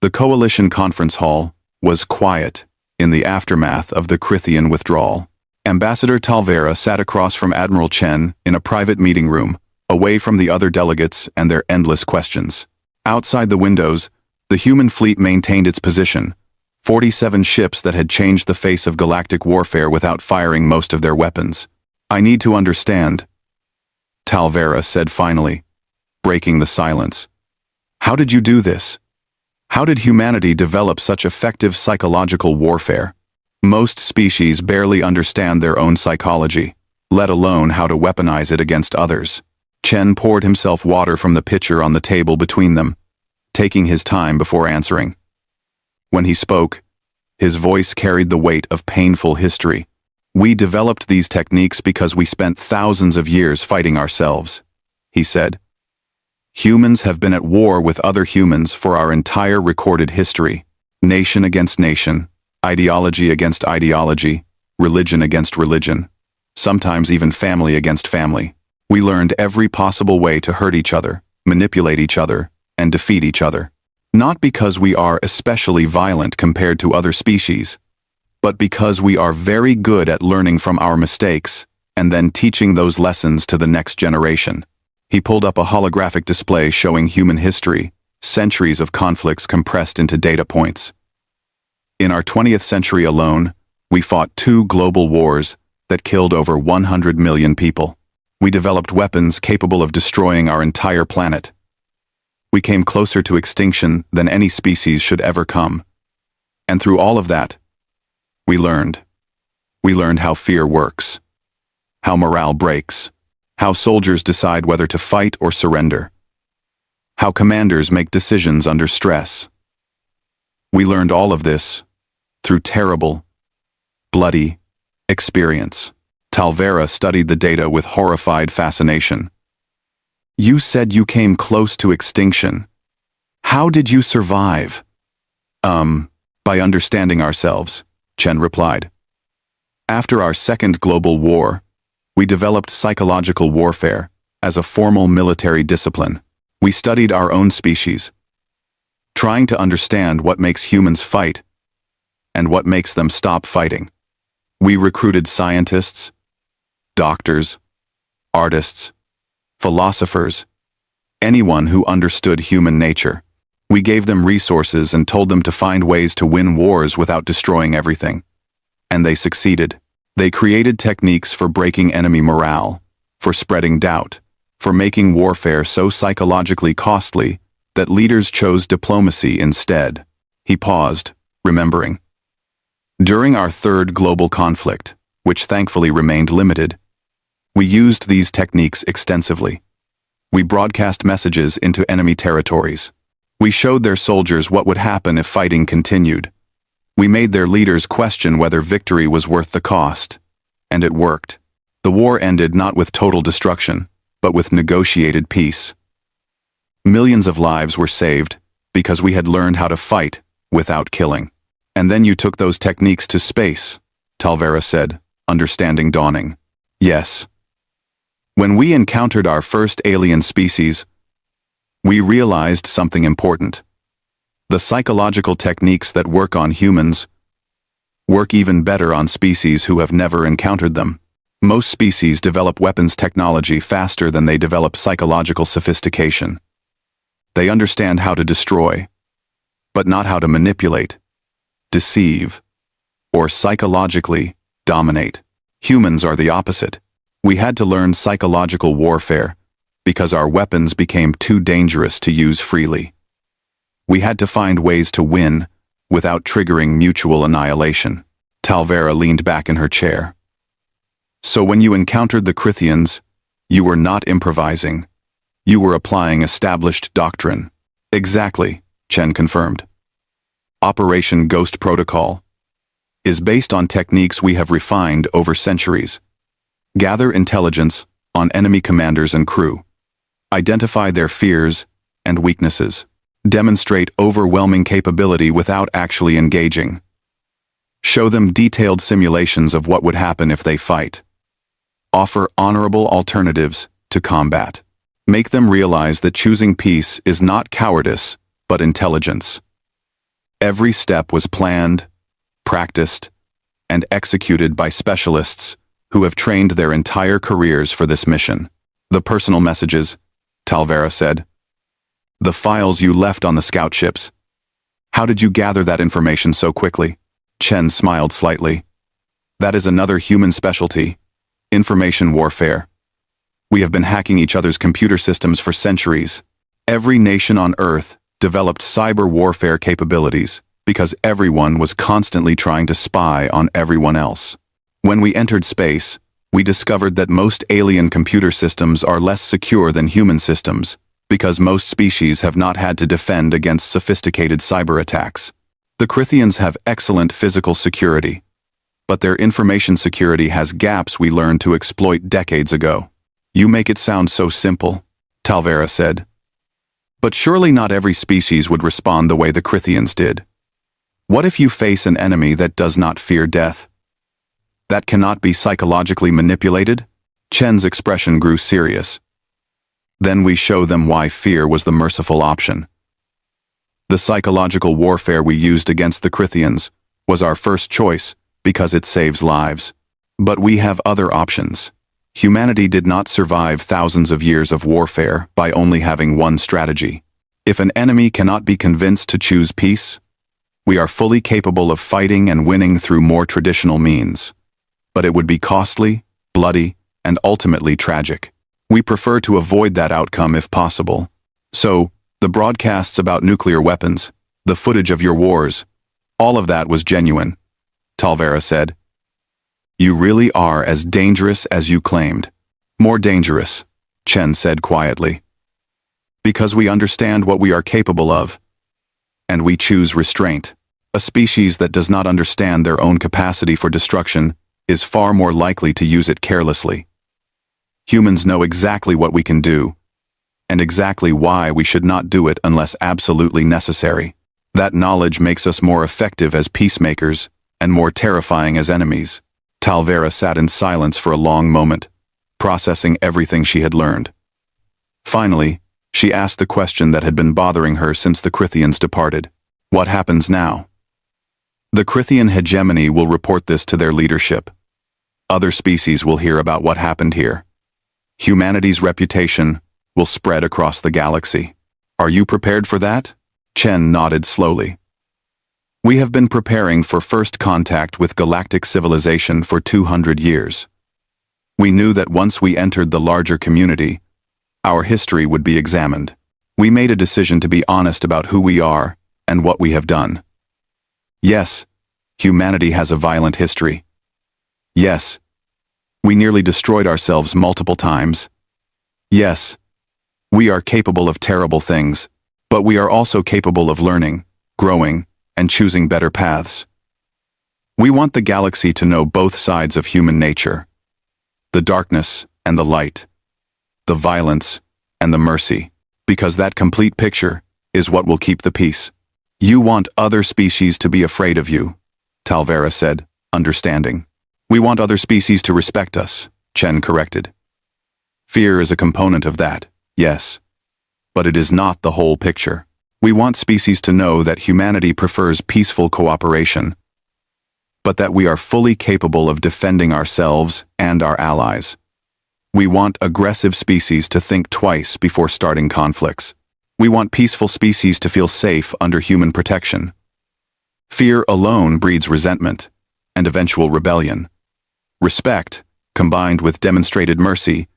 The coalition conference hall was quiet in the aftermath of the Crithian withdrawal. Ambassador Talvera sat across from Admiral Chen in a private meeting room, away from the other delegates and their endless questions. Outside the windows, the human fleet maintained its position, 47 ships that had changed the face of galactic warfare without firing most of their weapons. I need to understand, Talvera said finally, breaking the silence. How did you do this? How did humanity develop such effective psychological warfare? Most species barely understand their own psychology, let alone how to weaponize it against others. Chen poured himself water from the pitcher on the table between them, taking his time before answering. When he spoke, his voice carried the weight of painful history. We developed these techniques because we spent thousands of years fighting ourselves, he said. Humans have been at war with other humans for our entire recorded history, nation against nation, ideology against ideology, religion against religion, sometimes even family against family. We learned every possible way to hurt each other, manipulate each other, and defeat each other. Not because we are especially violent compared to other species, but because we are very good at learning from our mistakes and then teaching those lessons to the next generation. He pulled up a holographic display showing human history, centuries of conflicts compressed into data points. In our 20th century alone, we fought 2 global wars that killed over 100 million people. We developed weapons capable of destroying our entire planet. We came closer to extinction than any species should ever come. And through all of that, we learned. We learned how fear works, how morale breaks, how soldiers decide whether to fight or surrender, how commanders make decisions under stress. We learned all of this through terrible, bloody experience. Talvera studied the data with horrified fascination. You said you came close to extinction. How did you survive? By understanding ourselves, Chen replied. After our second global war, we developed psychological warfare as a formal military discipline. We studied our own species, trying to understand what makes humans fight and what makes them stop fighting. We recruited scientists, doctors, artists, philosophers, anyone who understood human nature. We gave them resources and told them to find ways to win wars without destroying everything. And they succeeded. They created techniques for breaking enemy morale, for spreading doubt, for making warfare so psychologically costly that leaders chose diplomacy instead. He paused, remembering. During our third global conflict, which thankfully remained limited, we used these techniques extensively. We broadcast messages into enemy territories. We showed their soldiers what would happen if fighting continued. We made their leaders question whether victory was worth the cost. And it worked. The war ended not with total destruction, but with negotiated peace. Millions of lives were saved because we had learned how to fight without killing. And then you took those techniques to space, Talvera said, understanding dawning. Yes. When we encountered our first alien species, we realized something important. The psychological techniques that work on humans work even better on species who have never encountered them. Most species develop weapons technology faster than they develop psychological sophistication. They understand how to destroy, but not how to manipulate, deceive, or psychologically dominate. Humans are the opposite. We had to learn psychological warfare because our weapons became too dangerous to use freely. We had to find ways to win without triggering mutual annihilation. Talvera leaned back in her chair. So when you encountered the Crithians, you were not improvising. You were applying established doctrine. Exactly, Chen confirmed. Operation Ghost Protocol is based on techniques we have refined over centuries. Gather intelligence on enemy commanders and crew. Identify their fears and weaknesses. Demonstrate overwhelming capability without actually engaging. Show them detailed simulations of what would happen if they fight. Offer honorable alternatives to combat. Make them realize that choosing peace is not cowardice, but intelligence. Every step was planned, practiced, and executed by specialists who have trained their entire careers for this mission. The personal messages, Talvera said. The files you left on the scout ships. How did you gather that information so quickly? Chen smiled slightly. That is another human specialty. Information warfare. We have been hacking each other's computer systems for centuries. Every nation on Earth developed cyber warfare capabilities because everyone was constantly trying to spy on everyone else. When we entered space, we discovered that most alien computer systems are less secure than human systems because most species have not had to defend against sophisticated cyber attacks. The Crithians have excellent physical security, but their information security has gaps we learned to exploit decades ago. You make it sound so simple, Talvera said. But surely not every species would respond the way the Crithians did. What if you face an enemy that does not fear death? That cannot be psychologically manipulated? Chen's expression grew serious. Then we show them why fear was the merciful option. The psychological warfare we used against the Crithians was our first choice because it saves lives. But we have other options. Humanity did not survive thousands of years of warfare by only having one strategy. If an enemy cannot be convinced to choose peace, we are fully capable of fighting and winning through more traditional means. But it would be costly, bloody, and ultimately tragic. We prefer to avoid that outcome if possible. So, the broadcasts about nuclear weapons, the footage of your wars, all of that was genuine, Talvera said. You really are as dangerous as you claimed. More dangerous, Chen said quietly. Because we understand what we are capable of, and we choose restraint. A species that does not understand their own capacity for destruction is far more likely to use it carelessly. Humans know exactly what we can do, and exactly why we should not do it unless absolutely necessary. That knowledge makes us more effective as peacemakers and more terrifying as enemies. Talvera sat in silence for a long moment, processing everything she had learned. Finally, she asked the question that had been bothering her since the Crithians departed. What happens now? The Crithian hegemony will report this to their leadership. Other species will hear about what happened here. Humanity's reputation will spread across the galaxy. Are you prepared for that? Chen nodded slowly. We have been preparing for first contact with galactic civilization for 200 years. We knew that once we entered the larger community, our history would be examined. We made a decision to be honest about who we are and what we have done. Yes, humanity has a violent history. Yes, we nearly destroyed ourselves multiple times. Yes, we are capable of terrible things, but we are also capable of learning, growing, and choosing better paths. We want the galaxy to know both sides of human nature, the darkness and the light, the violence and the mercy, because that complete picture is what will keep the peace. You want other species to be afraid of you, Talvera said, understanding. We want other species to respect us, Chen corrected. Fear is a component of that, yes. But it is not the whole picture. We want species to know that humanity prefers peaceful cooperation, but that we are fully capable of defending ourselves and our allies. We want aggressive species to think twice before starting conflicts. We want peaceful species to feel safe under human protection. Fear alone breeds resentment and eventual rebellion. Respect, combined with demonstrated mercy,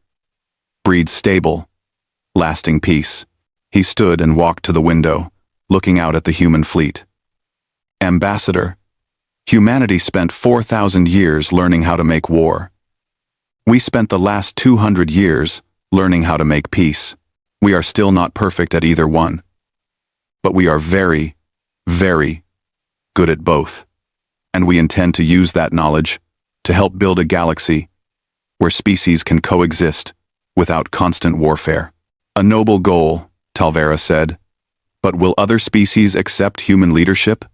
breeds stable, lasting peace. He stood and walked to the window, looking out at the human fleet. Ambassador, humanity spent 4,000 years learning how to make war. We spent the last 200 years learning how to make peace. We are still not perfect at either one. But we are very, very good at both. And we intend to use that knowledge to help build a galaxy where species can coexist without constant warfare. A noble goal, Talvera said. But will other species accept human leadership?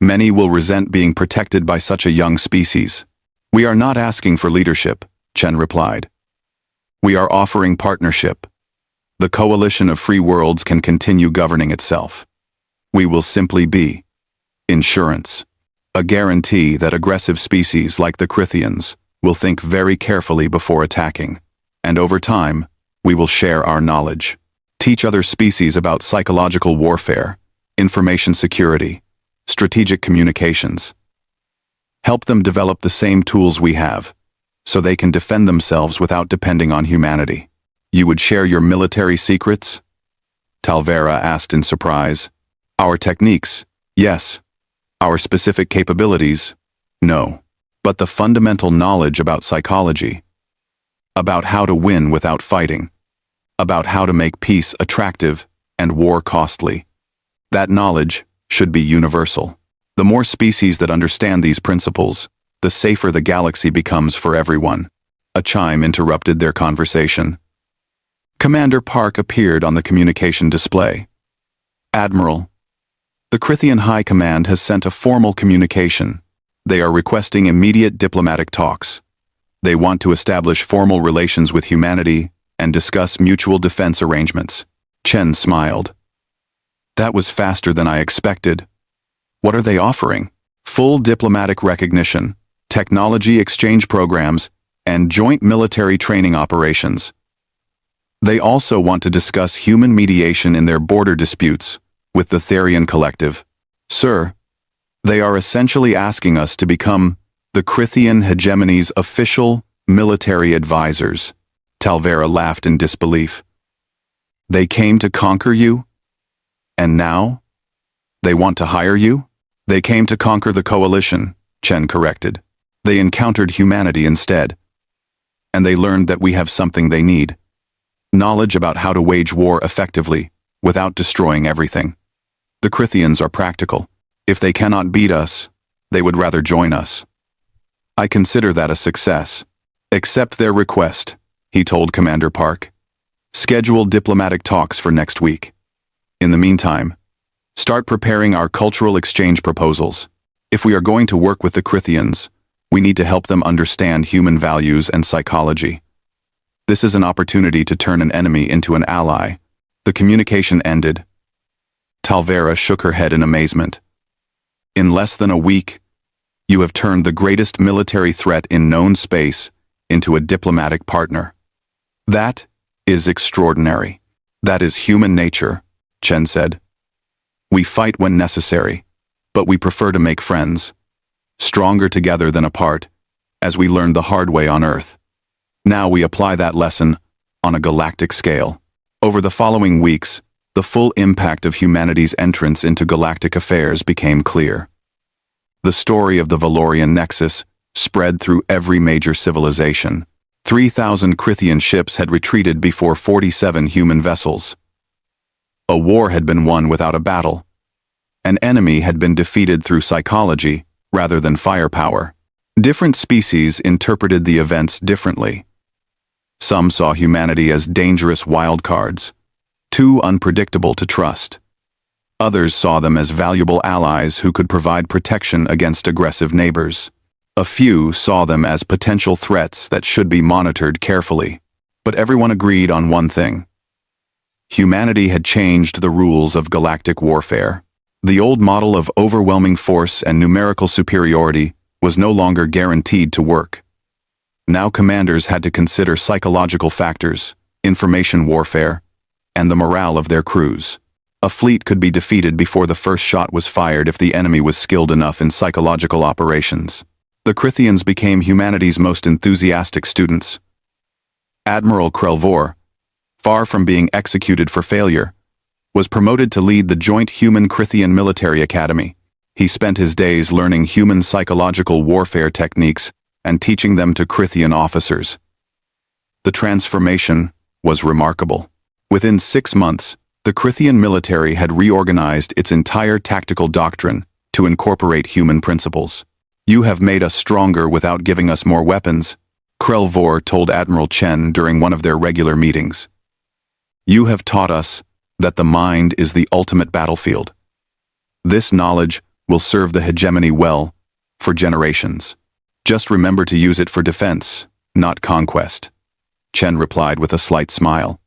Many will resent being protected by such a young species. We are not asking for leadership, Chen replied. We are offering partnership. The coalition of free worlds can continue governing itself. We will simply be insurance, a guarantee that aggressive species like the Crithians will think very carefully before attacking, and over time, we will share our knowledge, teach other species about psychological warfare, information security, strategic communications. Help them develop the same tools we have, so they can defend themselves without depending on humanity. You would share your military secrets? Talvera asked in surprise. Our techniques, yes. Our specific capabilities, no. But the fundamental knowledge about psychology, about how to win without fighting, about how to make peace attractive and war costly. That knowledge should be universal. The more species that understand these principles, the safer the galaxy becomes for everyone. A chime interrupted their conversation. Commander Park appeared on the communication display. Admiral, the Crithian High Command has sent a formal communication. They are requesting immediate diplomatic talks. They want to establish formal relations with humanity and discuss mutual defense arrangements. Chen smiled. That was faster than I expected. What are they offering? Full diplomatic recognition, technology exchange programs, and joint military training operations. They also want to discuss human mediation in their border disputes with the Therian Collective. Sir, they are essentially asking us to become the Crithian hegemony's official military advisors. Talvera laughed in disbelief. They came to conquer you? And now? They want to hire you? They came to conquer the coalition, Chen corrected. They encountered humanity instead. And they learned that we have something they need. Knowledge about how to wage war effectively, without destroying everything. The Crithians are practical. If they cannot beat us, they would rather join us. I consider that a success. Accept their request, he told Commander Park. Schedule diplomatic talks for next week. In the meantime, start preparing our cultural exchange proposals. If we are going to work with the Crithians, we need to help them understand human values and psychology. This is an opportunity to turn an enemy into an ally. The communication ended. Talvera shook her head in amazement. In less than a week, you have turned the greatest military threat in known space into a diplomatic partner. That is extraordinary. That is human nature, Chen said. We fight when necessary, but we prefer to make friends. Stronger together than apart, as we learned the hard way on Earth. Now we apply that lesson on a galactic scale. Over the following weeks, the full impact of humanity's entrance into galactic affairs became clear. The story of the Valorian Nexus spread through every major civilization. 3,000 Krithian ships had retreated before 47 human vessels. A war had been won without a battle. An enemy had been defeated through psychology rather than firepower. Different species interpreted the events differently. Some saw humanity as dangerous wildcards, too unpredictable to trust. Others saw them as valuable allies who could provide protection against aggressive neighbors. A few saw them as potential threats that should be monitored carefully. But everyone agreed on one thing. Humanity had changed the rules of galactic warfare. The old model of overwhelming force and numerical superiority was no longer guaranteed to work. Now commanders had to consider psychological factors, information warfare, and the morale of their crews. A fleet could be defeated before the first shot was fired if the enemy was skilled enough in psychological operations. The Krithians became humanity's most enthusiastic students. Admiral Krelvor, far from being executed for failure, was promoted to lead the joint Human Krithian Military Academy. He spent his days learning human psychological warfare techniques and teaching them to Krithian officers. The transformation was remarkable. Within 6 months, the Krithian military had reorganized its entire tactical doctrine to incorporate human principles. "You have made us stronger without giving us more weapons," Krelvor told Admiral Chen during one of their regular meetings. "You have taught us that the mind is the ultimate battlefield. This knowledge will serve the hegemony well for generations. Just remember to use it for defense, not conquest," Chen replied with a slight smile.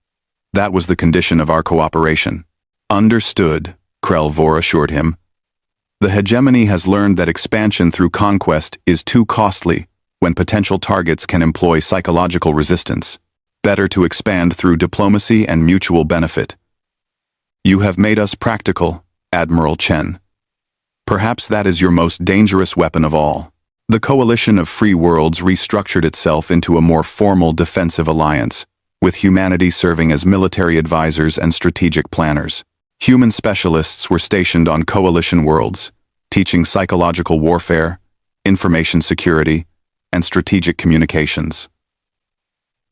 "That was the condition of our cooperation." "Understood," Krelvor assured him. "The hegemony has learned that expansion through conquest is too costly when potential targets can employ psychological resistance. Better to expand through diplomacy and mutual benefit." "You have made us practical, Admiral Chen. Perhaps that is your most dangerous weapon of all." The coalition of free worlds restructured itself into a more formal defensive alliance, with humanity serving as military advisors and strategic planners. Human specialists were stationed on coalition worlds, teaching psychological warfare, information security, and strategic communications.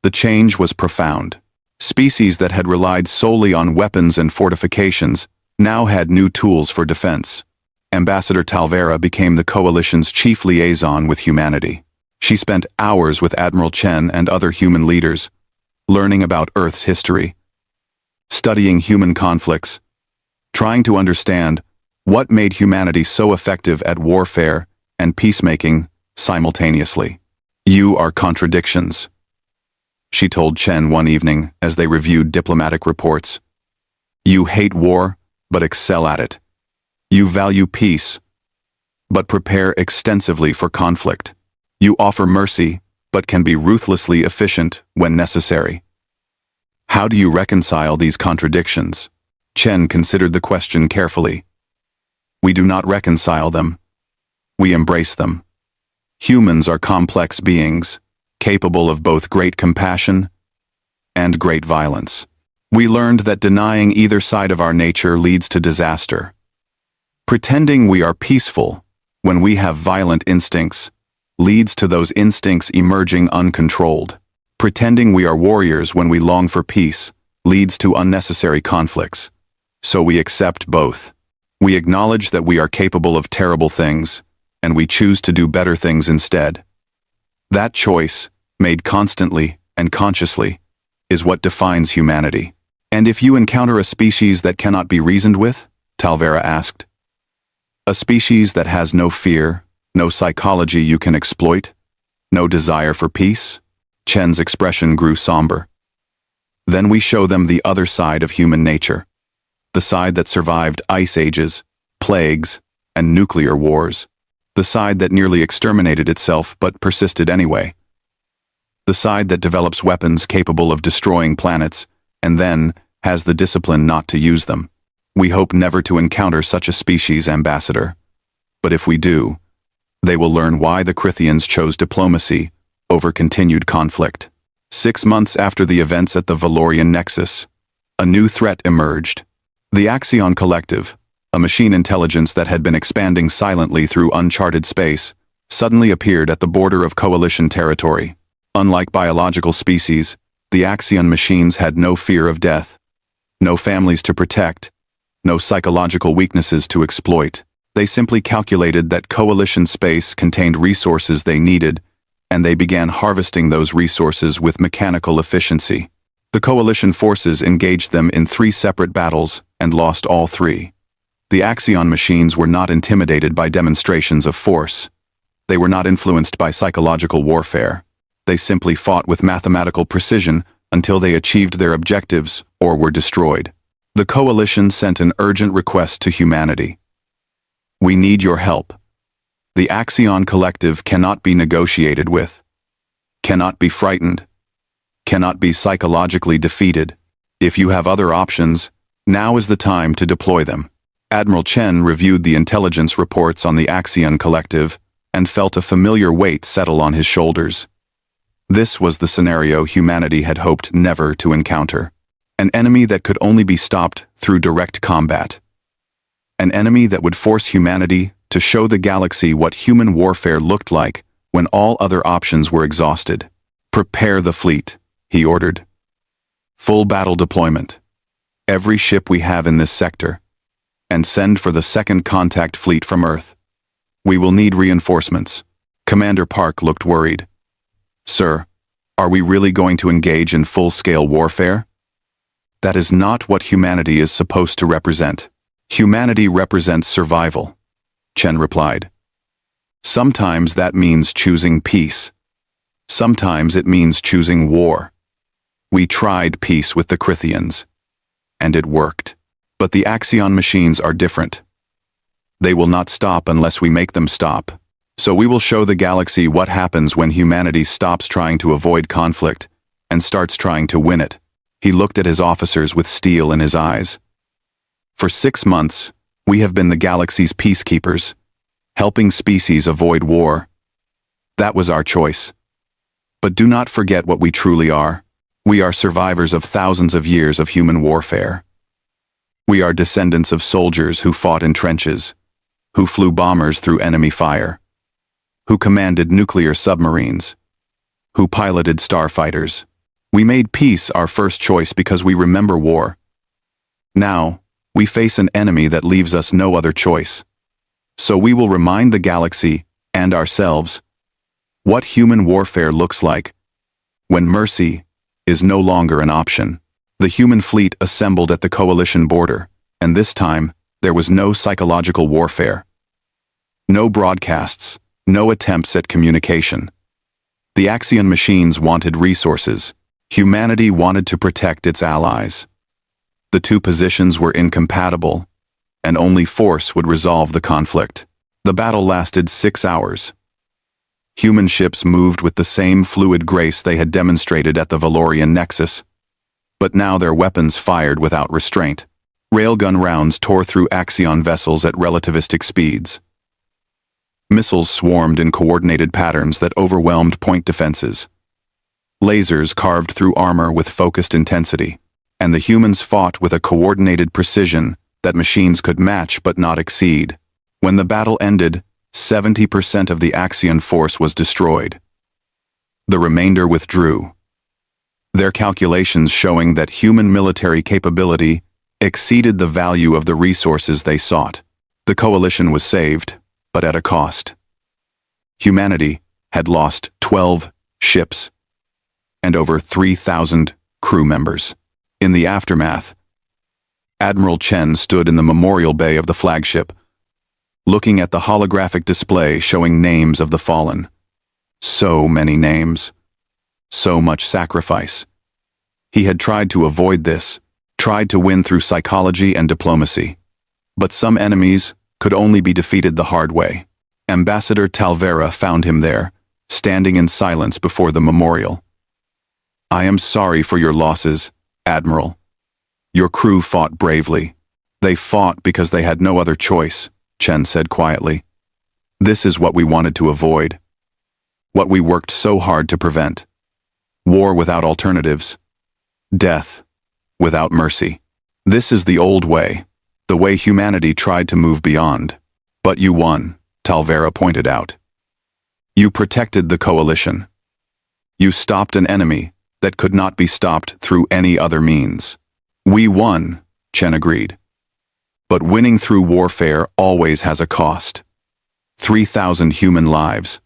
The change was profound. Species that had relied solely on weapons and fortifications now had new tools for defense. Ambassador Talvera became the coalition's chief liaison with humanity. She spent hours with Admiral Chen and other human leaders, learning about Earth's history, studying human conflicts, trying to understand what made humanity so effective at warfare and peacemaking simultaneously. "You are contradictions," she told Chen one evening as they reviewed diplomatic reports. "You hate war, but excel at it. You value peace, but prepare extensively for conflict. You offer mercy, but can be ruthlessly efficient when necessary. How do you reconcile these contradictions?" Chen considered the question carefully. "We do not reconcile them. We embrace them. Humans are complex beings, capable of both great compassion and great violence. We learned that denying either side of our nature leads to disaster. Pretending we are peaceful when we have violent instincts leads to those instincts emerging uncontrolled. Pretending we are warriors when we long for peace leads to unnecessary conflicts. So we accept both. We acknowledge that we are capable of terrible things, and we choose to do better things instead. That choice, made constantly and consciously, is what defines humanity." "And if you encounter a species that cannot be reasoned with?" Talvera asked. "A species that has no fear, no psychology you can exploit, no desire for peace?" Chen's expression grew somber. "Then we show them the other side of human nature. The side that survived ice ages, plagues, and nuclear wars. The side that nearly exterminated itself but persisted anyway. The side that develops weapons capable of destroying planets and then has the discipline not to use them. We hope never to encounter such a species, Ambassador. But if we do, they will learn why the Crithians chose diplomacy over continued conflict. 6 months after the events at the Valorian Nexus, a new threat emerged. The Axion Collective, a machine intelligence that had been expanding silently through uncharted space, suddenly appeared at the border of Coalition territory. Unlike biological species, the Axion machines had no fear of death, no families to protect, no psychological weaknesses to exploit. They simply calculated that Coalition space contained resources they needed, and they began harvesting those resources with mechanical efficiency. The Coalition forces engaged them in 3 separate battles and lost all 3. The Axion machines were not intimidated by demonstrations of force. They were not influenced by psychological warfare. They simply fought with mathematical precision until they achieved their objectives or were destroyed. The Coalition sent an urgent request to humanity. We need your help. The Axion Collective cannot be negotiated with, cannot be frightened, cannot be psychologically defeated. If you have other options, now is the time to deploy them. Admiral Chen reviewed the intelligence reports on the Axion Collective and felt a familiar weight settle on his shoulders. This was the scenario humanity had hoped never to encounter. An enemy that could only be stopped through direct combat. An enemy that would force humanity to show the galaxy what human warfare looked like when all other options were exhausted. Prepare the fleet, he ordered. Full battle deployment. Every ship we have in this sector. And send for the second contact fleet from Earth. We will need reinforcements. Commander Park looked worried. Sir, are we really going to engage in full-scale warfare? That is not what humanity is supposed to represent. Humanity represents survival, Chen replied. Sometimes that means choosing peace. Sometimes it means choosing war. We tried peace with the Crithians, and it worked. But the Axion machines are different. They will not stop unless we make them stop. So we will show the galaxy what happens when humanity stops trying to avoid conflict and starts trying to win it. He looked at his officers with steel in his eyes. For 6 months, we have been the galaxy's peacekeepers, helping species avoid war. That was our choice. But do not forget what we truly are. We are survivors of thousands of years of human warfare. We are descendants of soldiers who fought in trenches, who flew bombers through enemy fire, who commanded nuclear submarines, who piloted starfighters. We made peace our first choice because we remember war. Now, we face an enemy that leaves us no other choice. So we will remind the galaxy and ourselves what human warfare looks like when mercy is no longer an option. The human fleet assembled at the Coalition border, and this time, there was no psychological warfare. No broadcasts, no attempts at communication. The Axion machines wanted resources. Humanity wanted to protect its allies. The 2 positions were incompatible, and only force would resolve the conflict. The battle lasted 6 hours. Human ships moved with the same fluid grace they had demonstrated at the Valorian Nexus, but now their weapons fired without restraint. Railgun rounds tore through Axion vessels at relativistic speeds. Missiles swarmed in coordinated patterns that overwhelmed point defenses. Lasers carved through armor with focused intensity, and the humans fought with a coordinated precision that machines could match but not exceed. When the battle ended, 70% of the Axion force was destroyed. The remainder withdrew. Their calculations showing that human military capability exceeded the value of the resources they sought. The Coalition was saved, but at a cost. Humanity had lost 12 ships and over 3,000 crew members. In the aftermath, Admiral Chen stood in the memorial bay of the flagship, looking at the holographic display showing names of the fallen. So many names. So much sacrifice. He had tried to avoid this, tried to win through psychology and diplomacy. But some enemies could only be defeated the hard way. Ambassador Talvera found him there, standing in silence before the memorial. I am sorry for your losses, Admiral. Your crew fought bravely. They fought because they had no other choice, Chen said quietly. This is what we wanted to avoid. What we worked so hard to prevent. War without alternatives. Death without mercy. This is the old way, the way humanity tried to move beyond. But you won, Talvera pointed out. You protected the coalition. You stopped an enemy that could not be stopped through any other means. We won, Chen agreed. But winning through warfare always has a cost. 3,000 human lives.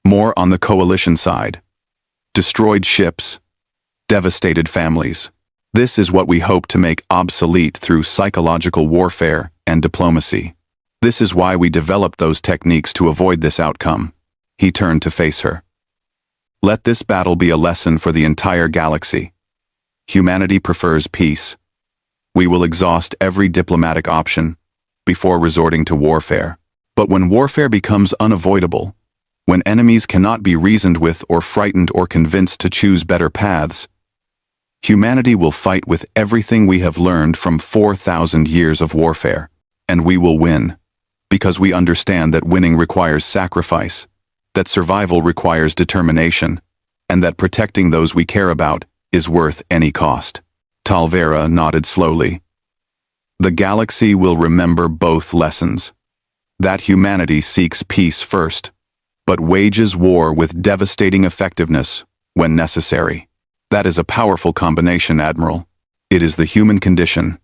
More on the coalition side. Destroyed ships. Devastated families. This is what we hope to make obsolete through psychological warfare and diplomacy. This is why we developed those techniques to avoid this outcome. He turned to face her. Let this battle be a lesson for the entire galaxy. Humanity prefers peace. We will exhaust every diplomatic option before resorting to warfare. But when warfare becomes unavoidable, when enemies cannot be reasoned with or frightened or convinced to choose better paths, humanity will fight with everything we have learned from 4,000 years of warfare, and we will win, because we understand that winning requires sacrifice, that survival requires determination, and that protecting those we care about is worth any cost. Talvera nodded slowly. The galaxy will remember both lessons. That humanity seeks peace first, but wages war with devastating effectiveness when necessary. That is a powerful combination, Admiral. It is the human condition.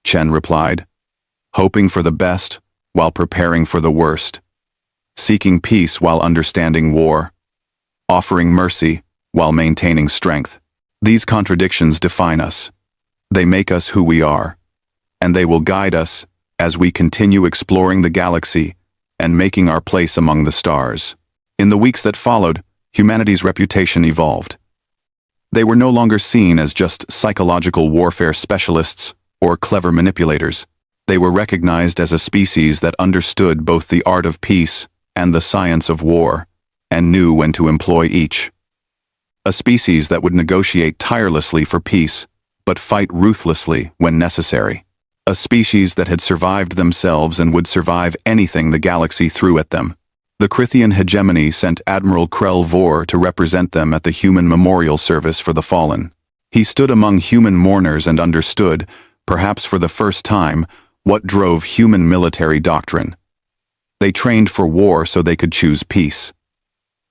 Chen replied, hoping for the best while preparing for the worst, seeking peace while understanding war, offering mercy while maintaining strength. These contradictions define us. They make us who we are, and they will guide us as we continue exploring the galaxy and making our place among the stars. In the weeks that followed, humanity's reputation evolved. They were no longer seen as just psychological warfare specialists or clever manipulators. They were recognized as a species that understood both the art of peace and the science of war, and knew when to employ each. A species that would negotiate tirelessly for peace, but fight ruthlessly when necessary. A species that had survived themselves and would survive anything the galaxy threw at them. The Crithian hegemony sent Admiral Krell Vor to represent them at the Human Memorial Service for the Fallen. He stood among human mourners and understood, perhaps for the first time, what drove human military doctrine. They trained for war so they could choose peace.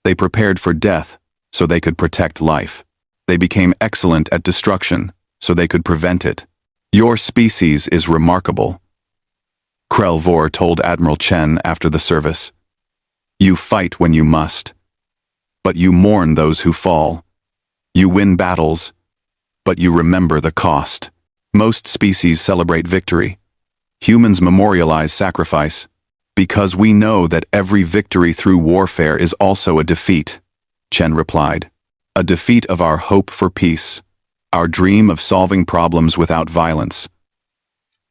They prepared for death so they could protect life. They became excellent at destruction so they could prevent it. Your species is remarkable, Krell Vor told Admiral Chen after the service. You fight when you must, but you mourn those who fall. You win battles, but you remember the cost. Most species celebrate victory. Humans memorialize sacrifice, because we know that every victory through warfare is also a defeat, Chen replied. A defeat of our hope for peace, our dream of solving problems without violence,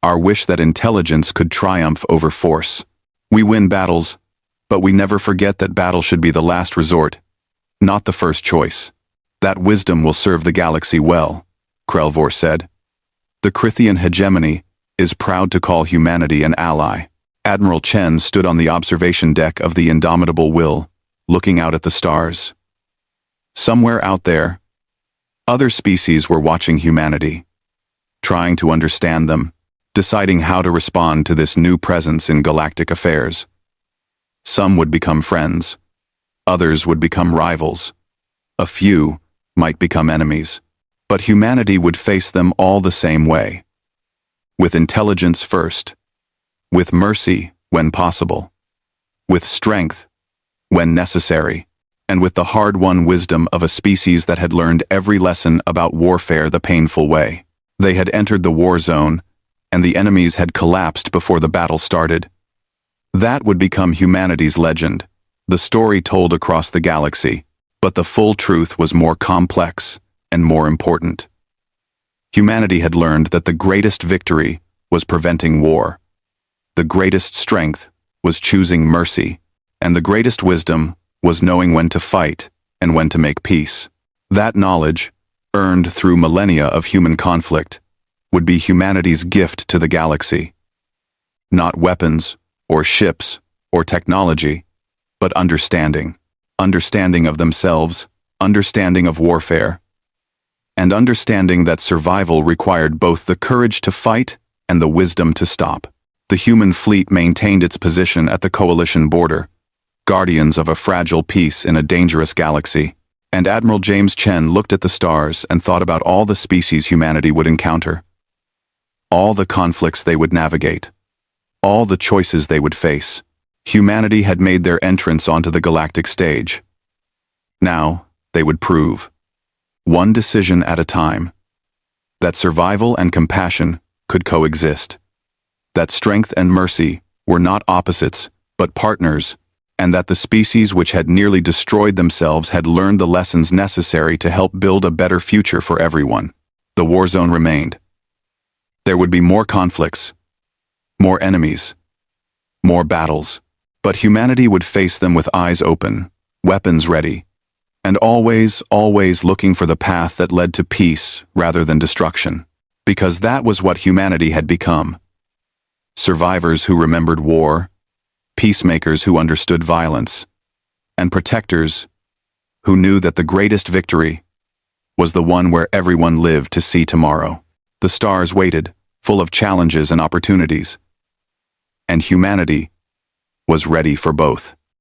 our wish that intelligence could triumph over force. We win battles, but we never forget that battle should be the last resort, not the first choice. That wisdom will serve the galaxy well, Krell Vor said. The Crithian hegemony is proud to call humanity an ally. Admiral Chen stood on the observation deck of the Indomitable Will, looking out at the stars. Somewhere out there, other species were watching humanity, trying to understand them, deciding how to respond to this new presence in galactic affairs. Some would become friends, others would become rivals, a few might become enemies, but humanity would face them all the same way. With intelligence first, with mercy when possible, with strength when necessary, and with the hard-won wisdom of a species that had learned every lesson about warfare the painful way. They had entered the war zone, and the enemies had collapsed before the battle started. That would become humanity's legend, the story told across the galaxy, but the full truth was more complex and more important. Humanity had learned that the greatest victory was preventing war. The greatest strength was choosing mercy, and the greatest wisdom was knowing when to fight and when to make peace. That knowledge, earned through millennia of human conflict, would be humanity's gift to the galaxy. Not weapons or ships or technology, but understanding. Understanding of themselves, understanding of warfare, and understanding that survival required both the courage to fight and the wisdom to stop. The human fleet maintained its position at the coalition border, guardians of a fragile peace in a dangerous galaxy. And Admiral James Chen looked at the stars and thought about all the species humanity would encounter, all the conflicts they would navigate, all the choices they would face. Humanity had made their entrance onto the galactic stage. Now, they would prove, one decision at a time, that survival and compassion could coexist, that strength and mercy were not opposites, but partners, and that the species which had nearly destroyed themselves had learned the lessons necessary to help build a better future for everyone. The war zone remained. There would be more conflicts, more enemies, more battles, but humanity would face them with eyes open, weapons ready, and always looking for the path that led to peace rather than destruction. Because that was what humanity had become. Survivors who remembered war, peacemakers who understood violence, and protectors who knew that the greatest victory was the one where everyone lived to see tomorrow. The stars waited, full of challenges and opportunities, and humanity was ready for both.